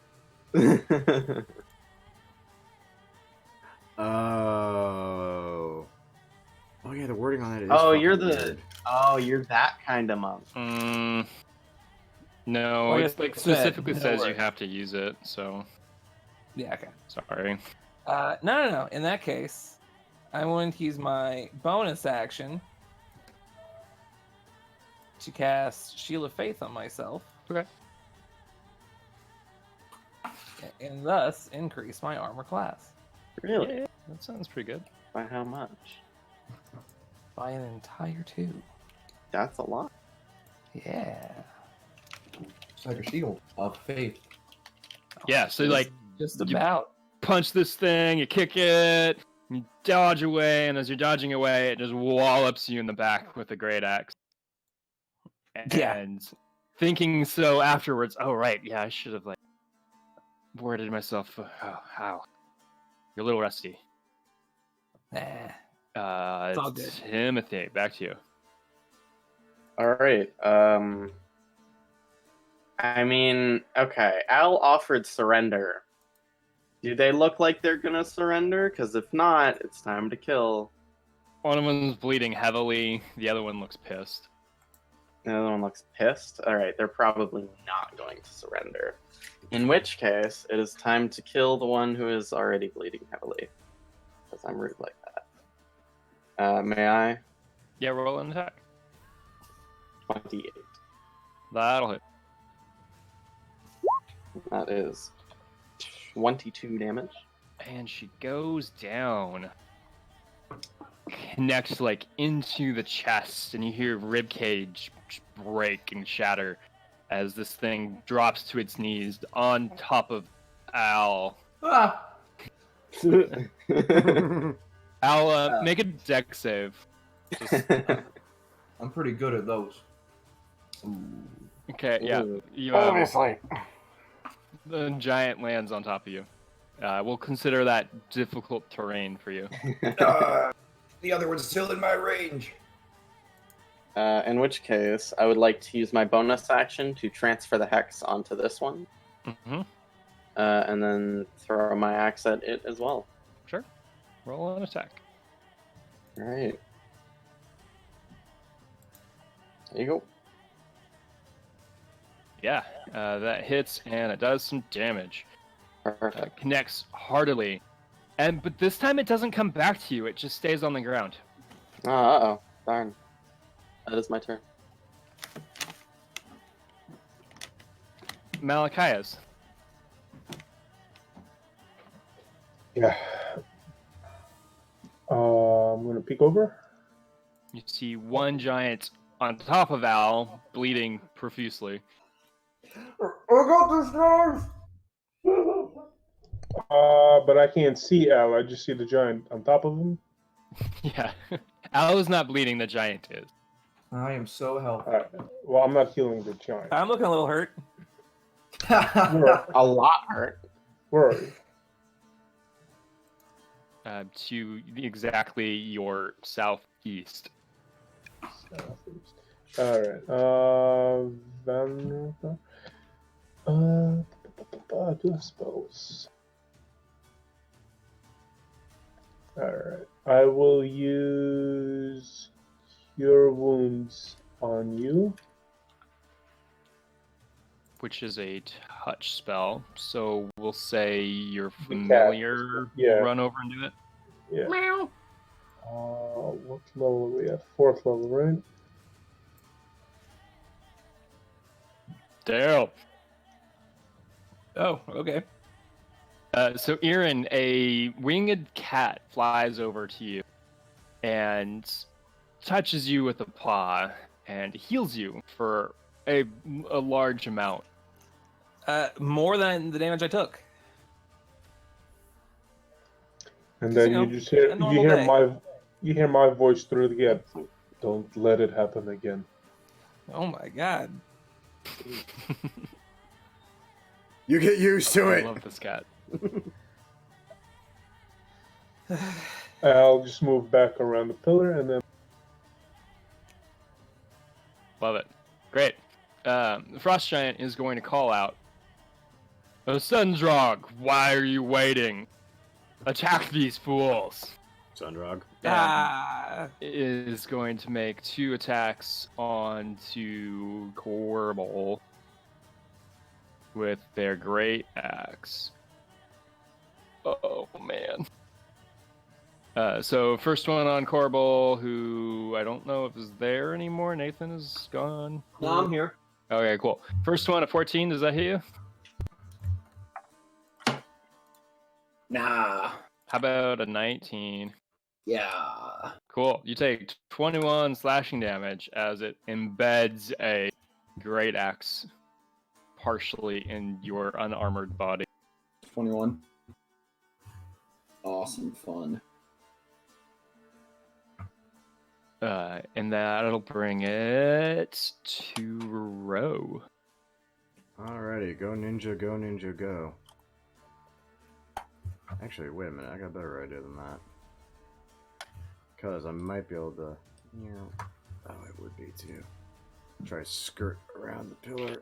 Oh. Oh yeah, the wording on that is. Oh, fucking you're weird. you're that kind of monk. No, Like it I said, specifically no says you worries. have to use it, so Yeah, okay. sorry. No. In that case, I'm going to use my bonus action to cast Shield of Faith on myself. Okay. And thus increase my armor class Really? Yeah, that sounds pretty good. By how much? by an entire 2. That's a lot. Yeah. It's like a shield of faith. Yeah, so like Just you- about. punch this thing, you kick it, you dodge away, and as you're dodging away, it just wallops you in the back with a great axe. Yeah. And thinking so afterwards, oh right, yeah, I should have like worded myself. How? You're a little rusty. Nah. It's all good. Timothy, back to you. All right. I mean, okay. Al offered surrender. Do they look like they're gonna surrender? Because if not, it's time to kill. One of them's bleeding heavily. The other one looks pissed. The other one looks pissed. All right, they're probably not going to surrender. In which case, it is time to kill the one who is already bleeding heavily. Because I'm rude like that. May I? Yeah, roll an attack. 28. That'll hit. That is 22 damage. And she goes down. Connects like into the chest, and you hear ribcage break and shatter as this thing drops to its knees on top of Al. Ah! Al, make a deck save. Just- I'm pretty good at those. okay, yeah. Ooh. You, Obviously. the giant lands on top of you. We'll consider that difficult terrain for you. The other one's still in my range. In which case, I would like to use my bonus action to transfer the hex onto this one, Mm-hmm. and then throw my axe at it as well. Sure. Roll an attack. All right. There you go. Yeah, that hits and it does some damage. Perfect. Connects heartily, but this time it doesn't come back to you. It just stays on the ground. Oh, uh-oh. Darn. That is my turn. Malachias. Yeah. I'm gonna peek over. You see one giant on top of Al, bleeding profusely. I got this knife! But I can't see Al. I just see the giant on top of him. Yeah. Al is not bleeding, the giant is. I am so healthy. Alright. Well, I'm not healing the giant. I'm looking a little hurt. A lot hurt. Where are you? To exactly your southeast. Alright. Vulnerable. I do have spells. Alright. I will use Cure Wounds on you. Which is a touch spell. So we'll say you're familiar. Yeah. Run over and do it. Yeah. Meow. What level are we at? 4th level, right? Damn. Oh, okay. So Erin, a winged cat flies over to you and touches you with a paw and heals you for a large amount. More than the damage I took. And then You know, you just hear a normal day. you hear my voice through the gap. Don't let it happen again. Oh my god. You get used to I it. love this cat. I'll just move back around the pillar and then Love it. Great. The Frost Giant is going to call out, "Oh, Sundrog, why are you waiting? Attack these fools!" Sundrog. Is going to make 2 attacks onto Corbel with their great axe. Oh man. So first one on Corbel, who I don't know if is there anymore. Nathan is gone. No, I'm here. Okay, cool. First one, a 14. Does that hit you? Nah. How about a 19? Yeah. Cool. You take 21 slashing damage as it embeds a great axe partially in your unarmored body. 21. Awesome fun. And that'll bring it to Row. Alrighty, go ninja, go ninja, go. Actually, wait a minute, I got a better idea than that. Because I might be able to, you know, oh, it would be too. Try to skirt around the pillar.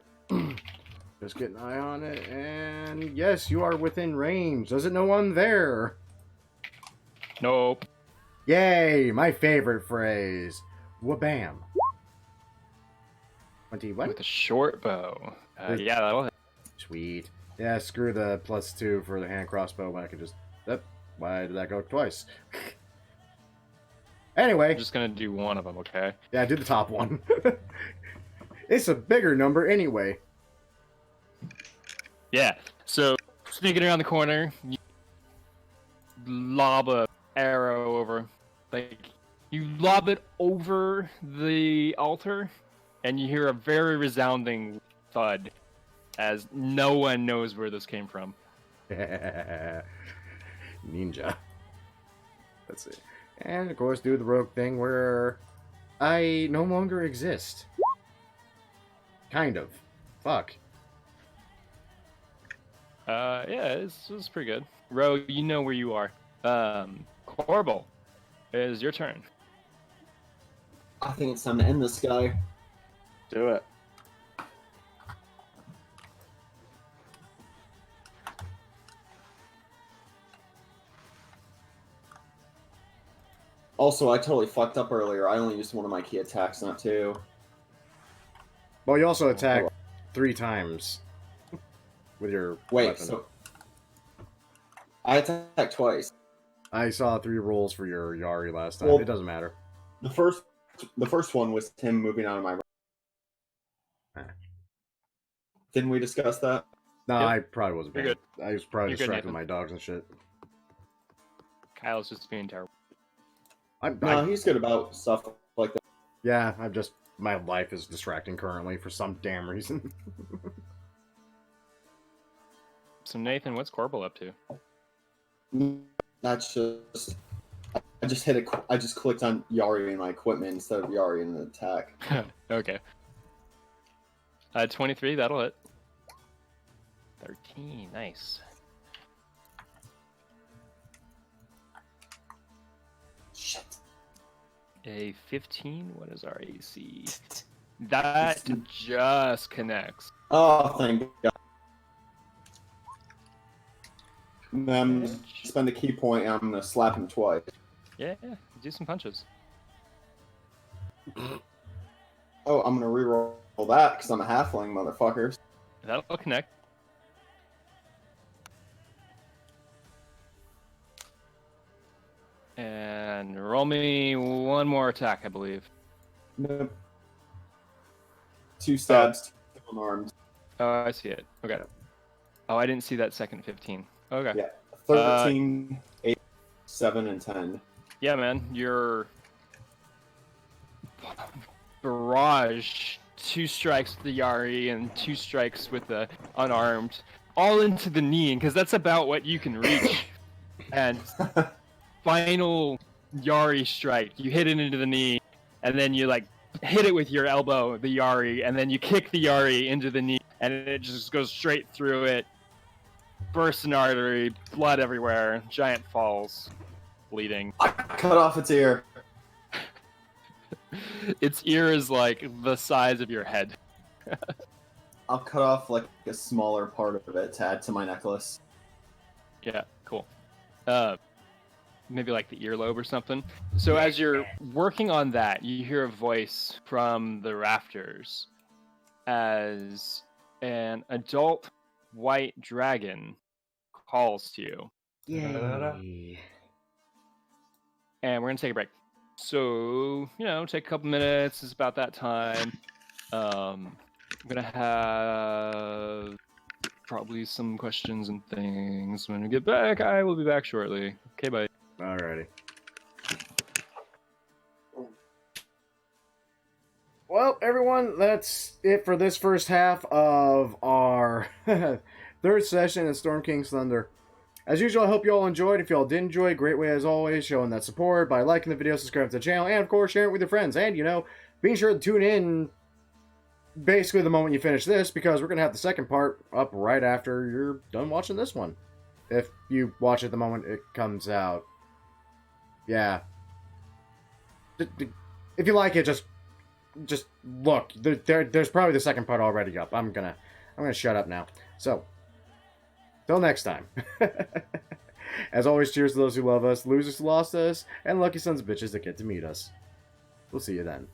Just get an eye on it, and yes, you are within range. Does it know I'm there? Nope. Yay, my favorite phrase. Wabam. 21? With a short bow. Yeah, that'll hit. Sweet. Yeah, screw the +2 for the hand crossbow when I could just... Yep. Why did that go twice? Anyway. I'm just gonna do one of them, okay? Yeah, do the top one. It's a bigger number anyway. Yeah. So, sneaking around the corner, you lob a arrow over. Like, you lob it over the altar, and you hear a very resounding thud, as no one knows where this came from. Ninja. Let's see. And of course do the rogue thing where I no longer exist. Kind of. Fuck. Yeah, it's pretty good. Ro, you know where you are. Corbel, it is your turn. I think it's time to end this guy. Do it. Also, I totally fucked up earlier. I only used one of my key attacks, not 2. Well, you also attacked 3 times with your Wait, weapon. so I attacked twice. I saw 3 rolls for your Yari last time. Well, It doesn't matter. The first one was him moving out of my range. Didn't we discuss that? No, Yep. I probably wasn't. You're Paying. I was probably You're good, distracted Nathan. with my dogs and shit. Kyle's just being terrible. No, he's good about stuff like that. Yeah, my life is distracting currently for some damn reason. So Nathan, what's Corbel up to? That's just. I just hit a. I just clicked on Yari in my equipment instead of Yari in the attack. Okay. 23, that'll hit. 13, nice. Shit. A 15, what is our AC? That just connects. Oh, thank God. Then spend a key point and I'm gonna slap him twice. Yeah, do some punches. Oh, I'm gonna reroll that because I'm a halfling, motherfuckers. That'll connect. And roll me one more attack, I believe. Nope. 2 stabs, 2 unarmed. Oh, I see it. Okay. Oh, I didn't see that second 15. Okay. Yeah. 13, 8, 7, and 10. Yeah, man, your barrage, 2 strikes with the Yari and 2 strikes with the unarmed, all into the knee, because that's about what you can reach. And final Yari strike, you hit it into the knee, and then you like hit it with your elbow, the Yari, and then you kick the Yari into the knee, and it just goes straight through it, bursts an artery, blood everywhere, giant falls, bleeding. I cut off its ear. Its ear is like the size of your head. I'll cut off like a smaller part of it to add to my necklace. Yeah, cool. Maybe like the earlobe or something. So as you're working on that, you hear a voice from the rafters as an adult white dragon calls to you. Yay. And we're gonna take a break. So, take a couple minutes. It's about that time. I'm gonna have probably some questions and things. When we get back, I will be back shortly. Okay, bye. Alrighty. Well, everyone, that's it for this first half of our third session at Storm King's Thunder. As usual, I hope you all enjoyed. If you all did enjoy, great way as always, showing that support by liking the video, subscribing to the channel, and of course, sharing it with your friends. And, being sure to tune in basically the moment you finish this, because we're going to have the second part up right after you're done watching this one. If you watch it the moment it comes out. Yeah. If you like it, just look. There's probably the second part already up. I'm gonna shut up now. So, till next time. As always, cheers to those who love us, losers who lost us, and lucky sons of bitches that get to meet us. We'll see you then.